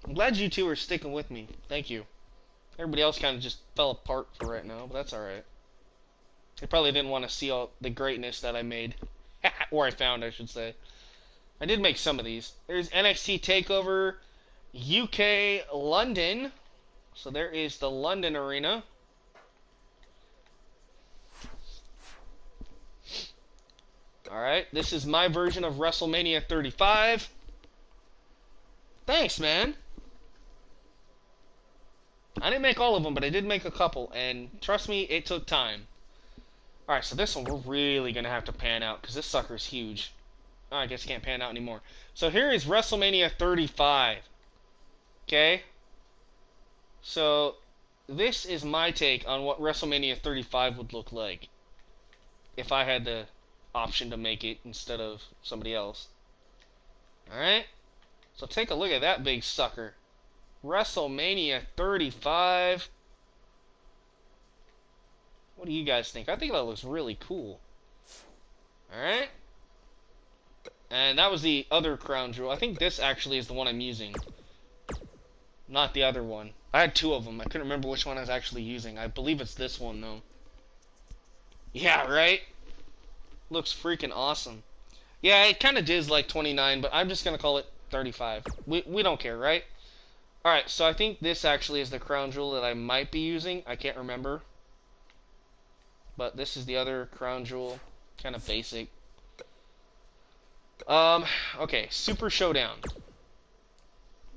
I'm glad you two are sticking with me. Thank you. Everybody else kind of just fell apart for right now, but that's alright. They probably didn't want to see all the greatness that I made. Or I found, I should say. I did make some of these. There's NXT TakeOver UK London. So there is the London arena. Alright, this is my version of WrestleMania 35. Thanks, man. I didn't make all of them, but I did make a couple, and trust me, it took time. Alright, so this one we're really going to have to pan out, because this sucker's huge. Oh, I guess it can't pan out anymore. So here is WrestleMania 35. Okay? So, this is my take on what WrestleMania 35 would look like. If I had the option to make it instead of somebody else. Alright? So take a look at that big sucker. WrestleMania 35. What do you guys think? I think that looks really cool. Alright? And that was the other crown jewel. I think this actually is the one I'm using. Not the other one. I had two of them. I couldn't remember which one I was actually using. I believe it's this one, though. Yeah, right? Looks freaking awesome. Yeah, it kind of is like 29, but I'm just going to call it 35. We don't care, right? Alright, so I think this actually is the crown jewel that I might be using. I can't remember. But this is the other crown jewel. Kind of basic. Okay, Super Showdown.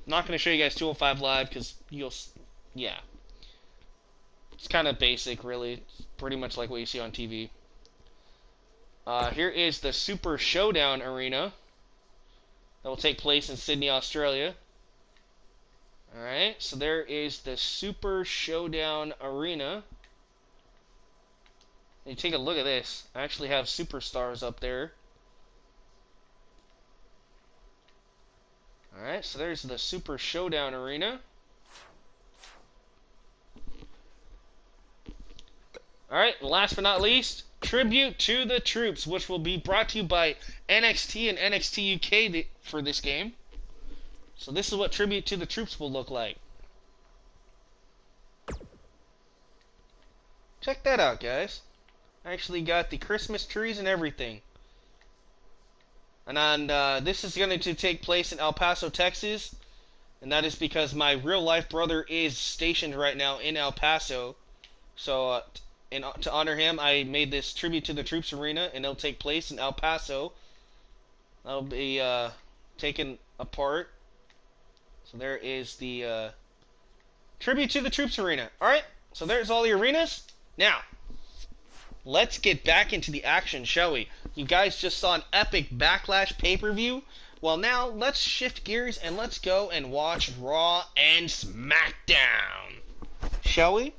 Not going to show you guys 205 Live because you'll... Yeah. It's kind of basic, really. It's pretty much like what you see on TV. Here is the Super Showdown Arena. That will take place in Sydney, Australia. Alright, so there is the Super Showdown Arena. And you take a look at this. I actually have superstars up there. Alright, so there's the Super Showdown Arena. Alright, last but not least, Tribute to the Troops, which will be brought to you by NXT and NXT UK for this game. So this is what Tribute to the Troops will look like. Check that out, guys. I actually got the Christmas trees and everything. And this is going to take place in El Paso, Texas. And that is because my real-life brother is stationed right now in El Paso. So, to honor him, I made this Tribute to the Troops arena, and it'll take place in El Paso. That'll be taken apart. So there is the Tribute to the Troops arena. Alright, so there's all the arenas. Now, let's get back into the action, shall we? You guys just saw an epic Backlash pay-per-view. Well, now, let's shift gears and let's go and watch Raw and SmackDown. Shall we?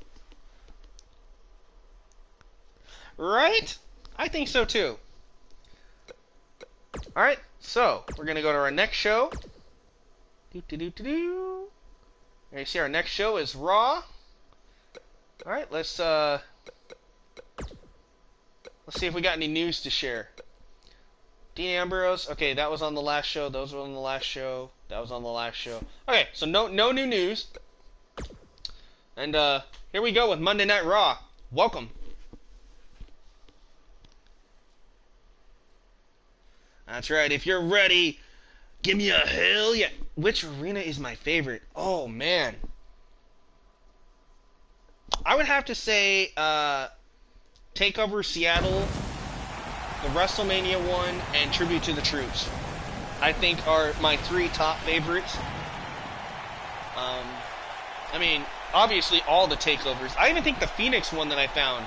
Right? I think so, too. Alright, so, we're going to go to our next show. There you see our next show is Raw. Alright, let's see if we got any news to share. Dean Ambrose, okay, that was on the last show, those were on the last show, that was on the last show. Okay, so no new news. And here we go with Monday Night Raw. Welcome. That's right, if you're ready, give me a hell yeah. Which arena is my favorite? Oh, man. I would have to say TakeOver Seattle, the WrestleMania one, and Tribute to the Troops. I think are my three top favorites. I mean, obviously all the takeovers. I even think the Phoenix one that I found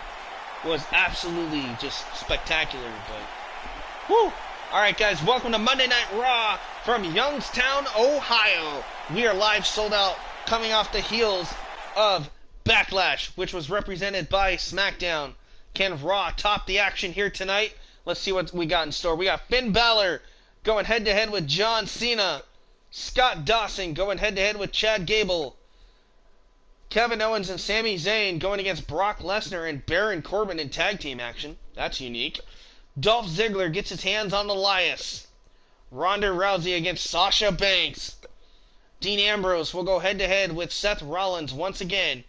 was absolutely just spectacular. But, whoo! Alright guys, welcome to Monday Night Raw from Youngstown, Ohio. We are live, sold out, coming off the heels of Backlash, which was represented by SmackDown. Can Raw top the action here tonight? Let's see what we got in store. We got Finn Balor going head-to-head with John Cena. Scott Dawson going head-to-head with Chad Gable. Kevin Owens and Sami Zayn going against Brock Lesnar and Baron Corbin in tag team action. That's unique. Dolph Ziggler gets his hands on Elias. Ronda Rousey against Sasha Banks. Dean Ambrose will go head-to-head with Seth Rollins once again.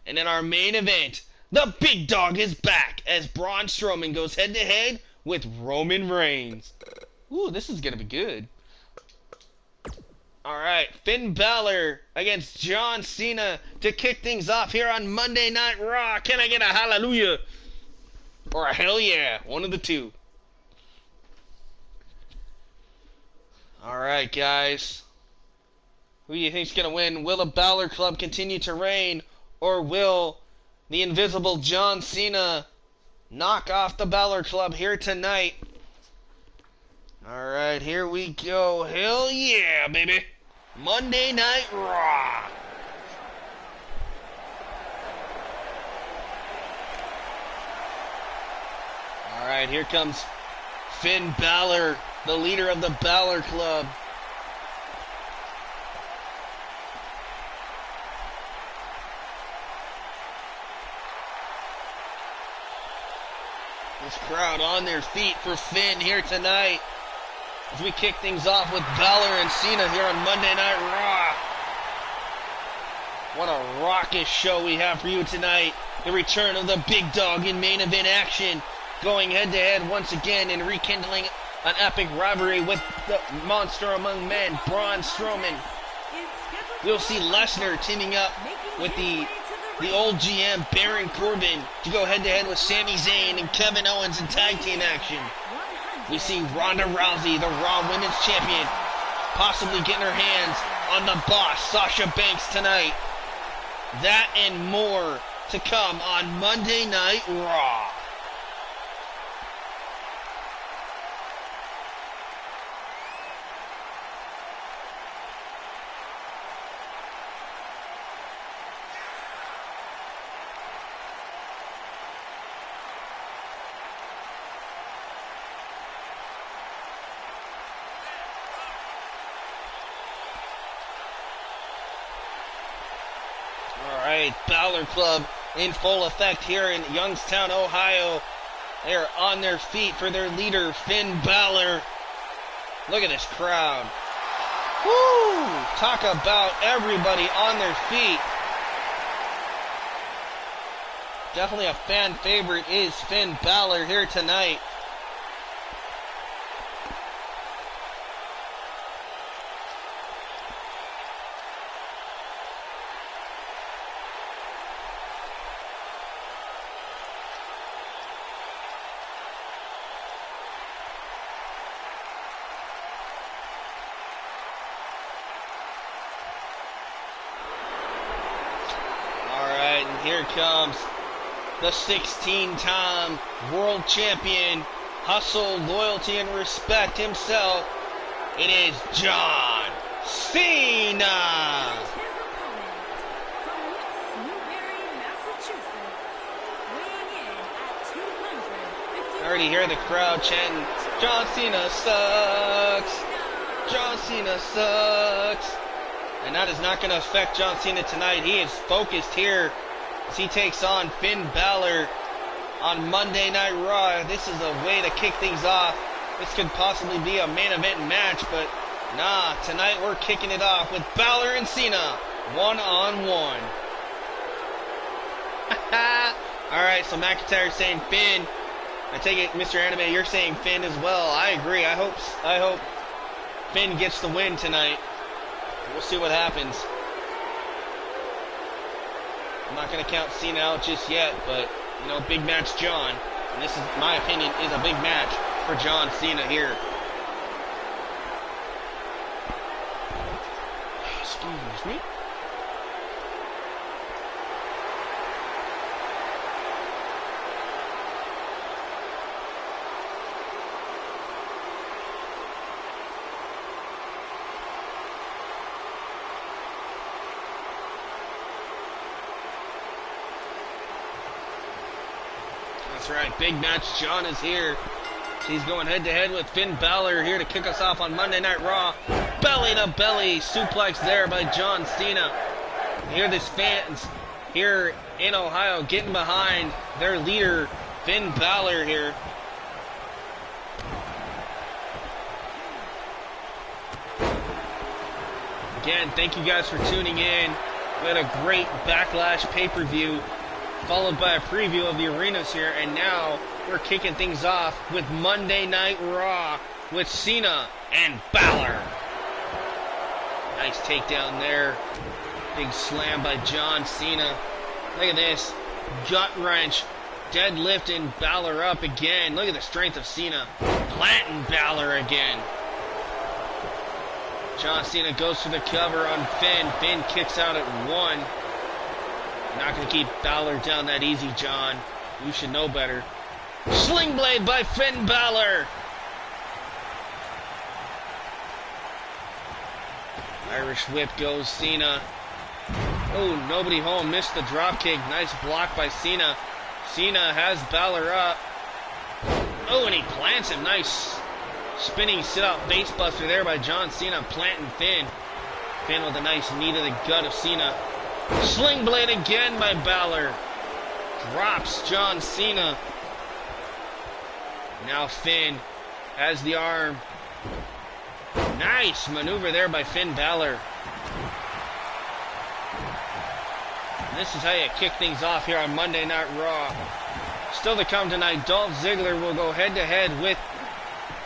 And in our main event, the big dog is back as Braun Strowman goes head-to-head with Roman Reigns. Ooh, this is going to be good. Alright, Finn Balor against John Cena to kick things off here on Monday Night Raw. Can I get a hallelujah? Or a hell yeah? One of the two. Alright, guys. Who do you think's going to win? Will the Balor Club continue to reign? Or will the invisible John Cena knock off the Balor Club here tonight? Alright, here we go. Hell yeah, baby. Monday Night Raw. Alright, here comes Finn Balor, the leader of the Balor Club. This crowd on their feet for Finn here tonight as we kick things off with Balor and Cena here on Monday Night Raw. What a raucous show we have for you tonight. The return of the big dog in main event action, going head-to-head once again and rekindling an epic rivalry with the monster among men, Braun Strowman. We'll see Lesnar teaming up with the old GM, Baron Corbin, to go head-to-head with Sami Zayn and Kevin Owens in tag team action. We see Ronda Rousey, the Raw Women's Champion, possibly getting her hands on the boss, Sasha Banks, tonight. That and more to come on Monday Night Raw. Alright, Balor Club in full effect here in Youngstown, Ohio. They are on their feet for their leader, Finn Balor. Look at this crowd. Woo! Talk about everybody on their feet. definitely a fan favorite is Finn Balor here tonight. Here comes the 16-time world champion, hustle, loyalty, and respect himself. It is John Cena. And his opponent from West Newbury, Massachusetts, weighing in at 250. I already hear the crowd chanting, John Cena sucks. John Cena sucks. And that is not going to affect John Cena tonight. He is focused here as he takes on Finn Balor on Monday Night Raw. This is a way to kick things off. This could possibly be a main event match, but nah, tonight we're kicking it off with Balor and Cena one-on-one. Alright, so McIntyre's saying Finn. I take it, Mr. Anime, you're saying Finn as well. I agree. I hope Finn gets the win tonight. We'll see what happens. I'm not going to count Cena out just yet, but, you know, big match John. And this is, my opinion, is a big match for John Cena here. Excuse me. That's right, big match John is here. He's going head-to-head with Finn Balor here to kick us off on Monday Night Raw. Belly-to-belly suplex there by John Cena. You hear this fans here in Ohio getting behind their leader, Finn Balor here. Again, thank you guys for tuning in. We had a great Backlash pay-per-view, followed by a preview of the arenas here, and now we're kicking things off with Monday Night Raw with Cena and Balor. Nice takedown there. Big slam by John Cena. Look at this. Gut wrench. Deadlifting Balor up again. Look at the strength of Cena. Planting Balor again. John Cena goes for the cover on Finn. Finn kicks out at one. Not going to keep Balor down that easy, John. You should know better. Sling blade by Finn Balor. Irish whip goes Cena. Oh, nobody home. Missed the drop kick. Nice block by Cena. Cena has Balor up. Oh, and he plants him. Nice spinning sit-out face buster there by John Cena. Planting Finn. Finn with a nice knee to the gut of Cena. Sling blade again by Balor. Drops John Cena. Now Finn has the arm. Nice maneuver there by Finn Balor. And this is how you kick things off here on Monday Night Raw. Still to come tonight, Dolph Ziggler will go head-to-head with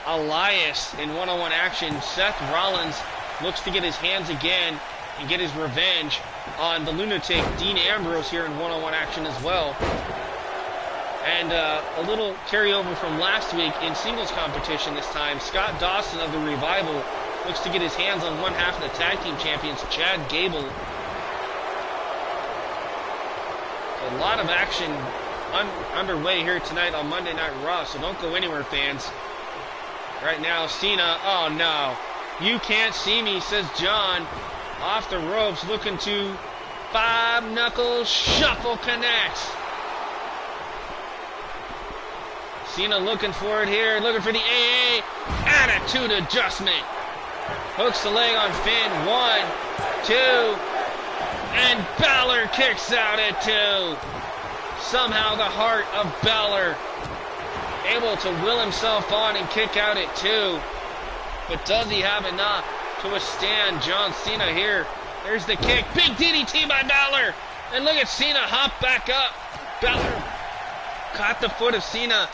Elias in one-on-one action. Seth Rollins looks to get his hands again and get his revenge on the lunatic Dean Ambrose here in one-on-one action as well. And a little carryover from last week in singles competition this time. Scott Dawson of the Revival looks to get his hands on one half of the tag team champions, Chad Gable. A lot of action underway here tonight on Monday Night Raw, so don't go anywhere, fans. Right now, Cena, oh no. You can't see me, says John. Off the ropes, looking to five-knuckle shuffle connects. Cena looking for it here, looking for the AA. Attitude adjustment. Hooks the leg on Finn. 1, 2, and Balor kicks out at 2. Somehow the heart of Balor able to will himself on and kick out at 2. But does he have enough to withstand John Cena here? There's the kick. Big DDT by Balor. And look at Cena hop back up. Balor caught the foot of Cena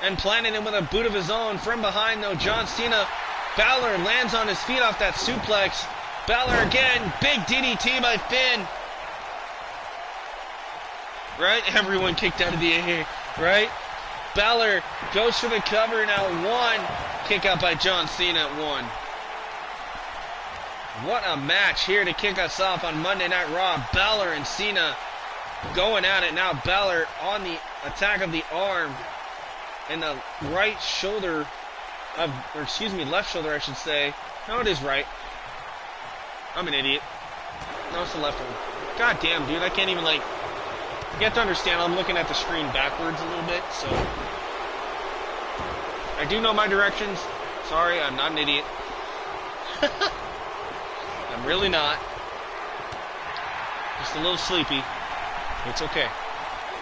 and planted him with a boot of his own. From behind, though, John Cena. Balor lands on his feet off that suplex. Balor again. Big DDT by Finn. Right? Everyone kicked out of the AA. Right? Balor goes for the cover now. 1. Kick out by John Cena at 1. What a match here to kick us off on Monday Night Raw. Balor and Cena going at it now. Balor on the attack of the arm and the right shoulder of, or excuse me, left shoulder I should say. No, it is right. I'm an idiot. No, it's the left one. God damn, dude, I can't even like. You have to understand, I'm looking at the screen backwards a little bit, so I do know my directions. Sorry, I'm not an idiot. I'm really not. Just a little sleepy. It's okay.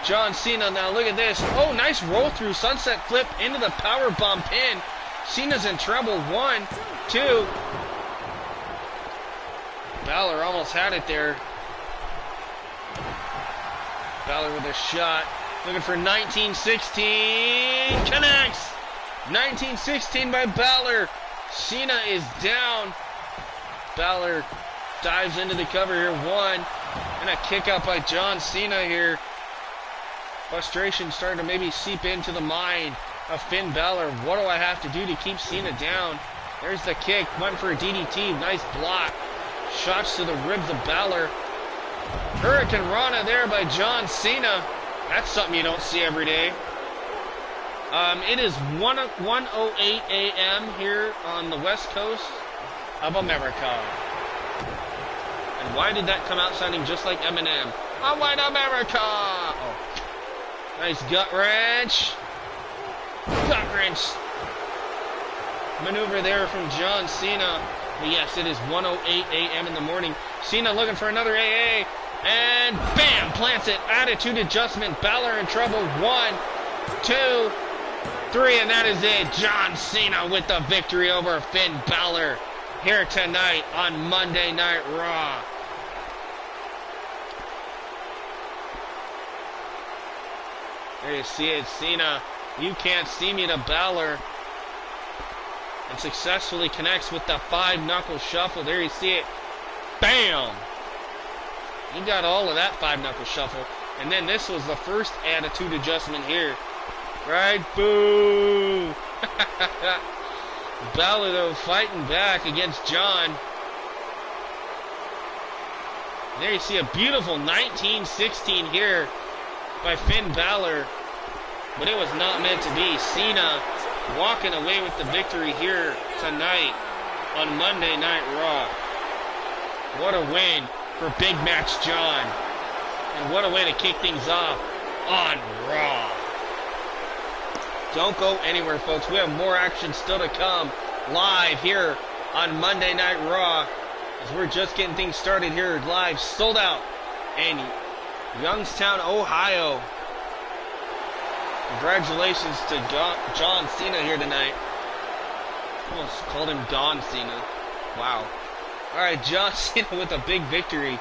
John Cena now, look at this. Oh, nice roll through sunset flip into the powerbomb pin. Cena's in trouble. 1, 2. Balor almost had it there. Balor with a shot. Looking for 1916. Connects. 1916 by Balor. Cena is down. Balor dives into the cover here. 1. And a kick out by John Cena here. Frustration starting to maybe seep into the mind of Finn Balor. What do I have to do to keep Cena down? There's the kick. Went for a DDT. Nice block. Shots to the ribs of Balor. Hurricane Rana there by John Cena. That's something you don't see every day. It is 1:08 a.m. here on the West Coast of America. And why did that come out sounding just like Eminem? I want America! Oh. Nice gut wrench. Gut wrench. Maneuver there from John Cena. But yes, it is 1:08 a.m. in the morning. Cena looking for another AA. And bam! Plants it. Attitude adjustment. Balor in trouble. 1, 2, 3. And that is it. John Cena with the victory over Finn Balor here tonight on Monday Night Raw. There you see it. Cena, you can't see me to Balor. And successfully connects with the 5-knuckle shuffle. There you see it. Bam! He got all of that 5-knuckle shuffle. And then this was the first attitude adjustment here. Right? Boo! Balor, though, fighting back against John. There you see a beautiful 1916 here by Finn Balor. But it was not meant to be. Cena walking away with the victory here tonight on Monday Night Raw. What a win for Big Match John. And what a way to kick things off on Raw. Don't go anywhere, folks. We have more action still to come live here on Monday Night Raw. As we're just getting things started here live, sold out in Youngstown, Ohio. Congratulations to John Cena here tonight. Almost called him Don Cena. Wow. Alright, John Cena with a big victory.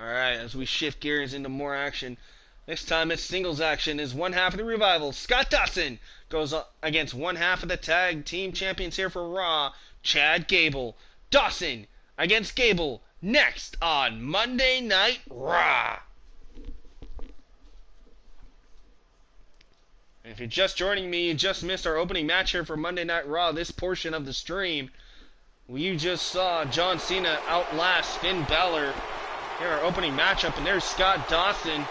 Alright, as we shift gears into more action. This time it's singles action as one half of the Revival, Scott Dawson, goes against one half of the tag team champions here for Raw, Chad Gable. Dawson against Gable next on Monday Night Raw. And if you're just joining me, you just missed our opening match here for Monday Night Raw, this portion of the stream. You just saw John Cena outlast Finn Balor. Here our opening matchup, and there's Scott Dawson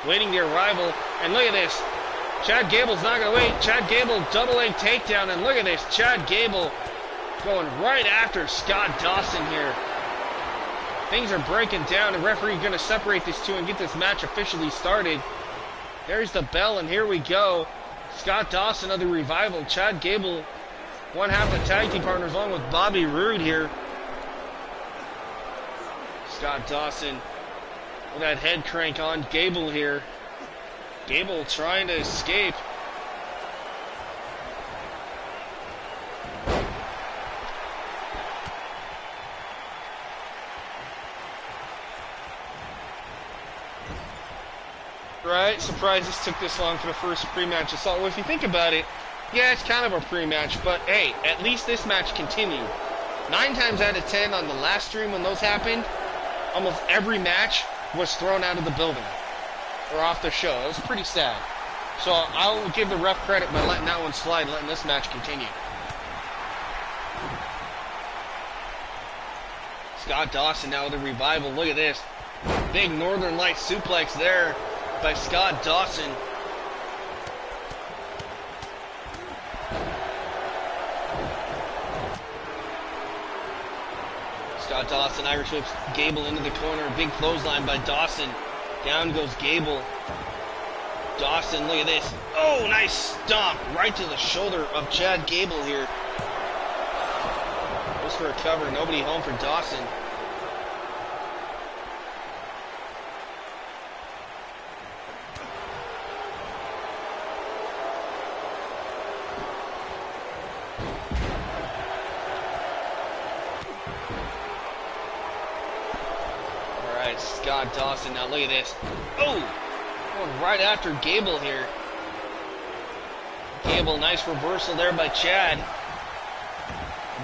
waiting the arrival. And look at this. Chad Gable's not going to wait. Chad Gable double leg takedown, and look at this. Chad Gable going right after Scott Dawson here. Things are breaking down. The referee going to separate these two and get this match officially started. There's the bell, and here we go. Scott Dawson of the Revival. Chad Gable, one half the tag team partners, along with Bobby Roode here. Scott Dawson with that head crank on Gable here. Gable trying to escape. Right? Surprised this took this long for the first pre-match assault. Well, if you think about it, yeah, it's kind of a pre-match, but hey, at least this match continued. 9 times out of 10 on the last stream when those happened, almost every match was thrown out of the building or off the show. It was pretty sad. So I'll give the ref credit by letting that one slide, letting this match continue. Scott Dawson now with a revival. Look at this. Big Northern Lights suplex there by Scott Dawson. Scott Dawson, Irish whips Gable into the corner. Big clothesline by Dawson. Down goes Gable. Dawson, look at this. Oh, nice stomp right to the shoulder of Chad Gable here. Goes for a cover. Nobody home for Dawson. Alright, Scott Dawson. Now look at this. Oh! Going right after Gable here. Gable, nice reversal there by Chad.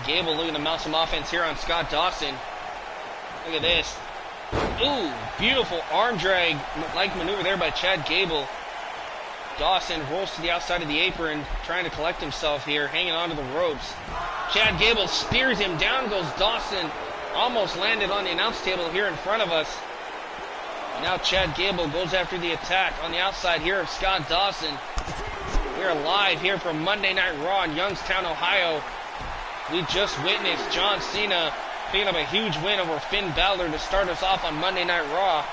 Gable looking to mount some offense here on Scott Dawson. Look at this. Ooh, beautiful arm drag like maneuver there by Chad Gable. Dawson rolls to the outside of the apron, trying to collect himself here, hanging onto the ropes. Chad Gable spears him. Down goes Dawson. Almost landed on the announce table here in front of us. Now Chad Gable goes after the attack on the outside here of Scott Dawson. We're live here from Monday Night Raw in Youngstown, Ohio. We just witnessed John Cena picking up a huge win over Finn Balor to start us off on Monday Night Raw.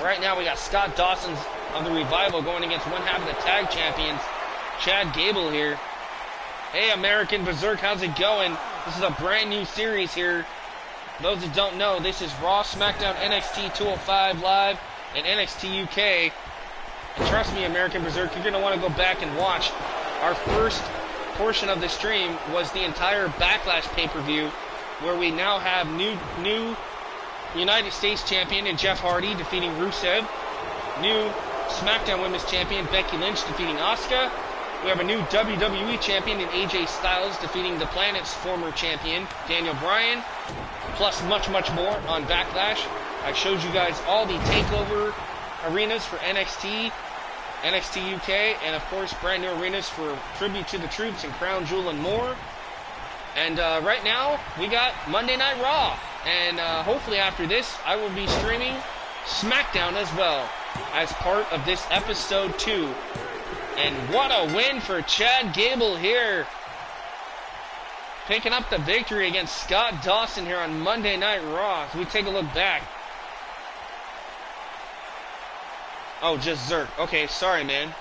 Right now we got Scott Dawson of the Revival going against one half of the tag champions, Chad Gable here. Hey American Berserk, how's it going? This is a brand new series here. Those that don't know, this is Raw, SmackDown, NXT 205 Live, and NXT UK. And trust me, American Berserk, you're going to want to go back and watch. Our first portion of the stream was the entire Backlash pay-per-view, where we now have new United States Champion in Jeff Hardy defeating Rusev, new SmackDown Women's Champion Becky Lynch defeating Asuka. We have a new WWE Champion in AJ Styles defeating the Planet's former champion, Daniel Bryan. Plus much more on Backlash. I showed you guys all the takeover arenas for NXT, NXT UK, and of course brand new arenas for Tribute to the Troops and Crown Jewel and more. And right now we got Monday Night Raw, and hopefully after this I will be streaming SmackDown as well as part of this episode 2. And what a win for Chad Gable here, picking up the victory against Scott Dawson here on Monday Night Raw. As we take a look back. Oh, just Zerk. Okay, sorry, man.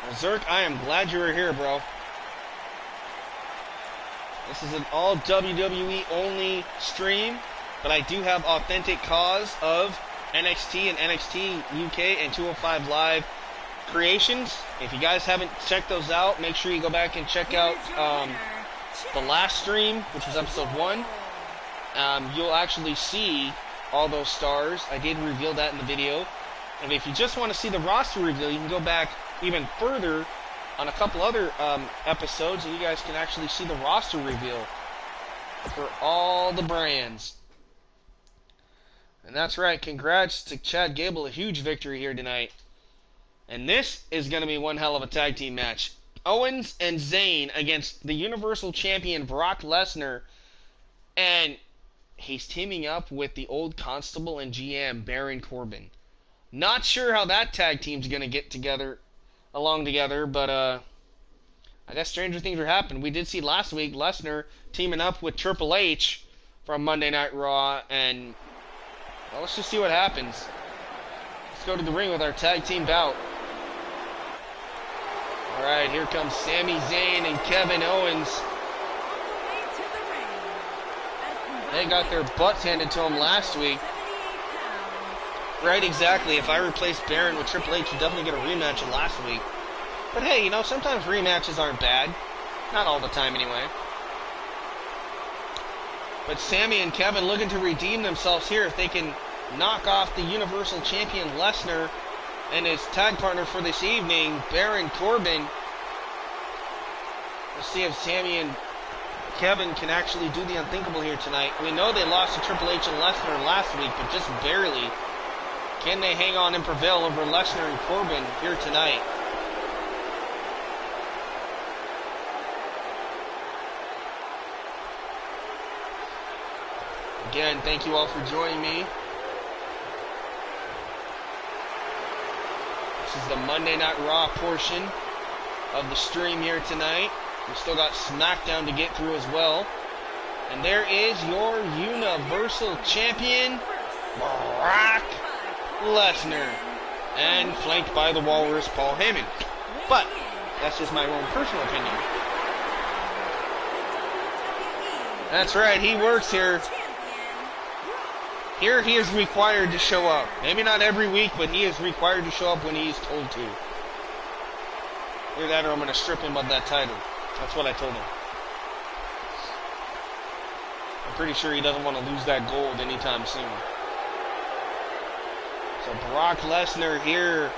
Well, Zerk, I am glad you were here, bro. This is an all WWE only stream, but I do have authentic cause of NXT and NXT UK and 205 Live creations. If you guys haven't checked those out, make sure you go back and check out the last stream, which was episode 1. You'll actually see all those stars. I did reveal that in the video. And if you just want to see the roster reveal, you can go back even further on a couple other episodes, and you guys can actually see the roster reveal for all the brands. And that's right, congrats to Chad Gable, a huge victory here tonight. And this is going to be one hell of a tag team match. Owens and Zayn against the Universal Champion Brock Lesnar. And he's teaming up with the old Constable and GM Baron Corbin. Not sure how that tag team's going to get along together, but I guess stranger things are happening. We did see last week Lesnar teaming up with Triple H from Monday Night Raw, and well, let's just see what happens. Let's go to the ring with our tag team bout. Alright, here comes Sami Zayn and Kevin Owens. They got their butts handed to them last week. Right, exactly. If I replace Baron with Triple H, you'd definitely get a rematch of last week. But hey, you know, sometimes rematches aren't bad. Not all the time, anyway. But Sami and Kevin looking to redeem themselves here if they can knock off the Universal Champion Lesnar and his tag partner for this evening, Baron Corbin. Let's see if Sami and Kevin can actually do the unthinkable here tonight. We know they lost to Triple H and Lesnar last week, but just barely. Can they hang on and prevail over Lesnar and Corbin here tonight? Again, thank you all for joining me. This is the Monday Night Raw portion of the stream here tonight. We still got SmackDown to get through as well. And there is your Universal Champion, Brock Lesnar. And flanked by the Walrus, Paul Heyman. But that's just my own personal opinion. That's right, he works here. Here he is required to show up. Maybe not every week, but he is required to show up when he is told to. Either that or I'm going to strip him of that title. That's what I told him. I'm pretty sure he doesn't want to lose that gold anytime soon. So Brock Lesnar here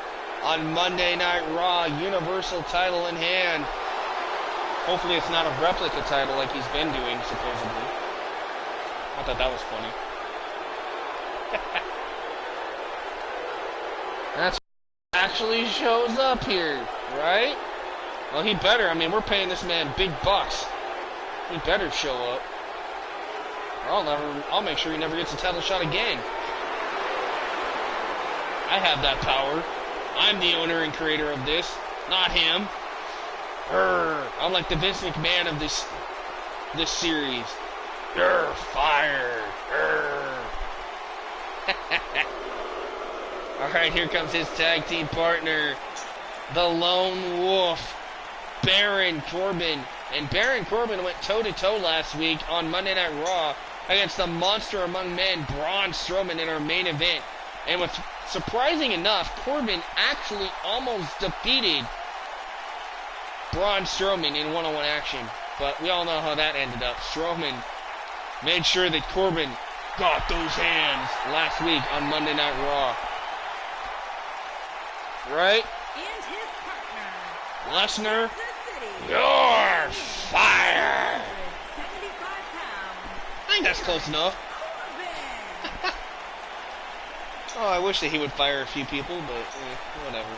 on Monday Night Raw, Universal title in hand. Hopefully it's not a replica title like he's been doing, supposedly. I thought that was funny. That's actually shows up here, right? Well, he better. I mean, we're paying this man big bucks. He better show up. Or I'll make sure he never gets a title shot again. I have that power. I'm the owner and creator of this, not him. I'm like the Vince McMahon of this series. Fire. Alright, here comes his tag team partner, the Lone Wolf, Baron Corbin. And Baron Corbin went toe-to-toe last week on Monday Night Raw against the monster among men, Braun Strowman, in our main event. And with surprising enough, Corbin actually almost defeated Braun Strowman in one-on-one action. But we all know how that ended up. Strowman made sure that Corbin got those hands last week on Monday Night Raw. Right? And his partner, Lesnar, City, you're fired. 75 pounds, I think that's close enough. Corbin. Oh, I wish that he would fire a few people, but whatever.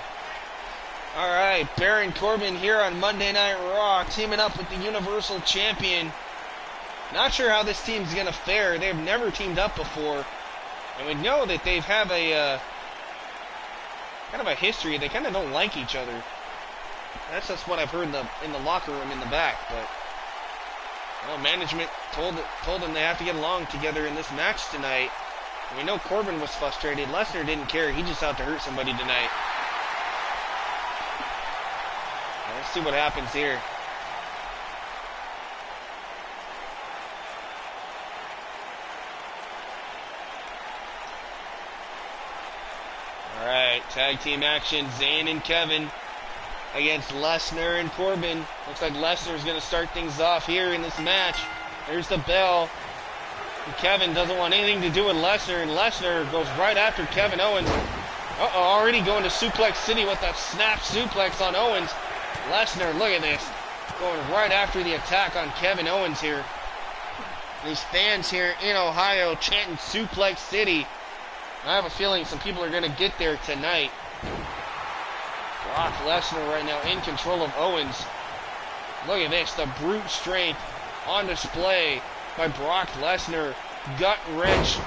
Alright, Baron Corbin here on Monday Night Raw, teaming up with the Universal Champion. Not sure how this team's going to fare. They've never teamed up before. And we know that they have a kind of a history. They kind of don't like each other. That's just what I've heard in the locker room in the back. But well, management told them they have to get along together in this match tonight. And we know Corbin was frustrated. Lesnar didn't care. He just out to hurt somebody tonight. Now, let's see what happens here. Alright, tag team action. Zayn and Kevin against Lesnar and Corbin. Looks like Lesnar's going to start things off here in this match. There's the bell. And Kevin doesn't want anything to do with Lesnar, and Lesnar goes right after Kevin Owens. Already going to Suplex City with that snap suplex on Owens. Lesnar, look at this. Going right after the attack on Kevin Owens here. These fans here in Ohio chanting Suplex City. I have a feeling some people are going to get there tonight. Brock Lesnar right now in control of Owens. Look at this, the brute strength on display by Brock Lesnar. Gut wrench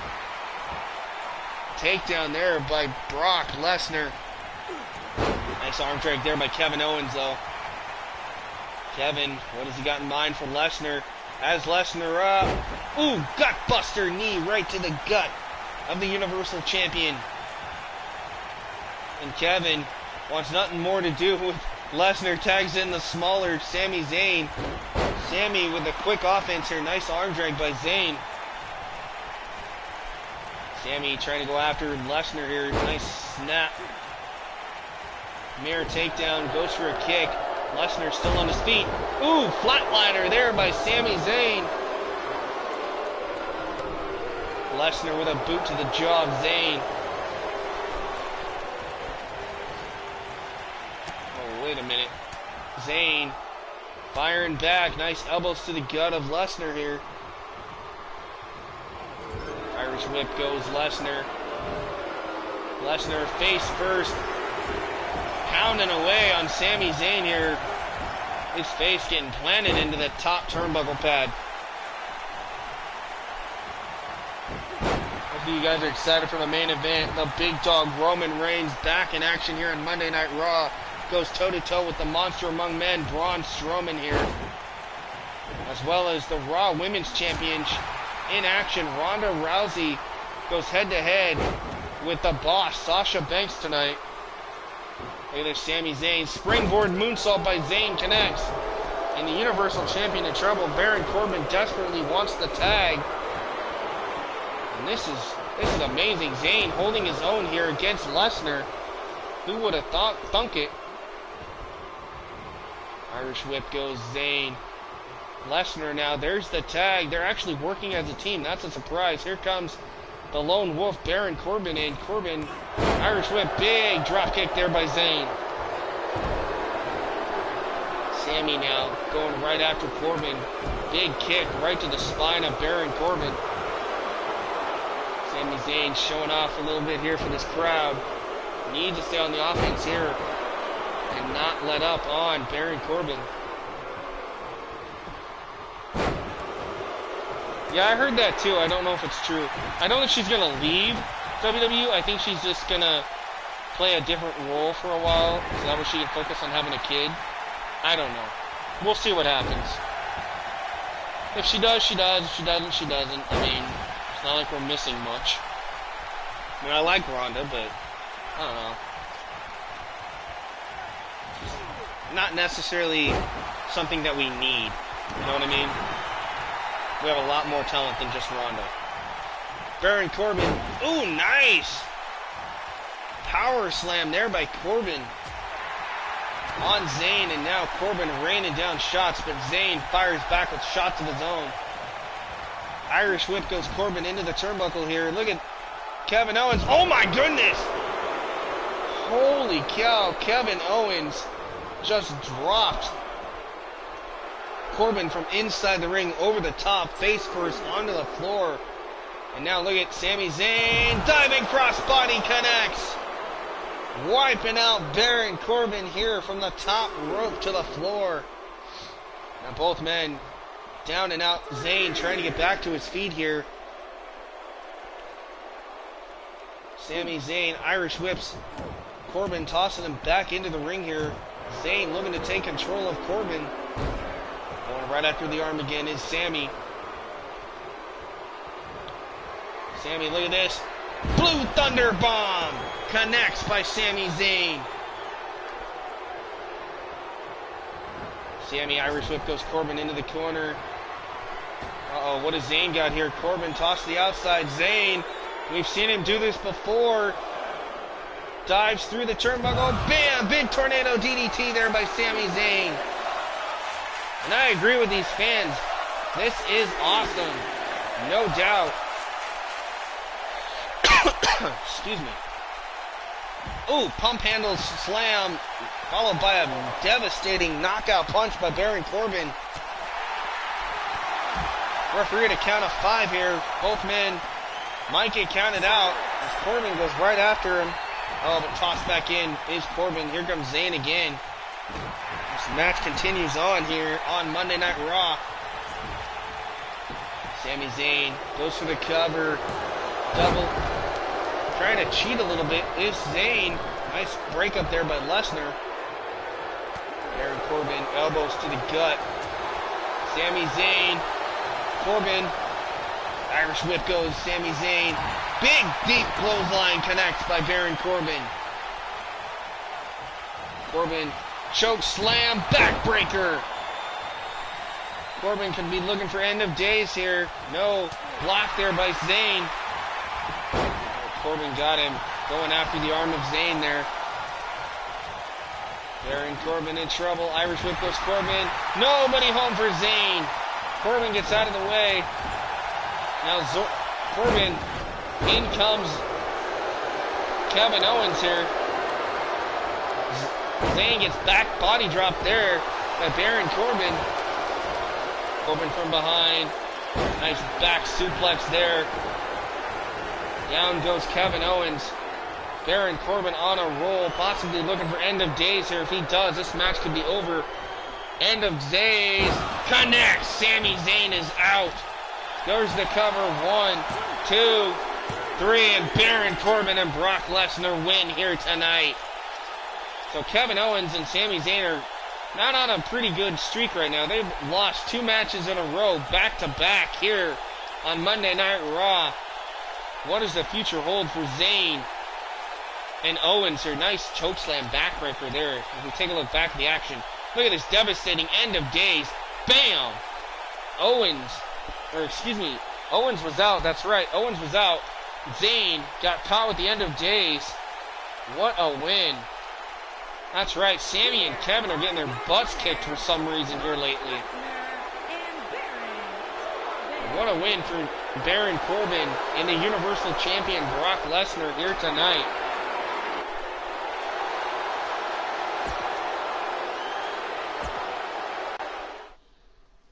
takedown there by Brock Lesnar. Nice arm drag there by Kevin Owens though. Kevin, what has he got in mind for Lesnar? Has Lesnar up. Ooh, gut buster knee right to the gut of the Universal Champion. And Kevin wants nothing more to do with Lesnar. Tags in the smaller Sami Zayn. Sami with a quick offense here. Nice arm drag by Zayn. Sami trying to go after Lesnar here. Nice snap. Mirror takedown. Goes for a kick. Lesnar still on his feet. Ooh, flatliner there by Sami Zayn. Lesnar with a boot to the jaw of Zayn. Oh, wait a minute. Zayn firing back. Nice elbows to the gut of Lesnar here. Irish whip goes Lesnar. Lesnar face first. Pounding away on Sami Zayn here. His face getting planted into the top turnbuckle pad. Hopefully you guys are excited for the main event. The big dog Roman Reigns back in action here on Monday Night Raw. Goes toe-to-toe with the monster among men, Braun Strowman here. As well as the Raw Women's Champion in action. Ronda Rousey goes head-to-head with the boss, Sasha Banks, tonight. Look at this, Sami Zayn. Springboard moonsault by Zayn connects. And the Universal Champion in trouble. Baron Corbin desperately wants the tag. And this is amazing. Zayn holding his own here against Lesnar. Who would have thunk it? Irish whip goes Zayn. Lesnar now. There's the tag. They're actually working as a team. That's a surprise. Here comes the lone wolf, Baron Corbin, and Corbin, Irish whip, big drop kick there by Zayn. Sami now going right after Corbin. Big kick right to the spine of Baron Corbin. Sami Zayn showing off a little bit here for this crowd. Needs to stay on the offense here and not let up on Baron Corbin. Yeah, I heard that too. I don't know if it's true. I don't think she's going to leave WWE. I think she's just going to play a different role for a while. So that way she can focus on having a kid. I don't know. We'll see what happens. If she does, she does. If she doesn't, she doesn't. I mean, it's not like we're missing much. I mean, I like Ronda, but I don't know. Not necessarily something that we need. You know what I mean? We have a lot more talent than just Ronda. Baron Corbin. Ooh, nice! Power slam there by Corbin. On Zayn, and now Corbin raining down shots, but Zayn fires back with shots of his own. Irish whip goes Corbin into the turnbuckle here. Look at Kevin Owens. Oh my goodness! Holy cow, Kevin Owens just dropped Corbin from inside the ring over the top, face first onto the floor. And now look at Sami Zayn, diving crossbody connects. Wiping out Baron Corbin here from the top rope to the floor. Now both men down and out. Zayn trying to get back to his feet here. Sami Zayn, Irish whips. Corbin tossing him back into the ring here. Zayn looking to take control of Corbin. Going right after the arm again is Sami. Sami, look at this. Blue Thunder Bomb connects by Sami Zayn. Sami, Irish whip goes Corbin into the corner. Uh-oh, what has Zayn got here? Corbin tossed to the outside. Zayn, we've seen him do this before. Dives through the turnbuckle. Bam! Big tornado DDT there by Sami Zayn. And I agree with these fans. This is awesome. No doubt. Excuse me. Ooh, pump handle slam, followed by a devastating knockout punch by Baron Corbin. Referee to count of 5 here. Both men might get counted out as Corbin goes right after him. Oh, but tossed back in is Corbin. Here comes Zayn again. This match continues on here on Monday Night Raw. Sami Zayn goes for the cover. Double. Trying to cheat a little bit is Zayn. Nice break up there by Lesnar. Baron Corbin, elbows to the gut. Sami Zayn. Corbin. Irish whip goes Sami Zayn. Big, deep clothesline connects by Baron Corbin. Corbin, choke slam, backbreaker. Corbin could be looking for end of days here. No, block there by Zayn. Corbin got him, going after the arm of Zayn there. Baron Corbin in trouble. Irish whip goes Corbin. Nobody home for Zayn. Corbin gets out of the way. Now Corbin In comes Kevin Owens here. Zayn gets back body drop there by Baron Corbin. Corbin from behind. Nice back suplex there. Down goes Kevin Owens. Baron Corbin on a roll, possibly looking for end of days here. If he does, this match could be over. End of days. Connects. Sami Zayn is out. Goes the cover. 1, 2, 3, and Baron Corbin and Brock Lesnar win here tonight. So Kevin Owens and Sami Zayn are not on a pretty good streak right now. They've lost 2 matches in a row, back to back here on Monday Night Raw. What does the future hold for Zayn and Owens here? Nice chokeslam backbreaker there. If we take a look back at the action, look at this devastating end of days. Bam! Owens was out. That's right. Owens was out. Zayn got caught with the end of days. What a win. That's right. Sami and Kevin are getting their butts kicked for some reason here lately. What a win for Baron Corbin and the Universal Champion Brock Lesnar here tonight.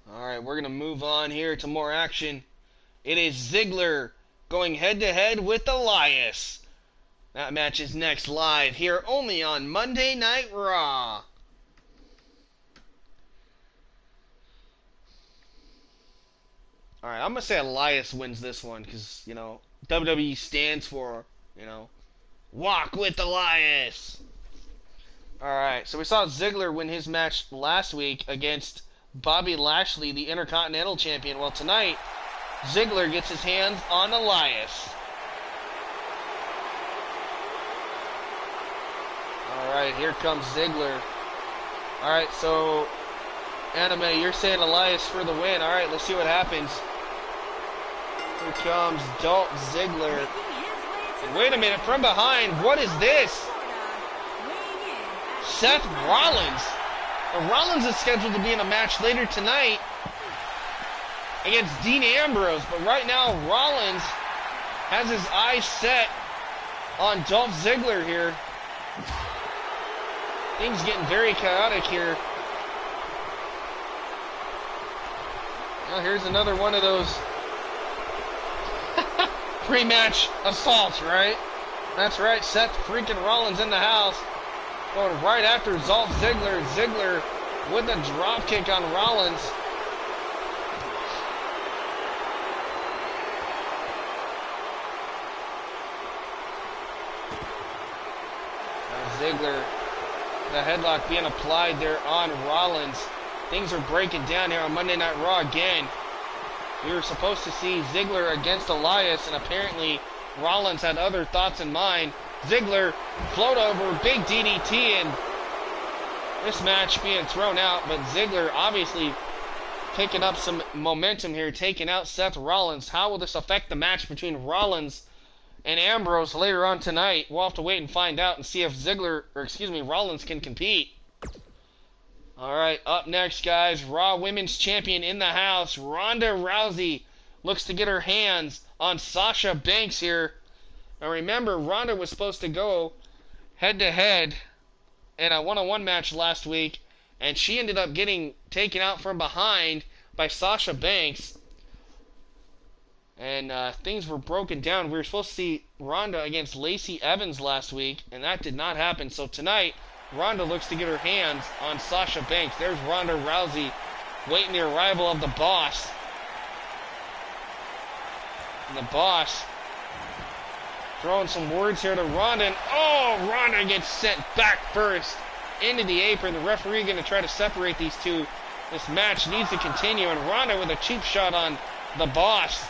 Alright, we're going to move on here to more action. It is Ziggler going head-to-head with Elias. That match is next live here only on Monday Night Raw. Alright, I'm going to say Elias wins this one because, you know, WWE stands for, you know, walk with Elias. Alright, so we saw Ziggler win his match last week against Bobby Lashley, the Intercontinental Champion. Well, tonight, Ziggler gets his hands on Elias. Alright, here comes Ziggler. Alright, so Anime, you're saying Elias for the win. Alright, let's see what happens. Here comes Dolph Ziggler. Wait a minute, from behind, what is this? Seth Rollins. Rollins is scheduled to be in a match later tonight against Dean Ambrose, but right now Rollins has his eyes set on Dolph Ziggler here. Things getting very chaotic here. Well, here's another one of those pre-match assaults, right? That's right, Seth freaking Rollins in the house. Going right after Dolph Ziggler. Ziggler with a dropkick on Rollins. Ziggler, the headlock being applied there on Rollins. Things are breaking down here on Monday Night Raw again. We were supposed to see Ziggler against Elias, and apparently Rollins had other thoughts in mind. Ziggler float over, big DDT, and this match being thrown out, but Ziggler obviously picking up some momentum here, taking out Seth Rollins. How will this affect the match between Rollins and Ambrose later on tonight? We'll have to wait and find out and see if Rollins can compete. Alright, up next, guys, Raw Women's Champion in the house. Ronda Rousey looks to get her hands on Sasha Banks here. Now remember, Ronda was supposed to go head-to-head in a one-on-one match last week, and she ended up getting taken out from behind by Sasha Banks. And things were broken down. We were supposed to see Ronda against Lacey Evans last week, and that did not happen. So tonight, Ronda looks to get her hands on Sasha Banks. There's Ronda Rousey waiting the arrival of the Boss. And the Boss throwing some words here to Ronda. And oh, Ronda gets sent back first into the apron. The referee going to try to separate these two. This match needs to continue. And Ronda with a cheap shot on the Boss.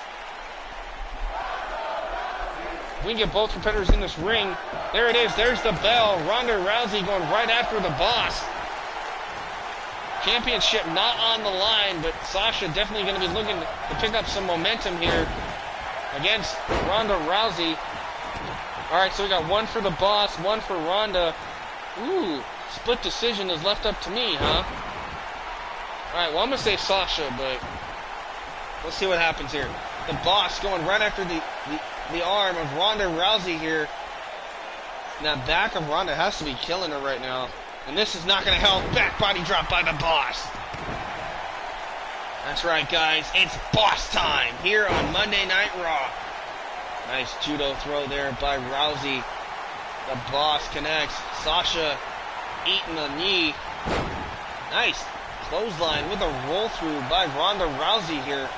We can get both competitors in this ring. There it is. There's the bell. Ronda Rousey going right after the Boss. Championship not on the line, but Sasha definitely going to be looking to pick up some momentum here against Ronda Rousey. Alright, so we got one for the Boss, one for Ronda. Ooh, split decision is left up to me, huh? Alright, well, I'm going to say Sasha, but let's see what happens here. The Boss going right after the the arm of Ronda Rousey here. And that back of Ronda has to be killing her right now. And this is not going to help. Back body drop by the boss. That's right, guys. It's boss time here on Monday Night Raw. Nice judo throw there by Rousey. The boss connects. Sasha eating the knee. Nice clothesline with a roll through by Ronda Rousey here.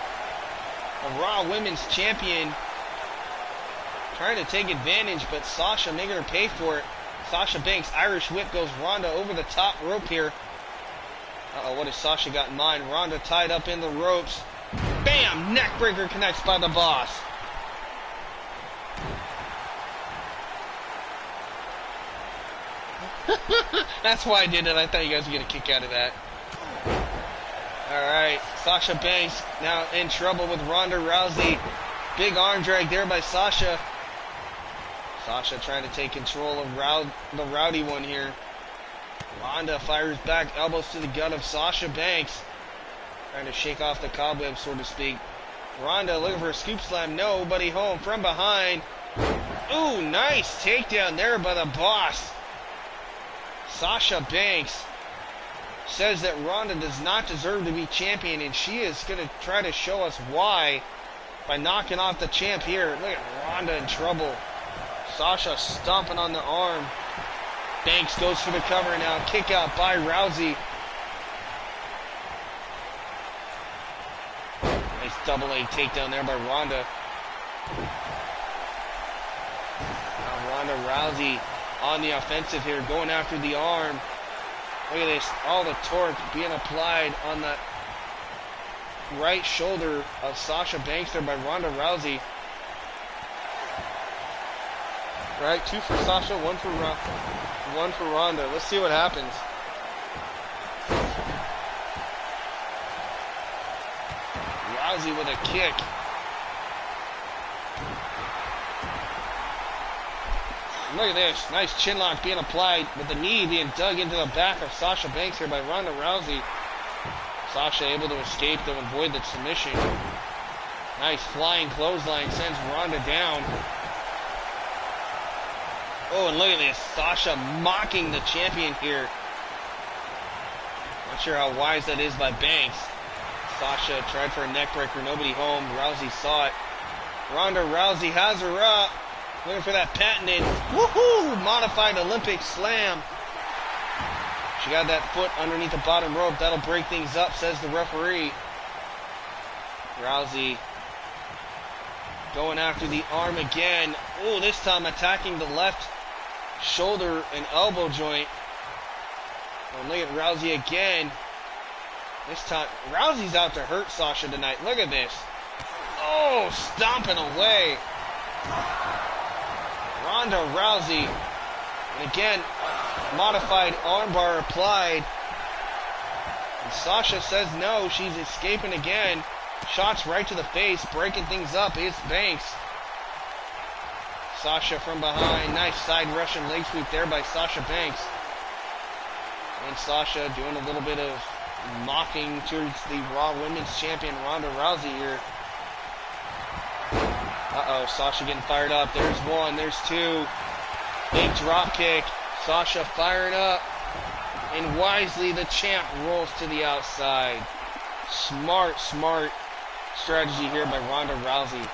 The Raw Women's Champion trying to take advantage, but Sasha making her pay for it. Sasha Banks, Irish whip, goes Ronda over the top rope here. Uh-oh, what has Sasha got in mind? Ronda tied up in the ropes. Bam! Neckbreaker connects by the boss. That's why I did it. I thought you guys would get a kick out of that. Alright, Sasha Banks now in trouble with Ronda Rousey. Big arm drag there by Sasha. Sasha trying to take control of the rowdy one here. Ronda fires back, elbows to the gut of Sasha Banks. Trying to shake off the cobweb, so to speak. Ronda looking for a scoop slam. Nobody home from behind. Ooh, nice takedown there by the boss. Sasha Banks says that Ronda does not deserve to be champion, and she is going to try to show us why by knocking off the champ here. Look at Ronda in trouble. Sasha stomping on the arm. Banks goes for the cover now. Kick out by Rousey. Nice double A takedown there by Ronda. Now Ronda Rousey on the offensive here, going after the arm. Look at this, all the torque being applied on the right shoulder of Sasha Banks there by Ronda Rousey. Right, 2 for Sasha, 1 for Ronda. Let's see what happens. Rousey with a kick. Look at this. Nice chin lock being applied with the knee being dug into the back of Sasha Banks here by Ronda Rousey. Sasha able to escape to avoid the submission. Nice flying clothesline sends Ronda down. Oh, and look at this. Sasha mocking the champion here. Not sure how wise that is by Banks. Sasha tried for a neck breaker. Nobody home. Rousey saw it. Ronda Rousey has her up. Looking for that patented, woohoo, modified Olympic slam. She got that foot underneath the bottom rope. That'll break things up, says the referee. Rousey going after the arm again. Oh, this time attacking the left shoulder and elbow joint. Oh, look at Rousey again. This time, Rousey's out to hurt Sasha tonight. Look at this. Oh, stomping away. Ronda Rousey, and again, modified armbar applied. And Sasha says no, she's escaping again. Shots right to the face, breaking things up. It's Banks. Sasha from behind, nice side Russian leg sweep there by Sasha Banks. And Sasha doing a little bit of mocking towards the Raw Women's Champion Ronda Rousey here. Uh-oh, Sasha getting fired up. There's 1, there's 2. Big drop kick. Sasha firing up. And wisely, the champ rolls to the outside. Smart strategy here by Ronda Rousey.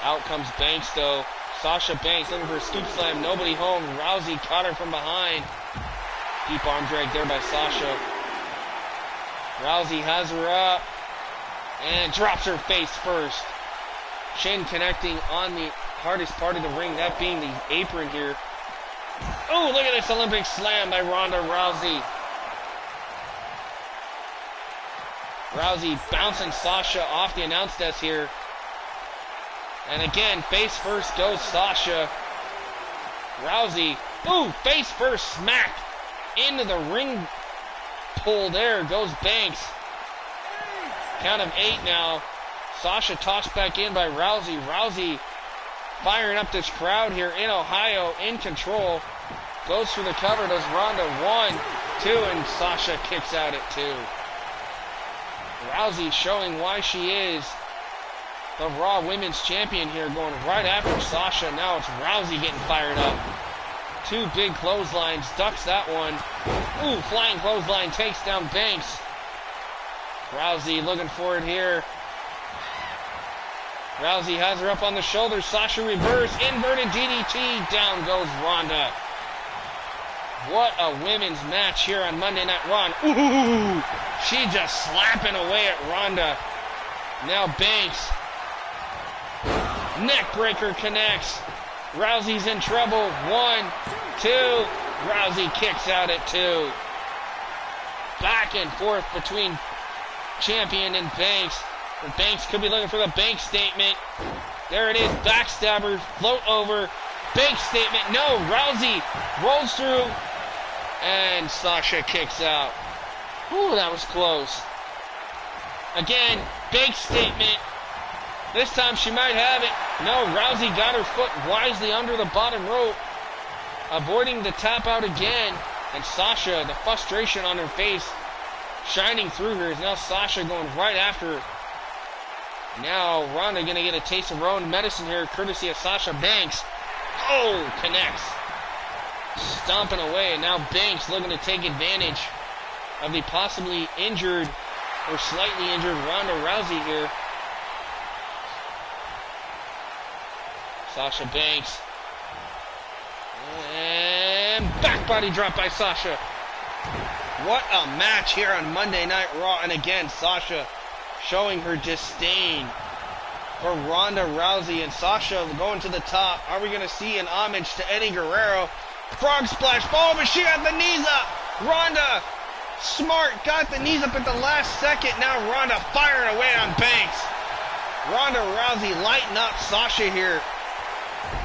Out comes Banks, though. Sasha Banks looking for a scoop slam. Nobody home. Rousey caught her from behind. Deep arm drag there by Sasha. Rousey has her up. And drops her face first. Chin connecting on the hardest part of the ring, that being the apron here. Oh, look at this Olympic slam by Ronda Rousey. Rousey bouncing Sasha off the announce desk here. And again, face first goes Sasha. Rousey, ooh, face first smack into the ring pull there goes Banks. Count of 8 now. Sasha tossed back in by Rousey. Rousey firing up this crowd here in Ohio, in control. Goes for the cover, does Ronda 1, 2, and Sasha kicks out at 2. Rousey showing why she is the Raw Women's Champion here, going right after Sasha. Now it's Rousey getting fired up. Two big clotheslines, ducks that one. Ooh, flying clothesline takes down Banks. Rousey looking for it here. Rousey has her up on the shoulders. Sasha reverse, inverted DDT. Down goes Ronda. What a women's match here on Monday Night Raw. Ooh, she just slapping away at Ronda. Now Banks. Neckbreaker connects. Rousey's in trouble. 1, 2. Rousey kicks out at 2. Back and forth between Champion and Banks. And Banks could be looking for the Banks statement. There it is. Backstabber. Float over. Banks statement. No. Rousey rolls through. And Sasha kicks out. Ooh, that was close. Again, Banks statement. This time she might have it. No, Rousey got her foot wisely under the bottom rope, avoiding the tap out again. And Sasha, the frustration on her face, shining through her, is now Sasha going right after her. Now Ronda going to get a taste of her own medicine here, courtesy of Sasha Banks. Oh, connects. Stomping away, and now Banks looking to take advantage of the possibly injured or slightly injured Ronda Rousey here. Sasha Banks. And back body drop by Sasha. What a match here on Monday Night Raw. And again, Sasha showing her disdain for Ronda Rousey. And Sasha going to the top. Are we going to see an homage to Eddie Guerrero? Frog splash. Oh, but she got the knees up. Ronda, smart, got the knees up at the last second. Now Ronda firing away on Banks. Ronda Rousey lighting up Sasha here.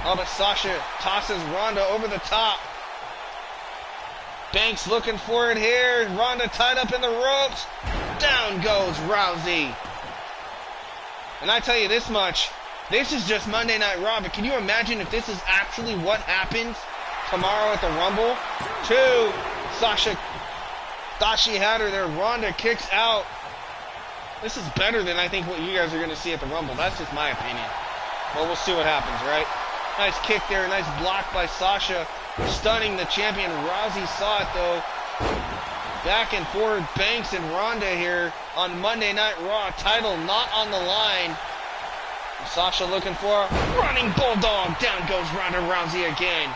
Oh, but Sasha tosses Ronda over the top. Banks looking for it here. Ronda tied up in the ropes. Down goes Rousey. And I tell you this much, this is just Monday Night Raw, but can you imagine if this is actually what happens tomorrow at the Rumble? 2, Sasha thought she had her there. Ronda kicks out. This is better than I think what you guys are going to see at the Rumble. That's just my opinion. Well, we'll see what happens, right? Nice kick there. Nice block by Sasha. Stunning the champion. Rousey saw it, though. Back and forward, Banks and Ronda here on Monday Night Raw. Title not on the line. Sasha looking for a running bulldog. Down goes Ronda Rousey again.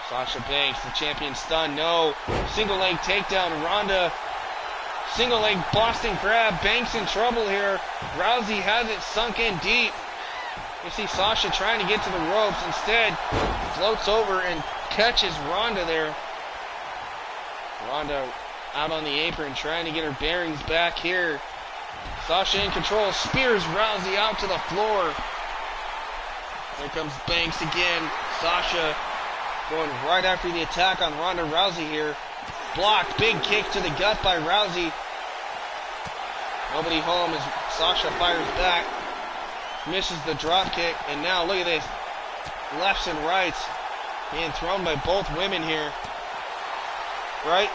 Sasha Banks, the champion, stunned. No. Single leg takedown. Ronda. Single leg Boston Crab. Banks in trouble here. Rousey has it sunk in deep. You see Sasha trying to get to the ropes. Instead, floats over and catches Ronda there. Ronda out on the apron trying to get her bearings back here. Sasha in control. Spears Rousey out to the floor. There comes Banks again. Sasha going right after the attack on Ronda Rousey here. Blocked. Big kick to the gut by Rousey. Nobody home as Sasha fires back. Misses the drop kick. And now look at this. Lefts and rights being thrown by both women here. Right?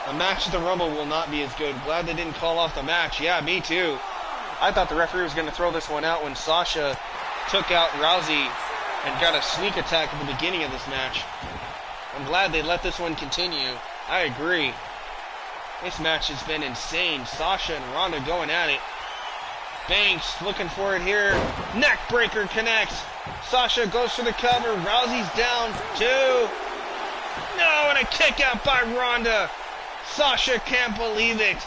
A match at the Rumble will not be as good. Glad they didn't call off the match. Yeah, me too. I thought the referee was going to throw this one out when Sasha took out Rousey and got a sneak attack at the beginning of this match. I'm glad they let this one continue. I agree. This match has been insane. Sasha and Ronda going at it. Banks looking for it here. Neck breaker connects. Sasha goes for the cover. Rousey's down. 2. No, and a kick out by Ronda. Sasha can't believe it.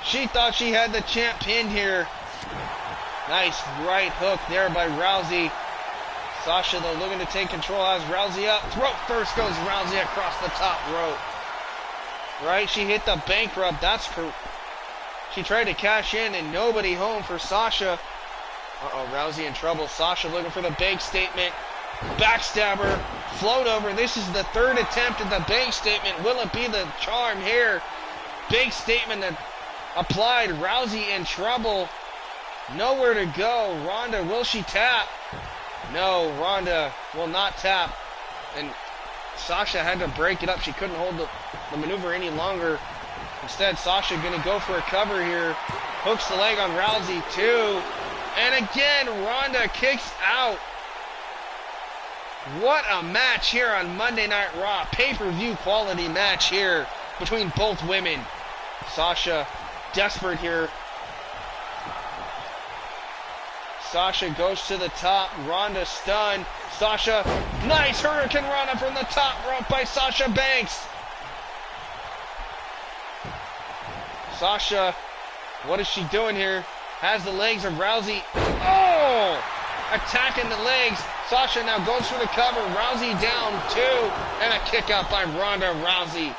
She thought she had the champ pinned here. Nice right hook there by Rousey. Sasha, though, looking to take control, has Rousey up. Throat first goes Rousey across the top rope. Right? She hit the bankrupt. That's correct. She tried to cash in and nobody home for Sasha. Uh-oh, Rousey in trouble. Sasha looking for the bank statement. Backstabber. Float over. This is the 3rd attempt at the bank statement. Will it be the charm here? Big statement that applied. Rousey in trouble. Nowhere to go. Ronda, will she tap? No, Ronda will not tap. And Sasha had to break it up. She couldn't hold the maneuver any longer. Instead, Sasha going to go for a cover here. Hooks the leg on Rousey, 2. And again, Ronda kicks out. What a match here on Monday Night Raw. Pay-per-view quality match here between both women. Sasha desperate here. Sasha goes to the top. Ronda stunned. Sasha, nice Hurricane Rana from the top rope by Sasha Banks. Sasha, what is she doing here? Has the legs of Rousey. Oh! Attacking the legs. Sasha now goes for the cover. Rousey down 2. And a kick out by Ronda Rousey.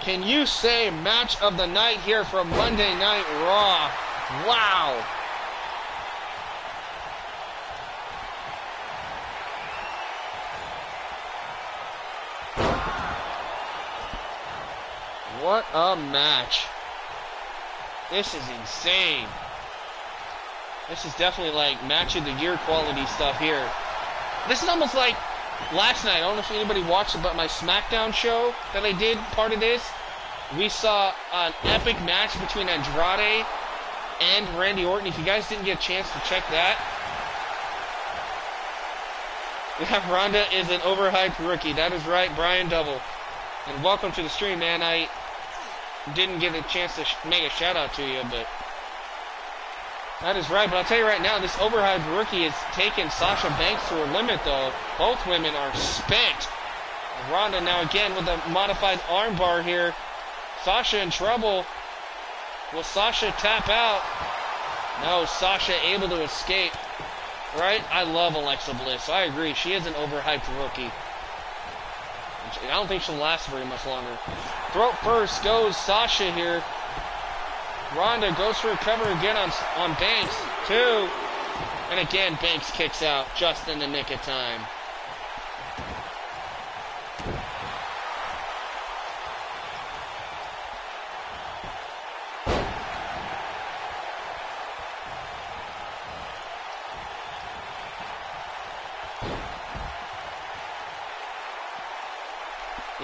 Can you say match of the night here from Monday Night Raw? Wow. What a match. This is insane. This is definitely like match of the year quality stuff here. This is almost like last night. I don't know if anybody watched it, but my SmackDown show that I did, part of this, we saw an epic match between Andrade and Randy Orton. If you guys didn't get a chance to check that. Yeah, Ronda is an overhyped rookie. That is right, Brian Double. And welcome to the stream, man. I didn't get a chance to make a shout out to you, but that is right. But I'll tell you right now, this overhyped rookie is taking Sasha Banks to her limit, though. Both women are spent. Ronda now again with a modified armbar here. Sasha in trouble. Will Sasha tap out? No, Sasha able to escape. Right? I love Alexa Bliss. I agree. She is an overhyped rookie. I don't think she'll last very much longer. Throat first goes Sasha here. Ronda goes for a cover again on Banks. 2. And again, Banks kicks out just in the nick of time.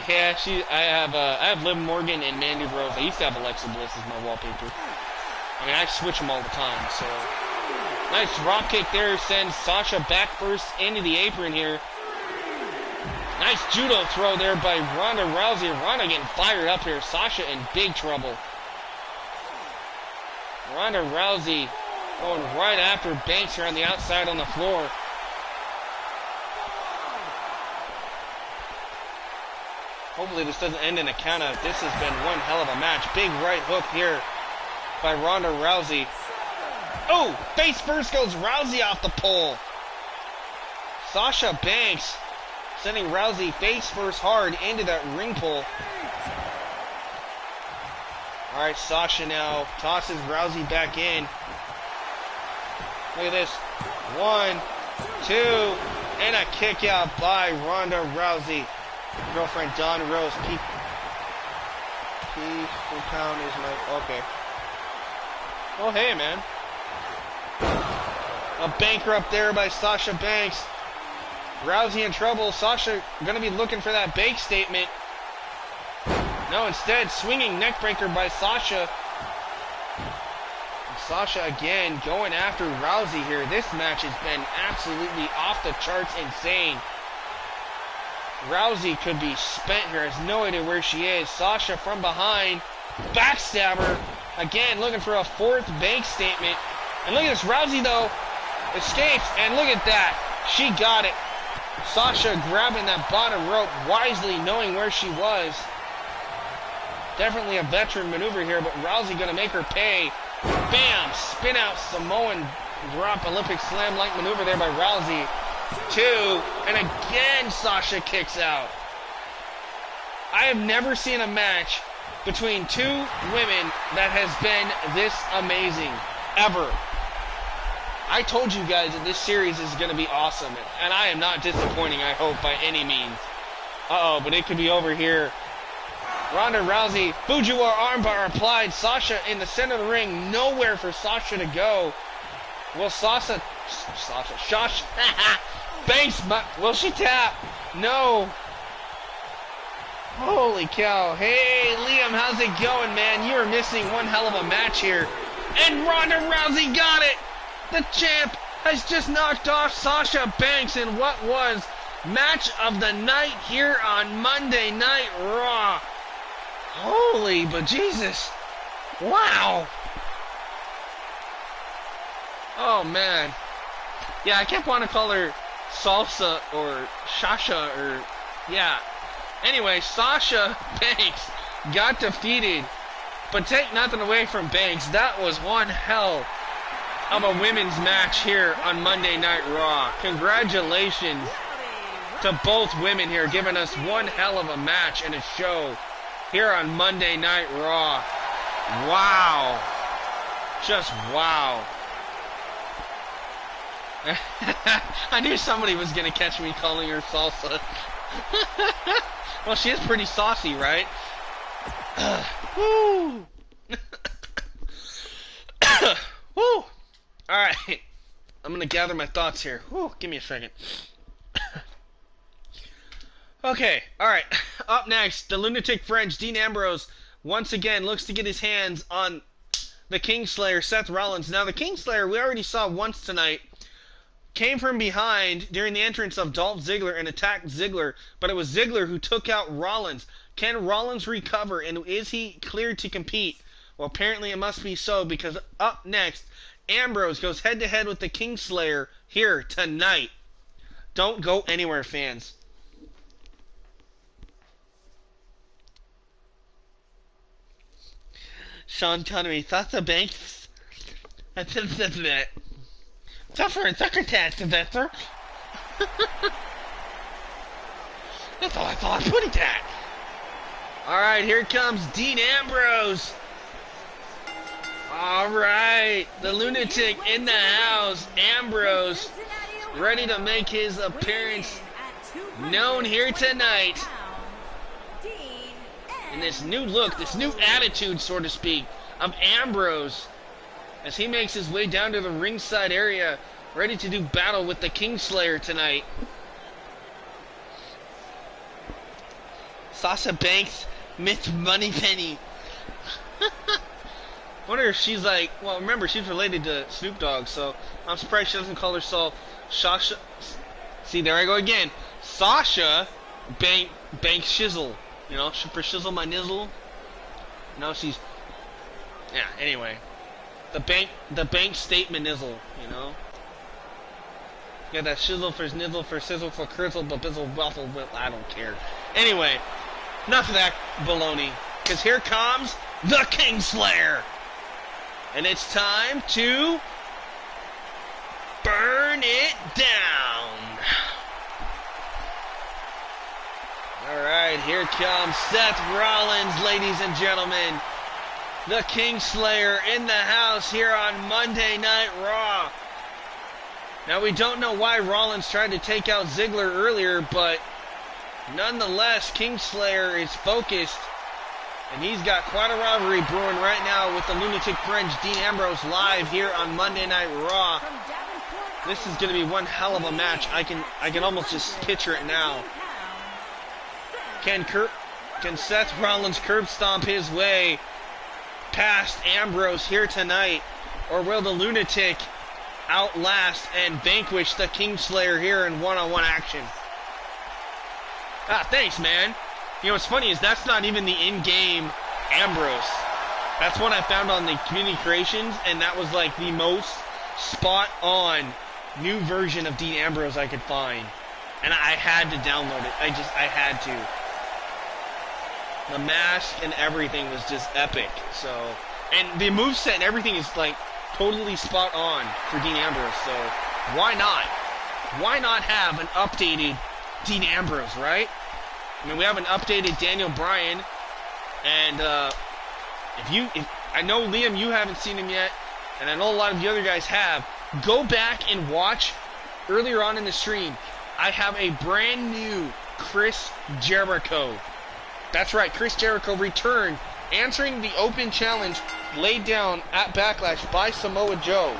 Yeah, I have Liv Morgan and Mandy Rose. I used to have Alexa Bliss as my wallpaper. I mean, I switch them all the time, so. Nice drop kick there, sends Sasha back first into the apron here. Nice judo throw there by Ronda Rousey. Ronda getting fired up here. Sasha in big trouble. Ronda Rousey going right after Banks here on the outside on the floor. Hopefully this doesn't end in a countout. This has been one hell of a match. Big right hook here by Ronda Rousey. Oh, face first goes Rousey off the pole. Sasha Banks sending Rousey face first hard into that ring pole. Alright, Sasha now tosses Rousey back in. Look at this. 1, 2, and a kick out by Ronda Rousey. Girlfriend Dawn Rose. P pound is my... Okay. Oh, hey, man. A banker up there by Sasha Banks. Rousey in trouble. Sasha going to be looking for that bank statement. No, instead, swinging neckbreaker by Sasha. And Sasha again going after Rousey here. This match has been absolutely off the charts insane. Rousey could be spent here, has no idea where she is. Sasha from behind, backstabber, again looking for a fourth bank statement. And look at this, Rousey though, escapes, and look at that, she got it. Sasha grabbing that bottom rope wisely, knowing where she was. Definitely a veteran maneuver here, but Rousey gonna make her pay. Bam, spin out Samoan drop, Olympic slam-like maneuver there by Rousey. 2, and again Sasha kicks out. I have never seen a match between two women that has been this amazing, ever. I told you guys that this series is going to be awesome, and I am not disappointing, I hope, by any means. Uh-oh, but it could be over here. Ronda Rousey, Fujiwara armbar applied. Sasha in the center of the ring, nowhere for Sasha to go. Will Sasha Banks, will she tap? No. Holy cow. Hey, Liam, how's it going, man? You are missing one hell of a match here. And Ronda Rousey got it! The champ has just knocked off Sasha Banks in what was match of the night here on Monday Night Raw. Holy bejesus. Wow. Oh, man. Yeah, I kept wanting to call her Salsa or Shasha or... Yeah. Anyway, Sasha Banks got defeated. But take nothing away from Banks. That was one hell of a women's match here on Monday Night Raw. Congratulations to both women here, giving us one hell of a match and a show here on Monday Night Raw. Wow. Just wow. I knew somebody was going to catch me calling her Salsa. Well, she is pretty saucy, right? Woo! Woo! Alright. I'm going to gather my thoughts here. Woo, give me a second. Okay, alright. Up next, the Lunatic French, Dean Ambrose, once again looks to get his hands on the Kingslayer, Seth Rollins. Now, the Kingslayer, we already saw once tonight, came from behind during the entrance of Dolph Ziggler and attacked Ziggler, but it was Ziggler who took out Rollins. Can Rollins recover, and is he cleared to compete? Well, apparently it must be so, because up next, Ambrose goes head-to-head with the Kingslayer here tonight. Don't go anywhere, fans. Sean Connery, Sasha Banks. Tougher and succotash, Sylvester. That's all I thought. Put it that. Alright, here comes Dean Ambrose. Alright, the Lunatic in the house. Ambrose ready to make his appearance known here tonight. And this new look, this new attitude, so to speak, of Ambrose as he makes his way down to the ringside area, ready to do battle with the Kingslayer tonight. Sasha Banks, Miss Moneypenny. Wonder if she's like, well, remember, she's related to Snoop Dogg, so I'm surprised she doesn't call herself Sasha. See, there I go again. Sasha Banks Shizzle. You know, for Shizzle my nizzle. You know, she's... Yeah, anyway. The bank statement nizzle, you know. Yeah, that shizzle for nizzle for sizzle for crizzle but bizzle waffle. I don't care. Anyway, enough of that baloney. Because here comes the Kingslayer. And it's time to burn it down. Alright, here comes Seth Rollins, ladies and gentlemen. The Kingslayer in the house here on Monday Night Raw. Now, we don't know why Rollins tried to take out Ziggler earlier, but nonetheless, Kingslayer is focused. And he's got quite a rivalry brewing right now with the Lunatic French, Dean Ambrose, live here on Monday Night Raw. This is going to be one hell of a match. I can almost just picture it now. Can Seth Rollins curb stomp his way past Ambrose here tonight? Or will the Lunatic outlast and vanquish the Kingslayer here in one-on-one action? Ah, thanks, man. You know what's funny is that's not even the in-game Ambrose. That's one I found on the community creations, and that was like the most spot-on new version of Dean Ambrose I could find. And I had to download it. I had to. The mask and everything was just epic. So, and the moveset and everything is like totally spot on for Dean Ambrose. So, why not? Why not have an updated Dean Ambrose, right? I mean, we have an updated Daniel Bryan, and if I know, Liam, you haven't seen him yet, and I know a lot of the other guys have. Go back and watch earlier on in the stream. I have a brand new Chris Jericho. That's right, Chris Jericho returned, answering the open challenge laid down at Backlash by Samoa Joe.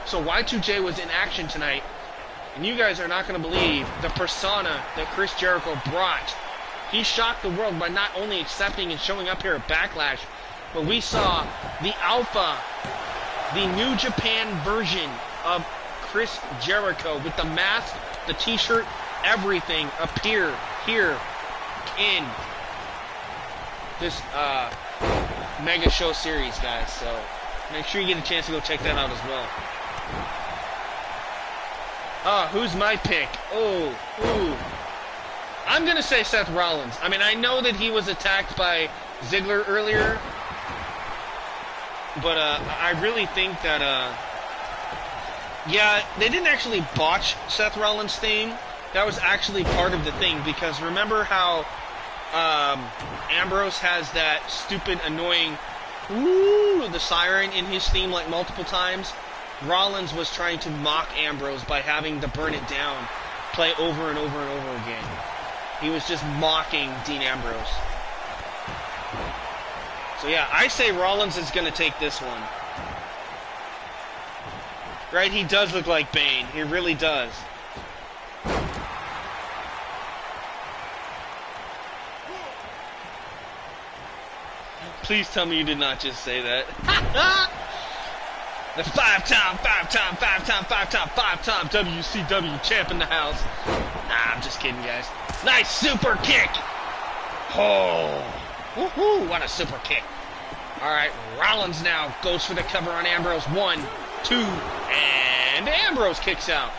So Y2J was in action tonight, and you guys are not going to believe the persona that Chris Jericho brought He shocked the world by not only accepting and showing up here at Backlash, but we saw the Alpha, the New Japan version of Chris Jericho with the mask, the t-shirt, everything appear here in this mega show series, guys. So make sure you get a chance to go check that out as well. Who's my pick? Ooh. I'm going to say Seth Rollins. I mean, I know that he was attacked by Ziggler earlier, but I really think that, yeah, they didn't actually botch Seth Rollins' theme. That was actually part of the thing, because remember how Ambrose has that stupid, annoying, woo, the siren in his theme like multiple times? Rollins was trying to mock Ambrose by having the Burn It Down play over and over and over again. He was just mocking Dean Ambrose. So yeah, I say Rollins is going to take this one. Right, he does look like Bane. He really does. Please tell me you did not just say that. The five-time WCW champ in the house. Nah, I'm just kidding, guys. Nice super kick. Oh, woohoo! What a super kick. All right, Rollins now goes for the cover on Ambrose. 1, 2, and Ambrose kicks out.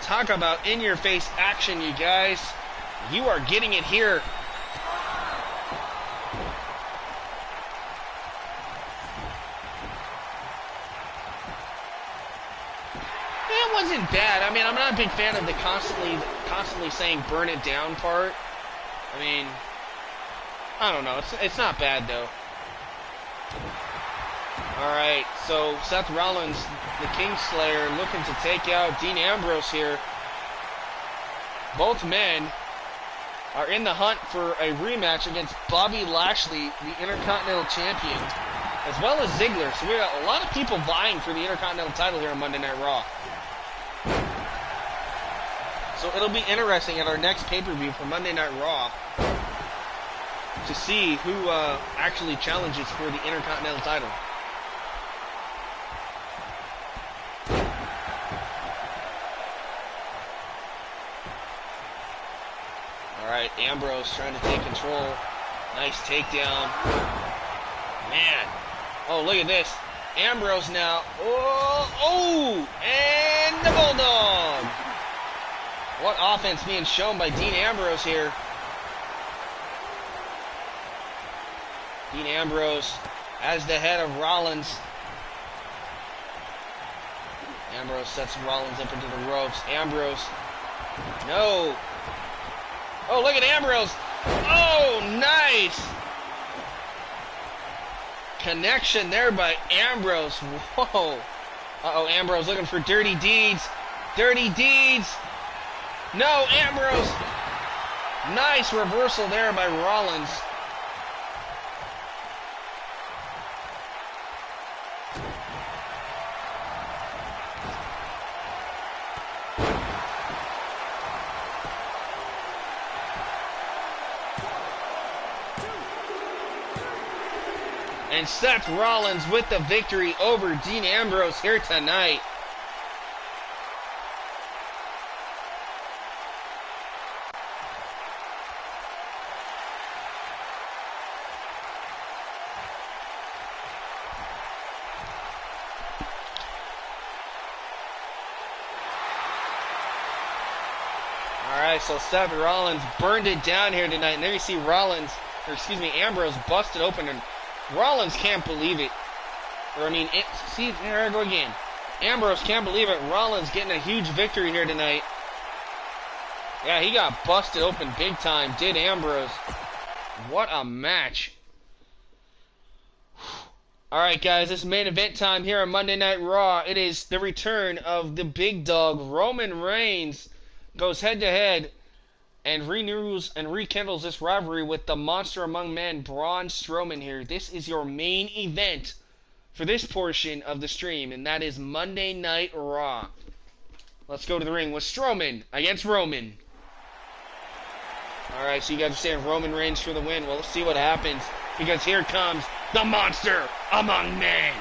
Talk about in-your-face action, you guys. You are getting it here. It wasn't bad. I mean, I'm not a big fan of the constantly saying "burn it down" part. I mean, I don't know. It's not bad though. All right, so Seth Rollins, the Kingslayer, looking to take out Dean Ambrose here. Both men are in the hunt for a rematch against Bobby Lashley, the Intercontinental Champion, as well as Ziggler. So we got a lot of people vying for the Intercontinental title here on Monday Night Raw. So it'll be interesting at our next pay-per-view for Monday Night Raw to see who actually challenges for the Intercontinental title. Alright, Ambrose trying to take control. Nice takedown. Man. Oh, look at this. Ambrose now. Oh, and the Bulldog. What offense being shown by Dean Ambrose here. Dean Ambrose as the head of Rollins. Ambrose sets Rollins up into the ropes. Ambrose. No. Oh, look at Ambrose. Oh, nice. Connection there by Ambrose. Whoa. Uh-oh, Ambrose looking for dirty deeds. Dirty deeds. No, Ambrose. Nice reversal there by Rollins. And Seth Rollins with the victory over Dean Ambrose here tonight. Alright, so Seth Rollins burned it down here tonight. And there you see Ambrose busted open, and Rollins can't believe it. Or, I mean, see, there I go again. Ambrose can't believe it. Rollins getting a huge victory here tonight. Yeah, he got busted open big time, did Ambrose. What a match. Alright, guys, this is main event time here on Monday Night Raw. It is the return of the big dog, Roman Reigns. Goes head-to-head and renews and rekindles this rivalry with the monster among men, Braun Strowman here. This is your main event for this portion of the stream, and that is Monday Night Raw. Let's go to the ring with Strowman against Roman. Alright, so you guys are saying Roman Reigns for the win. Well, let's see what happens. Because here comes the monster among men.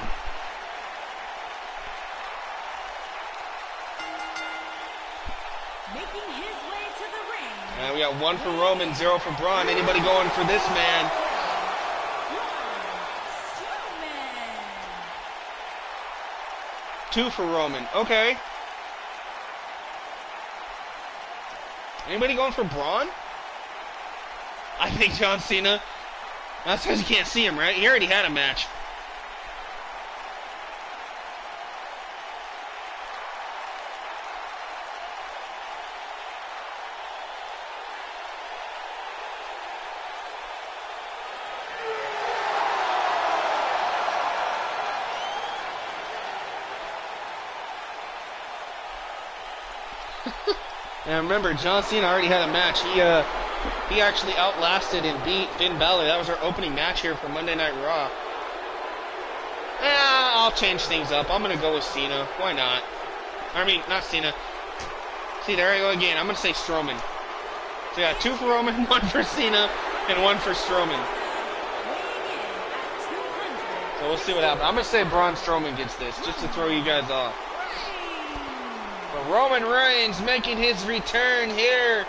Making his way to the ring. And we got 1 for Roman, 0 for Braun. Anybody going for this man? Strowman. 2 for Roman. Okay. Anybody going for Braun? I think John Cena. That's because you can't see him, right? He already had a match. And remember, John Cena already had a match. He actually outlasted and beat Finn Balor. That was our opening match here for Monday Night Raw. I'll change things up. I'm going to go with Cena. Why not? I mean, not Cena. See, there I go again. I'm going to say Strowman. So yeah, 2 for Roman, 1 for Cena, and 1 for Strowman. So we'll see what happens. I'm going to say Braun Strowman gets this, just to throw you guys off. But Roman Reigns making his return here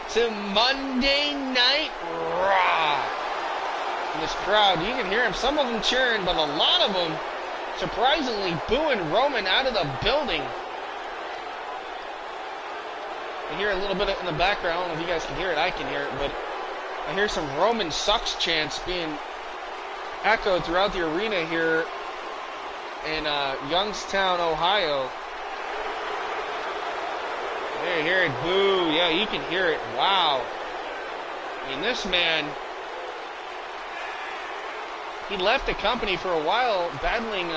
to Monday Night Raw. And this crowd, you can hear them, some of them cheering, but a lot of them surprisingly booing Roman out of the building. I hear a little bit in the background. I don't know if you guys can hear it. I can hear it, but I hear some Roman sucks chants being echoed throughout the arena here in Youngstown, Ohio. There you hear it, boo. Yeah, you can hear it. Wow. I mean, this man, he left the company for a while battling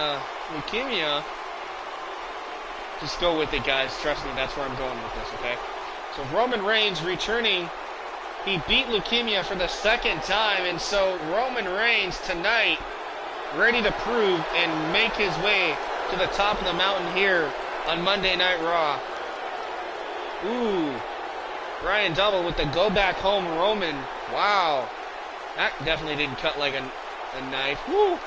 leukemia. Just go with it, guys. Trust me, that's where I'm going with this, okay? So Roman Reigns returning. He beat leukemia for the 2nd time, and so Roman Reigns tonight ready to prove and make his way to the top of the mountain here on Monday Night Raw. Ooh, Brian Double with the go back home Roman. Wow, that definitely didn't cut like a knife. Woo,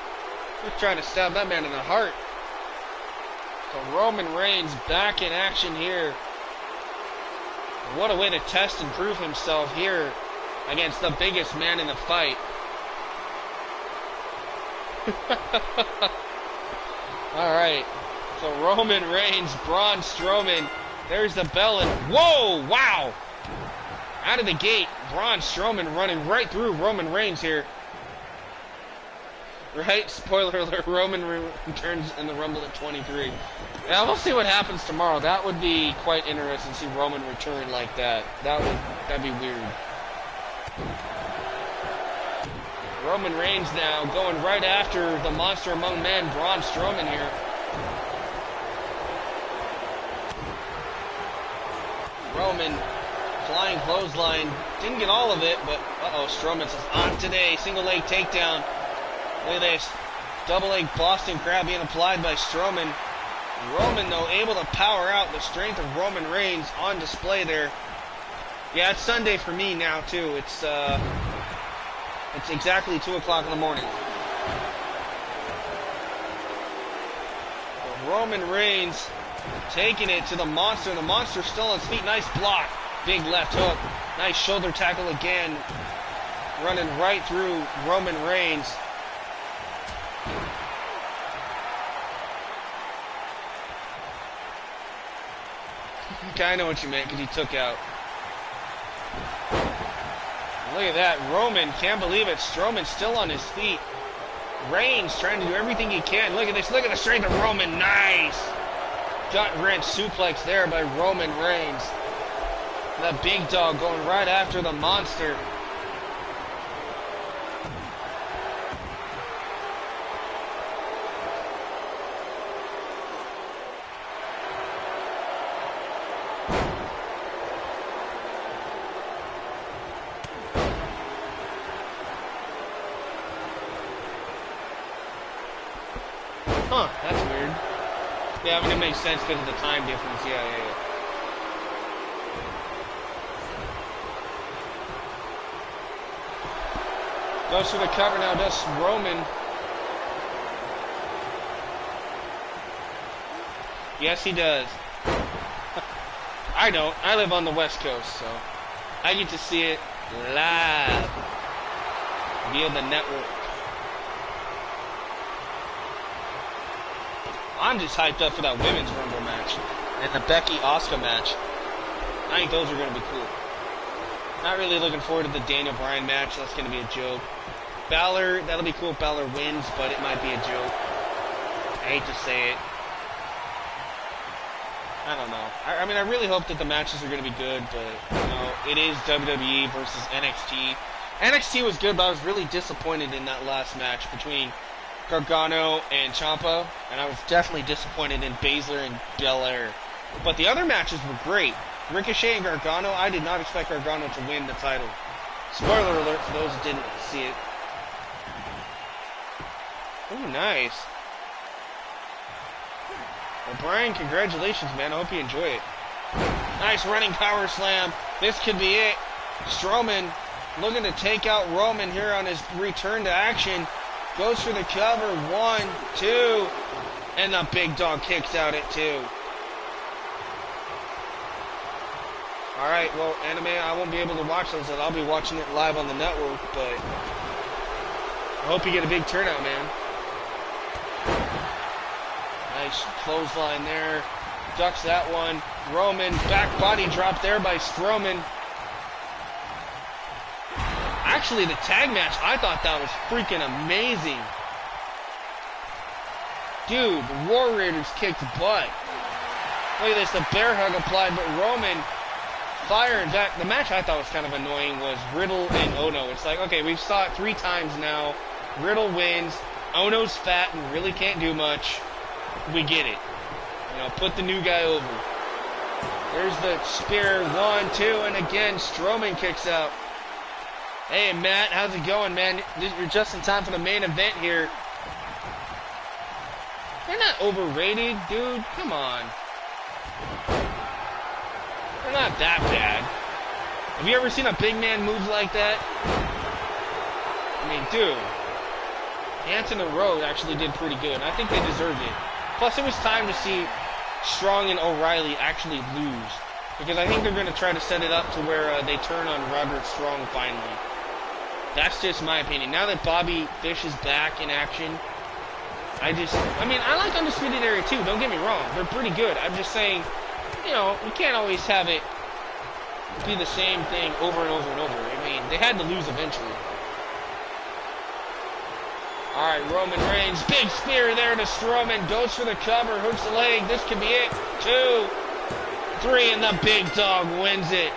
just trying to stab that man in the heart. So Roman Reigns back in action here. What a way to test and prove himself here against the biggest man in the fight. All right, so Roman Reigns, Braun Strowman. There's the bell, and whoa, wow! Out of the gate, Braun Strowman running right through Roman Reigns here. Right? Spoiler alert, Roman returns in the Rumble at 23. Yeah, we'll see what happens tomorrow. That would be quite interesting to see Roman return like that. That'd be weird. Roman Reigns now going right after the monster among men, Braun Strowman here. Roman, flying clothesline, didn't get all of it, but Strowman says on today, single leg takedown. Look at this, double leg Boston Crab being applied by Strowman. Roman though able to power out. The strength of Roman Reigns on display there. Yeah, it's Sunday for me now too. It's exactly 2 o'clock in the morning. So Roman Reigns taking it to the monster. The monster's still on his feet. Nice block. Big left hook. Nice shoulder tackle again. Running right through Roman Reigns. I know what you meant because he took out. Look at that. Roman can't believe it. Strowman still on his feet. Reigns trying to do everything he can. Look at this. Look at the strength of Roman. Nice. Gut wrench suplex there by Roman Reigns. The big dog going right after the monster. Huh, that's weird. Yeah, I mean, it makes sense because of the time difference. Yeah. Goes for the cover now, does Roman. Yes, he does. I don't. I live on the West Coast, so I get to see it live via the network. I'm just hyped up for that Women's Rumble match and the Becky-Asuka match. I think those are going to be cool. Not really looking forward to the Daniel Bryan match. That's going to be a joke. Balor, that'll be cool if Balor wins, but it might be a joke. I hate to say it. I don't know. I mean, I really hope that the matches are going to be good, but, you know, it is WWE versus NXT. NXT was good, but I was really disappointed in that last match between Gargano and Ciampa, and I was definitely disappointed in Baszler and Belair. But the other matches were great. Ricochet and Gargano, I did not expect Gargano to win the title. Spoiler alert for those who didn't see it. Ooh, nice. Well, Brian, congratulations, man. I hope you enjoy it. Nice running power slam. This could be it. Strowman looking to take out Roman here on his return to action. Goes for the cover. 1, 2. And the big dog kicks out at 2. Alright, well, anime, I won't be able to watch those, and I'll be watching it live on the network, but I hope you get a big turnout, man. Nice clothesline there. Ducks that one. Roman, back body drop there by Strowman. Actually, the tag match, I thought that was freaking amazing. Dude, the War Raiders kicked butt. Look at this, the bear hug applied, but Roman firing back. The match I thought was kind of annoying was Riddle and Ono. It's like, okay, we've saw it 3 times now. Riddle wins. Ono's fat and really can't do much. We get it. You know, put the new guy over. There's the spear. 1, 2, and again, Strowman kicks out. Hey, Matt, how's it going, man? You're just in time for the main event here. They're not overrated, dude. Come on. They're not that bad. Have you ever seen a big man move like that? I mean, dude. Anton and Rose actually did pretty good. I think they deserved it. Plus, it was time to see Strong and O'Reilly actually lose. Because I think they're going to try to set it up to where they turn on Roderick Strong finally. That's just my opinion. Now that Bobby Fish is back in action, I mean, I like Undisputed Era too, don't get me wrong. They're pretty good. I'm just saying, you know, we can't always have it be the same thing over and over and over. I mean, they had to lose eventually. Alright, Roman Reigns, big spear there to Strowman, goes for the cover, hooks the leg, this could be it. 2, 3, and the big dog wins it.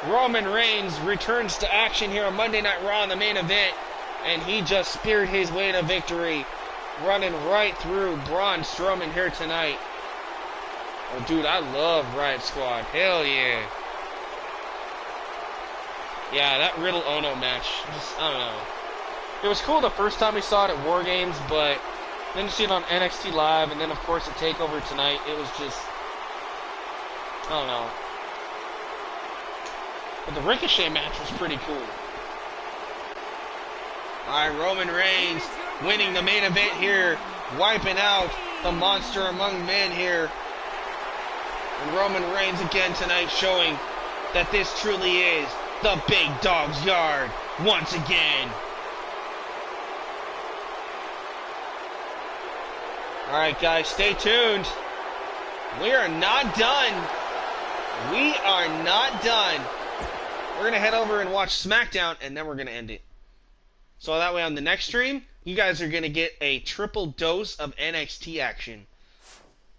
Roman Reigns returns to action here on Monday Night Raw in the main event, and he just speared his way to victory, running right through Braun Strowman here tonight. Oh, dude, I love Riot Squad. Hell yeah. Yeah, that Riddle-Ono match, I don't know. It was cool the first time we saw it at War Games, but then to see it on NXT Live, and then, of course, at TakeOver tonight, it was just, I don't know. But the Ricochet match was pretty cool. Alright, Roman Reigns winning the main event here, wiping out the monster among men here. And Roman Reigns again tonight showing that this truly is the big dog's yard once again. Alright guys, stay tuned. We are not done. We are not done. We're going to head over and watch SmackDown, and then we're going to end it. So that way on the next stream, you guys are going to get a triple dose of NXT action.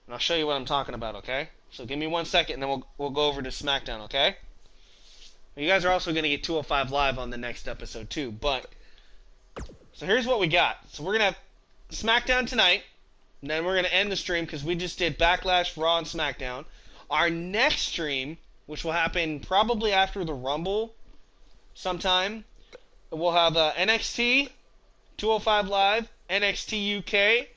And I'll show you what I'm talking about, okay? So give me 1 second, and then we'll go over to SmackDown, okay? You guys are also going to get 205 Live on the next episode, too. But, so here's what we got. So we're going to have SmackDown tonight. And then we're going to end the stream because we just did Backlash, Raw, and SmackDown. Our next stream, which will happen probably after the Rumble sometime, we'll have NXT, 205 Live, NXT UK,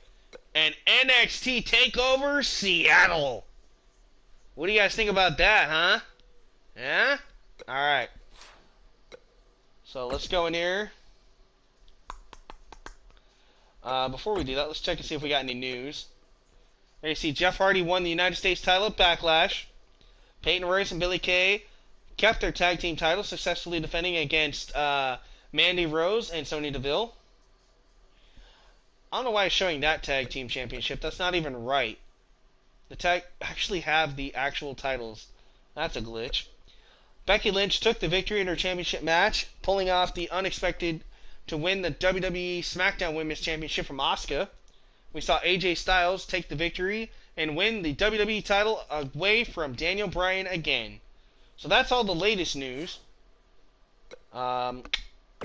and NXT TakeOver Seattle. What do you guys think about that, huh? Yeah? Alright. So let's go in here. Before we do that, let's check and see if we got any news. There you see Jeff Hardy won the United States title at Backlash. Peyton Royce and Billie Kay kept their tag team titles, successfully defending against Mandy Rose and Sonya Deville. I don't know why it's showing that tag team championship. That's not even right. The tag actually have the actual titles. That's a glitch. Becky Lynch took the victory in her championship match, pulling off the unexpected to win the WWE SmackDown Women's Championship from Asuka. We saw AJ Styles take the victory and win the WWE title away from Daniel Bryan again. So that's all the latest news.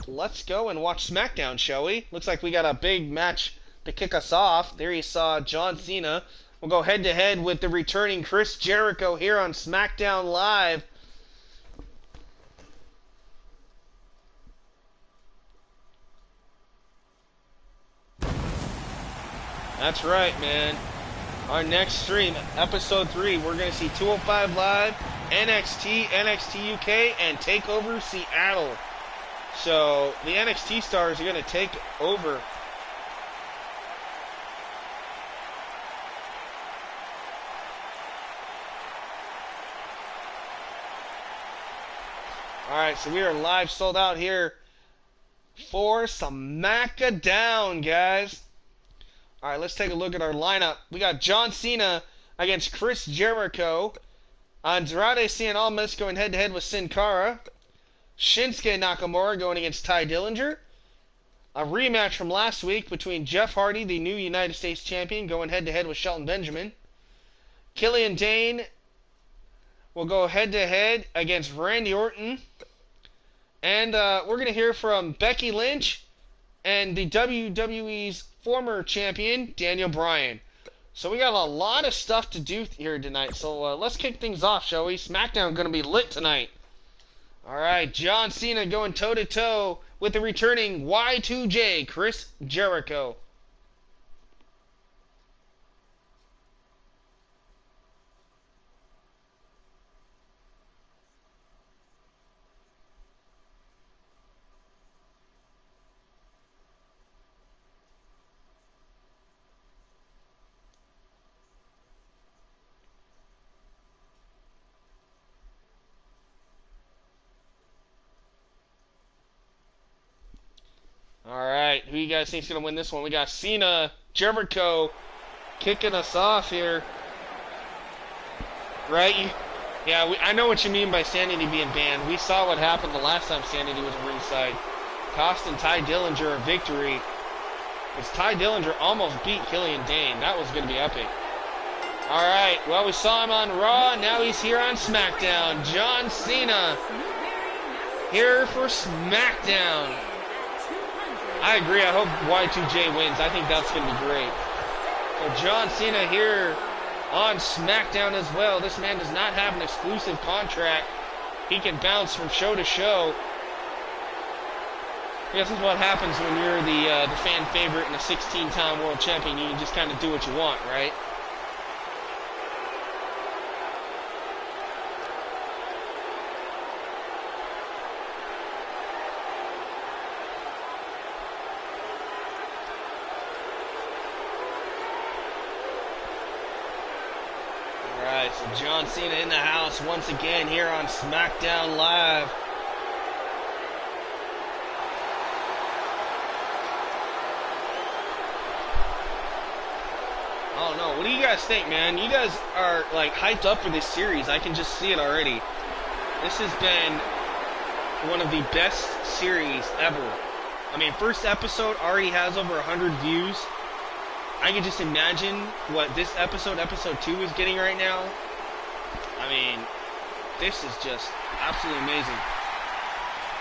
Let's go and watch SmackDown, shall we? Looks like we got a big match to kick us off. There you saw John Cena. We'll go head-to-head with the returning Chris Jericho here on SmackDown Live. That's right, man. Our next stream, episode 3, we're going to see 205 Live, NXT, NXT UK, and TakeOver Seattle. So, the NXT stars are going to take over. Alright, so we are live, sold out here for SmackDown, guys. Alright, let's take a look at our lineup. We got John Cena against Chris Jericho. Andrade Cien Almas going head-to-head with Sin Cara. Shinsuke Nakamura going against Ty Dillinger. A rematch from last week between Jeff Hardy, the new United States Champion, going head-to-head with Shelton Benjamin. Killian Dane will go head-to-head against Randy Orton. And we're going to hear from Becky Lynch and the WWE's former champion, Daniel Bryan. So we got a lot of stuff to do here tonight. So let's kick things off, shall we? SmackDown going to be lit tonight. Alright, John Cena going toe-to-toe with the returning Y2J, Chris Jericho. Alright, who you guys think is going to win this one? We got Cena, Jericho kicking us off here. Right? Yeah, I know what you mean by Sanity being banned. We saw what happened the last time Sanity was ringside. Costing Ty Dillinger a victory. Because Ty Dillinger almost beat Killian Dane. That was going to be epic. Alright, well, we saw him on Raw. Now he's here on SmackDown. John Cena here for SmackDown. I agree. I hope Y2J wins. I think that's going to be great. So John Cena here on SmackDown as well. This man does not have an exclusive contract. He can bounce from show to show. This is what happens when you're the fan favorite and a 16-time world champion. You can just kind of do what you want, right? Alright, so John Cena in the house once again here on SmackDown Live. I don't know. What do you guys think, man? You guys are, like, hyped up for this series. I can just see it already. This has been one of the best series ever. I mean, first episode already has over 100 views. I can just imagine what this episode 2, is getting right now. I mean, this is just absolutely amazing.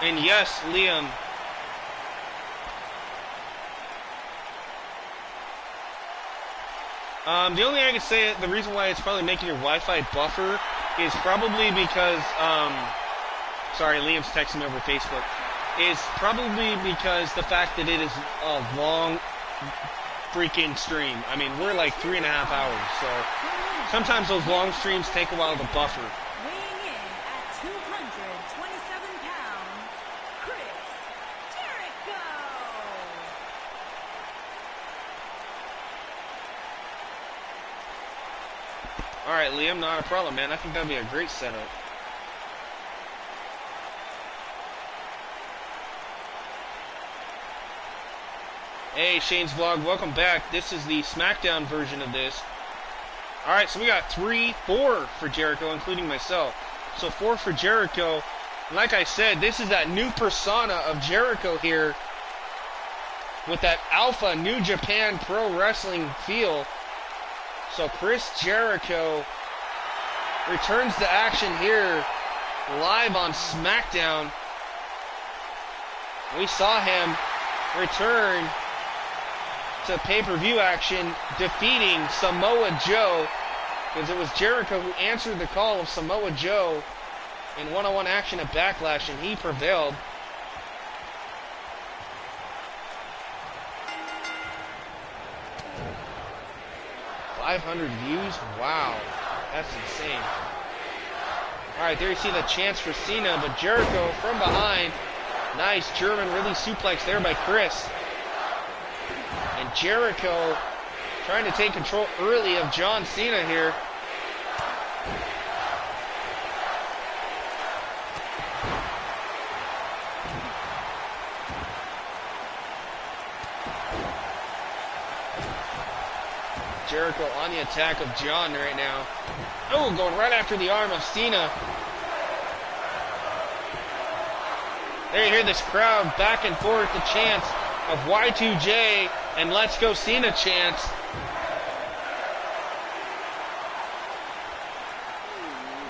And yes, Liam. The only thing I can say, the reason why it's probably making your Wi-Fi buffer is probably because, sorry, Liam's texting me over Facebook, is probably because the fact that it is a long freaking stream. I mean, we're like 3.5 hours, so sometimes those long streams take a while to buffer. Weighing in at 227 pounds, Chris Jericho. Alright, Liam, not a problem, man. I think that'd be a great setup. Hey, Shane's Vlog, welcome back. This is the SmackDown version of this. Alright, so we got 4 for Jericho, including myself. So 4 for Jericho. Like I said, this is that new persona of Jericho here with that alpha New Japan Pro Wrestling feel. So Chris Jericho returns to action here live on SmackDown. We saw him return to pay-per-view action, defeating Samoa Joe, because it was Jericho who answered the call of Samoa Joe in one-on-one action at Backlash, and he prevailed. $500 views? Wow, that's insane. Alright, there you see the chance for Cena, but Jericho from behind. Nice German release suplex there by Chris. And Jericho trying to take control early of John Cena here. Jericho on the attack of John right now. Oh, going right after the arm of Cena. There you hear this crowd back and forth, the chants of Y2J and Let's Go Cena chants.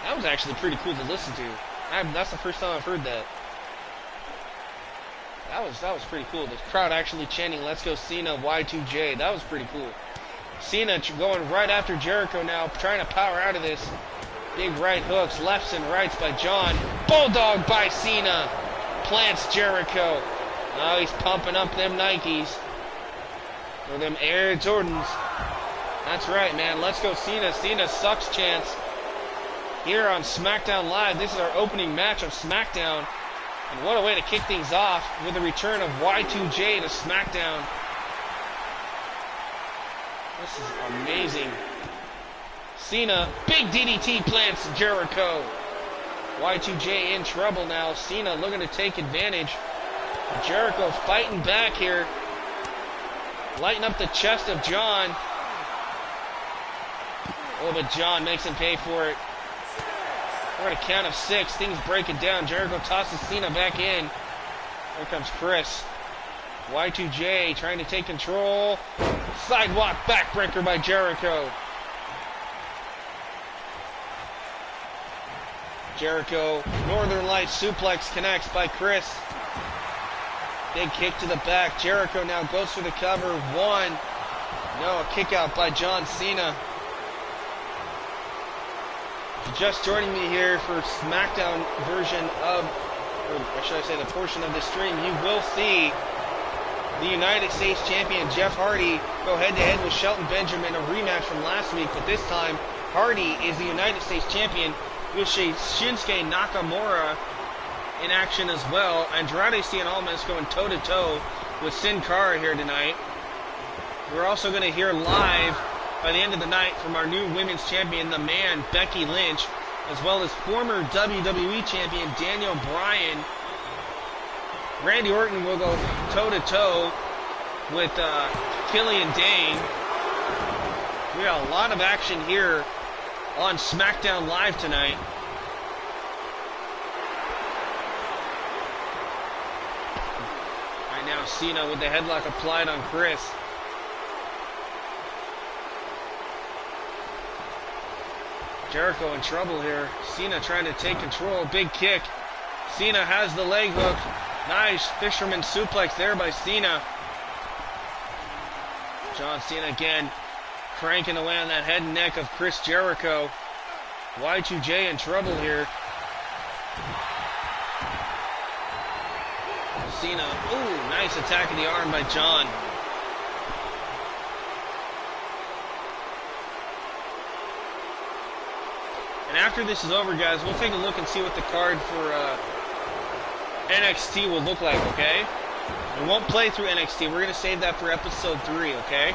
That was actually pretty cool to listen to. That's the first time I've heard that. That was pretty cool. The crowd actually chanting Let's Go Cena, Y2J. That was pretty cool. Cena going right after Jericho now, trying to power out of this. Big right hooks, lefts and rights by John. Bulldog by Cena. Plants Jericho. Now he's pumping up them Nikes. Or them Air Jordans. That's right, man. Let's go Cena. Cena sucks chance. Here on SmackDown Live, this is our opening match of SmackDown. And what a way to kick things off with the return of Y2J to SmackDown. This is amazing. Cena, big DDT plants Jericho. Y2J in trouble now. Cena looking to take advantage. Jericho fighting back here. Lighting up the chest of John. Oh, but John makes him pay for it. We're at a count of 6. Things breaking down. Jericho tosses Cena back in. Here comes Chris. Y2J trying to take control. Sidewalk backbreaker by Jericho. Jericho, Northern Lights suplex connects by Chris. Big kick to the back. Jericho now goes for the cover. 1. No, a kick out by John Cena. Just joining me here for SmackDown version of, or should I say the portion of this stream, you will see the United States Champion Jeff Hardy go head-to-head with Shelton Benjamin, a rematch from last week, but this time Hardy is the United States Champion. You'll see Shinsuke Nakamura in action as well. Andrade Cien Almas going toe-to-toe with Sin Cara here tonight. We're also going to hear live by the end of the night from our new women's champion, the Man, Becky Lynch, as well as former WWE champion Daniel Bryan. Randy Orton will go toe-to-toe with Killian Dane. We got a lot of action here on SmackDown Live tonight. Right now, Cena with the headlock applied on Chris. Jericho in trouble here. Cena trying to take control. Big kick. Cena has the leg hook. Nice fisherman suplex there by Cena. John Cena again cranking away on that head and neck of Chris Jericho. Y2J in trouble here. Cena, ooh, nice attack of the arm by John. And after this is over, guys, we'll take a look and see what the card for NXT will look like, okay? We won't play through NXT. We're going to save that for episode 3, okay?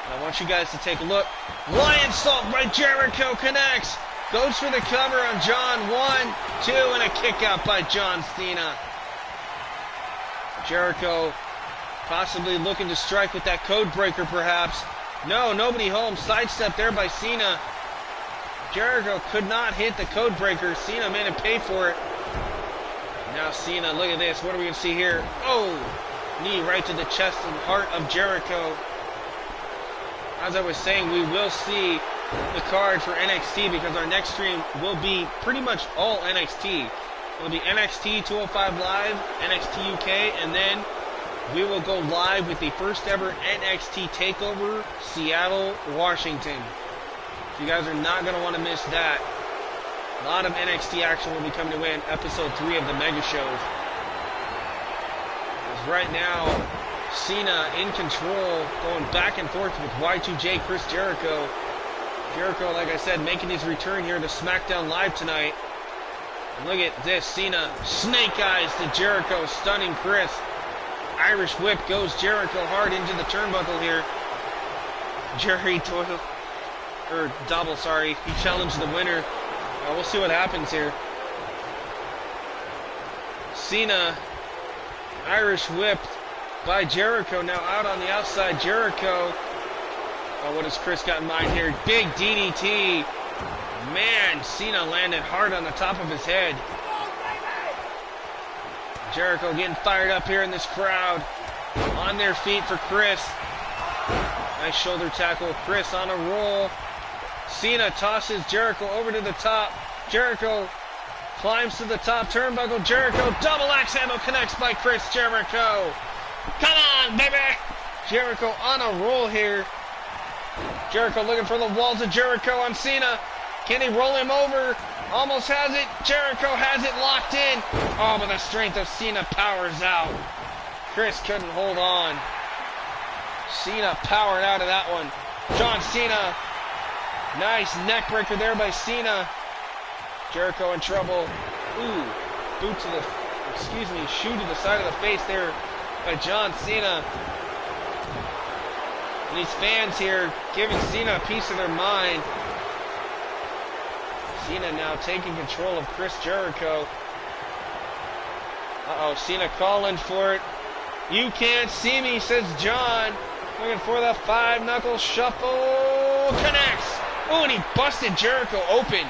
I want you guys to take a look. Lion Salt by Jericho connects. Goes for the cover on John. 1, 2, and a kick out by John Cena. Jericho possibly looking to strike with that code breaker perhaps. No, nobody home. Sidestep there by Cena. Jericho could not hit the code breaker. Cena made him pay for it. Now Cena, look at this. What are we going to see here? Oh, knee right to the chest and heart of Jericho. As I was saying, we will see the card for NXT because our next stream will be pretty much all NXT. It'll be NXT 205 Live, NXT UK, and then we will go live with the first ever NXT TakeOver Seattle, Washington. So you guys are not going to want to miss that. A lot of NXT action will be coming away in episode 3 of the Mega Shows. As right now, Cena in control, going back and forth with Y2J Chris Jericho. Jericho, like I said, making his return here to SmackDown Live tonight. And look at this, Cena, snake eyes to Jericho, stunning Chris. Irish whip goes Jericho hard into the turnbuckle here. Double, sorry. He challenged the winner. We'll see what happens here. Cena, Irish whipped by Jericho, now out on the outside. Jericho. Oh, what has Chris got in mind here? Big DDT. Man, Cena landed hard on the top of his head. Jericho getting fired up here in this crowd. On their feet for Chris. Nice shoulder tackle. Chris on a roll. Cena tosses Jericho over to the top. Jericho climbs to the top turnbuckle. Jericho double axe handle connects by Chris Jericho. Come on, baby! Jericho on a roll here. Jericho looking for the walls of Jericho on Cena. Can he roll him over? Almost has it. Jericho has it locked in. Oh, but the strength of Cena powers out. Chris couldn't hold on. Cena powered out of that one. John Cena. Nice neck breaker there by Cena. Jericho in trouble. Ooh, shoe to the side of the face there by John Cena. And these fans here giving Cena a piece of their mind. Cena now taking control of Chris Jericho. Uh-oh, Cena calling for it. You can't see me, says John. Looking for the 5-knuckle shuffle. Connects. Oh, and he busted Jericho open.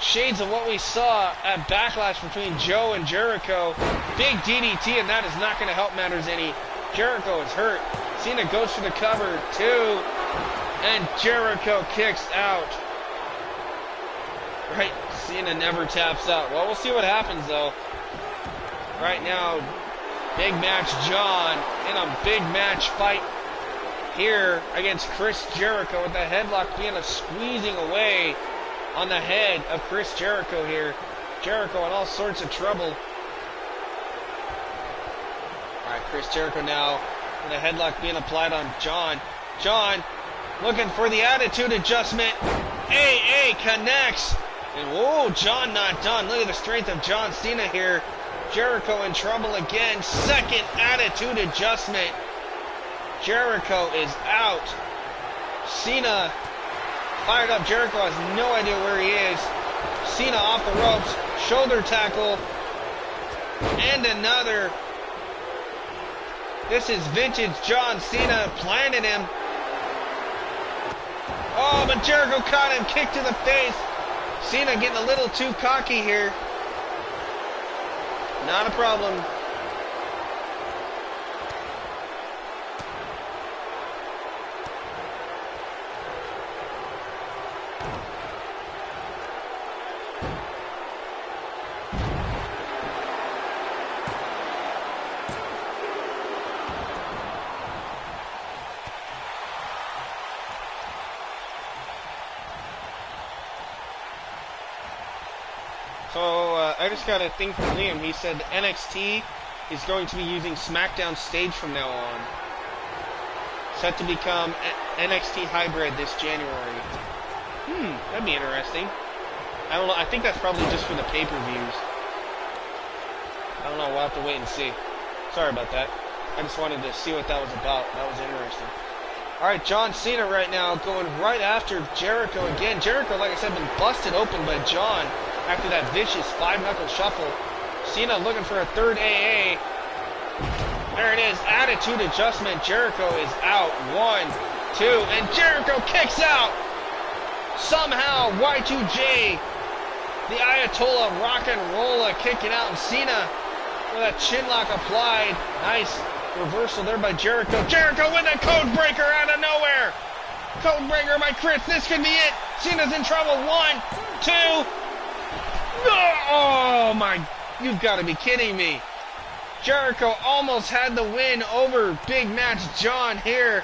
Shades of what we saw at Backlash between Joe and Jericho. Big DDT, and that is not going to help matters any. Jericho is hurt. Cena goes for the cover, 2. And Jericho kicks out. Right, Cena never taps out. Well, we'll see what happens, though. Right now, big match John in a big match fight here against Chris Jericho with the headlock being a squeezing away on the head of Chris Jericho here. Jericho in all sorts of trouble. Alright, Chris Jericho now with a headlock being applied on John. John looking for the attitude adjustment. AA connects. And whoa, John not done. Look at the strength of John Cena here. Jericho in trouble again. Second attitude adjustment. Jericho is out. Cena fired up. Jericho has no idea where he is. Cena off the ropes. Shoulder tackle. And another. This is vintage John Cena planted him. Oh, but Jericho caught him. Kick to the face. Cena getting a little too cocky here. Not a problem. So, I just got a thing from Liam. He said NXT is going to be using SmackDown stage from now on. Set to become NXT Hybrid this January. That'd be interesting. I don't know. I think that's probably just for the pay-per-views. I don't know. We'll have to wait and see. Sorry about that. I just wanted to see what that was about. That was interesting. Alright, John Cena right now going right after Jericho again. Jericho, like I said, been busted open by John after that vicious 5-knuckle shuffle. Cena looking for a third AA. There it is. Attitude adjustment. Jericho is out. 1, 2, and Jericho kicks out. Somehow, Y2J, the Ayatollah Rock and Rolla kicking out, and Cena with a chinlock applied. Nice reversal there by Jericho. Jericho with a code breaker out of nowhere. Code breaker by Chris. This could be it. Cena's in trouble. 1, 2. Oh my, you've got to be kidding me. Jericho almost had the win over Big Match John here.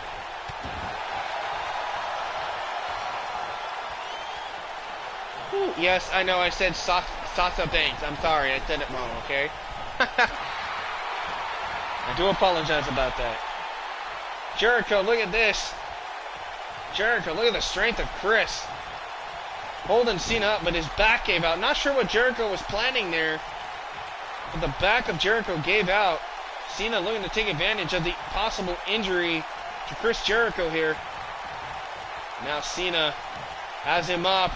Whew. Yes, I know I said Sasa Banks. I'm sorry, I said it wrong, okay? I do apologize about that. Jericho, look at this. Jericho, look at the strength of Chris. Holding Cena up, but his back gave out. Not sure what Jericho was planning there, but the back of Jericho gave out. Cena looking to take advantage of the possible injury to Chris Jericho here. Now Cena has him up.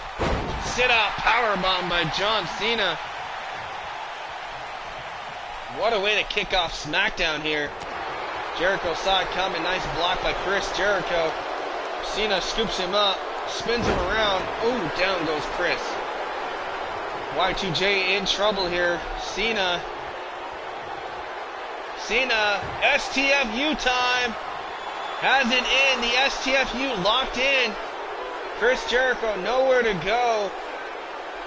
Sit-out powerbomb by John Cena. What a way to kick off SmackDown here. Jericho saw it coming. Nice block by Chris Jericho. Cena scoops him up, spins him around. Ooh, down goes Chris. Y2J in trouble here. Cena, STFU time. Has it in. The STFU locked in. Chris Jericho nowhere to go.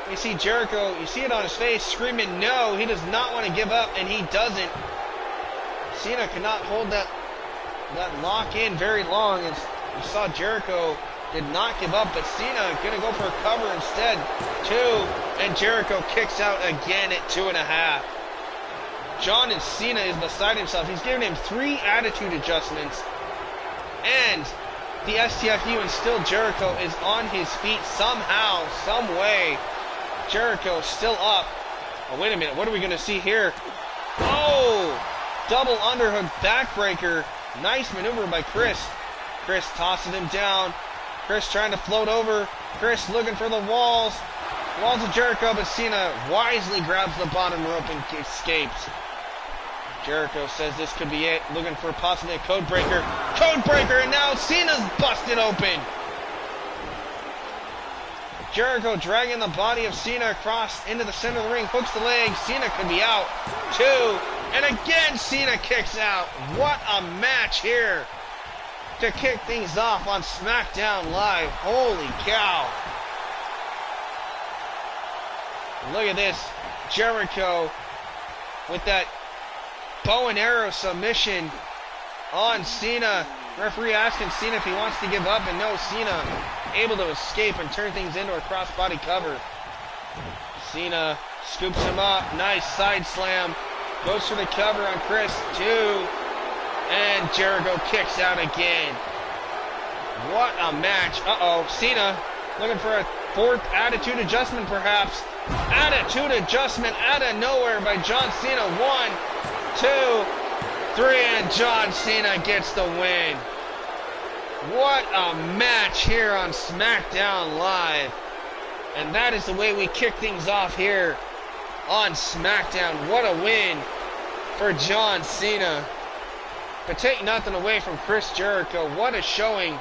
You see Jericho, you see it on his face, screaming no. He does not want to give up, and he doesn't. Cena cannot hold that lock in very long. And you saw Jericho did not give up, but Cena going to go for a cover instead. 2, and Jericho kicks out again at 2.5. John and Cena is beside himself. He's giving him 3 attitude adjustments. And the STFU, and still Jericho is on his feet somehow, some way. Jericho still up. Oh, wait a minute. What are we going to see here? Oh! Double underhook backbreaker. Nice maneuver by Chris. Chris tossing him down. Chris trying to float over. Chris looking for the walls. Walls of Jericho, but Cena wisely grabs the bottom rope and escapes. Jericho says this could be it. Looking for possibly a code breaker. Code breaker, and now Cena's busted open. Jericho dragging the body of Cena across into the center of the ring. Hooks the leg. Cena could be out. 2. And again, Cena kicks out. What a match here to kick things off on SmackDown Live. Holy cow. Look at this. Jericho with that bow and arrow submission on Cena. Referee asking Cena if he wants to give up, and no, Cena able to escape and turn things into a crossbody cover. Cena scoops him up. Nice side slam. Goes for the cover on Chris. 2. And Jericho kicks out again. What a match. Uh-oh. Cena looking for a 4th attitude adjustment perhaps. Attitude adjustment out of nowhere by John Cena. 1, 2, 3, and John Cena gets the win. What a match here on SmackDown Live. And that is the way we kick things off here on SmackDown. What a win for John Cena. But take nothing away from Chris Jericho. What a showing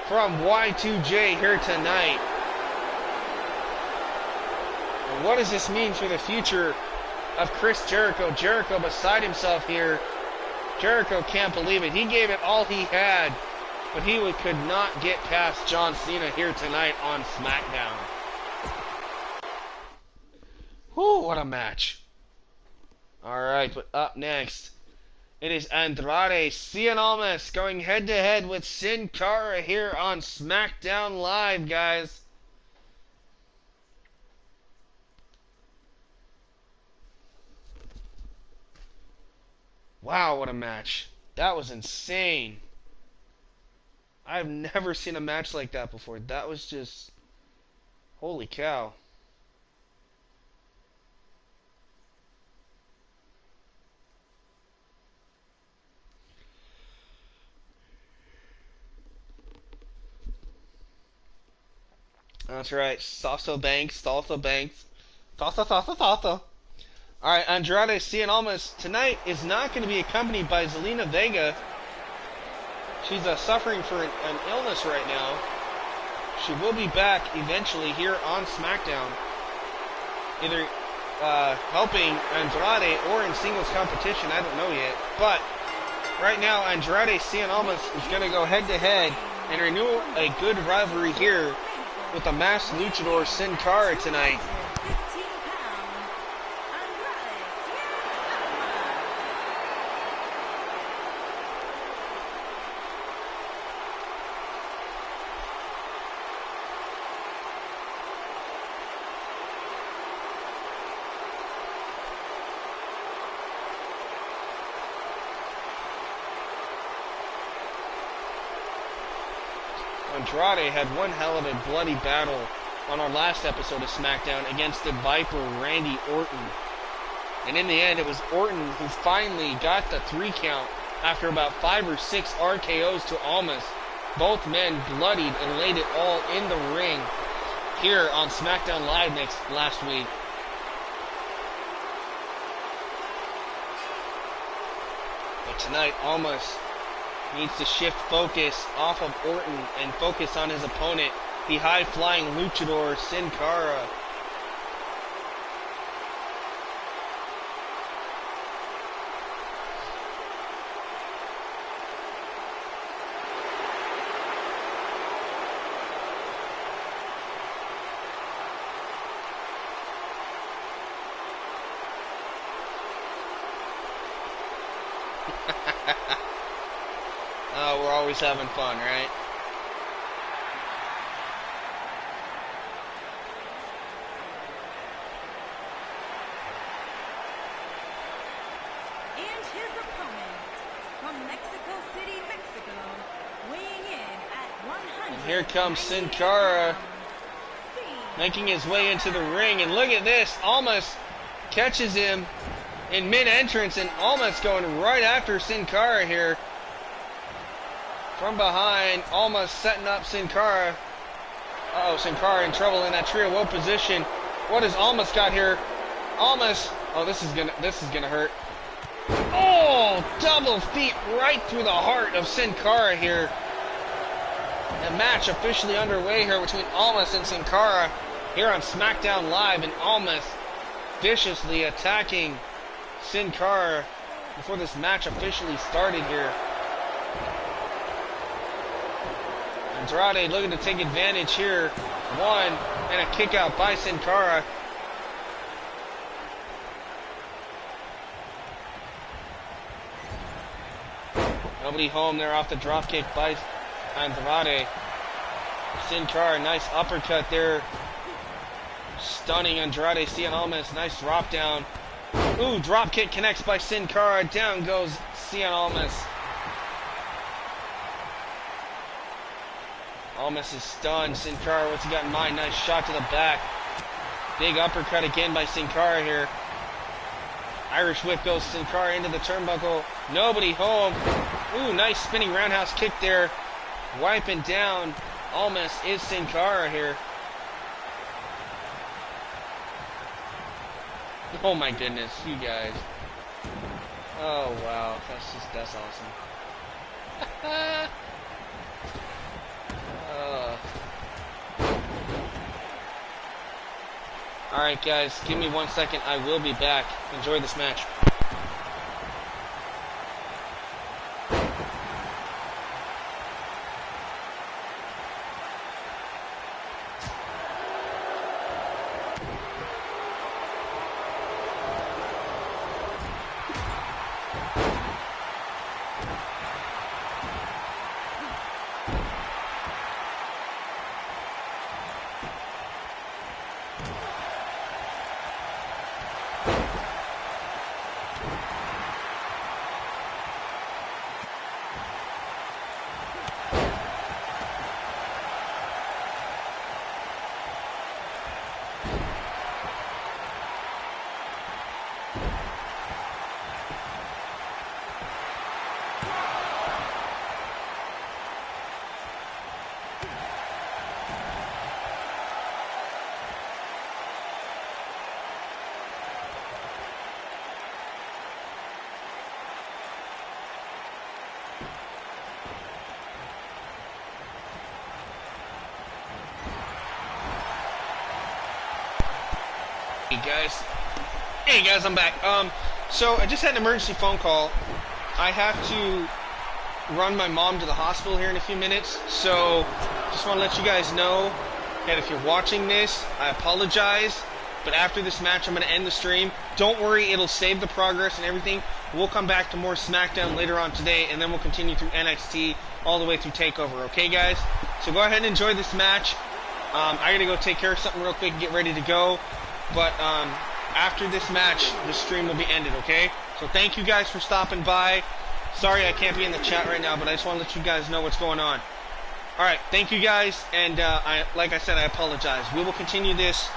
from Y2J here tonight. And what does this mean for the future of Chris Jericho? Jericho beside himself here. Jericho can't believe it. He gave it all he had, but he could not get past John Cena here tonight on SmackDown. Whew, what a match. Alright, but up next, it is Andrade Cien Almas going head-to-head with Sin Cara here on SmackDown Live, guys. Wow, what a match. That was insane. I've never seen a match like that before. That was just... holy cow. That's right. Salsa Banks, Salsa Banks. Salsa, salsa, salsa. Alright, Andrade Cien Almas tonight is not going to be accompanied by Zelina Vega. She's suffering for an illness right now. She will be back eventually here on SmackDown. Either helping Andrade or in singles competition, I don't know yet. But right now, Andrade Cien Almas is going to go head-to-head and renew a good rivalry here with the masked luchador Sin Cara tonight. 15 pounds, Andrade Cien Andrade had one hell of a bloody battle on our last episode of SmackDown against the Viper Randy Orton. And in the end, it was Orton who finally got the 3 count after about 5 or 6 RKOs to Almas. Both men bloodied and laid it all in the ring here on SmackDown Live last week. But tonight, Almas needs to shift focus off of Orton and focus on his opponent, the high-flying luchador Sin Cara. Oh, we're always having fun, right? and his opponent from Mexico City, Mexico, weighing in at 100. And here comes Sin Cara making his way into the ring, and look at this, Almas catches him in mid-entrance, and Almas going right after Sin Cara here. From behind, Almas setting up Sin Cara. Uh-oh, Sin Cara in trouble in that trio woe position. What has Almas got here? Almas, oh, this is gonna hurt. Oh, double feet right through the heart of Sin Cara here. The match officially underway here between Almas and Sin Cara here on SmackDown Live, and Almas viciously attacking Sin Cara before this match officially started here. Andrade looking to take advantage here. One, and a kick out by Sin Cara. Nobody home there off the drop kick by Andrade. Sin Cara, nice uppercut there. Stunning Andrade Cien Almas. Nice drop down. Ooh, drop kick connects by Sin Cara. Down goes Cien Almas. Almas is stunned. Sin Cara, what's he got in mind? Nice shot to the back. Big uppercut again by Sin Cara here. Irish whip goes Sin Cara into the turnbuckle. Nobody home. Ooh, nice spinning roundhouse kick there. Wiping down Almas is Sin Cara here. Oh my goodness, you guys. Oh wow, that's awesome. Alright guys, give me 1 second, I will be back. Enjoy this match. Hey guys, I'm back. So I just had an emergency phone call. I have to run my mom to the hospital here in a few minutes. So just want to let you guys know that if you're watching this, I apologize. But after this match, I'm going to end the stream. Don't worry, it'll save the progress and everything. We'll come back to more SmackDown later on today, and then we'll continue through NXT all the way through TakeOver. Okay, guys? So go ahead and enjoy this match. I got to go take care of something real quick and get ready to go. But after this match, the stream will be ended, okay? So thank you guys for stopping by. Sorry I can't be in the chat right now, but I just want to let you guys know what's going on. Alright, thank you guys, and like I said, I apologize. We will continue this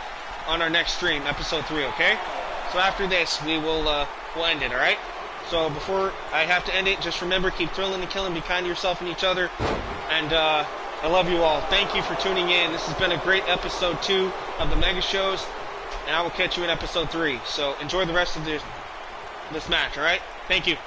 on our next stream, episode 3, okay? So after this, we'll end it, alright? So before I have to end it, just remember, keep thrilling and killing, be kind to yourself and each other, and I love you all. Thank you for tuning in. This has been a great episode 2 of the Mega Shows, and I will catch you in episode 3. So enjoy the rest of this match, alright? Thank you.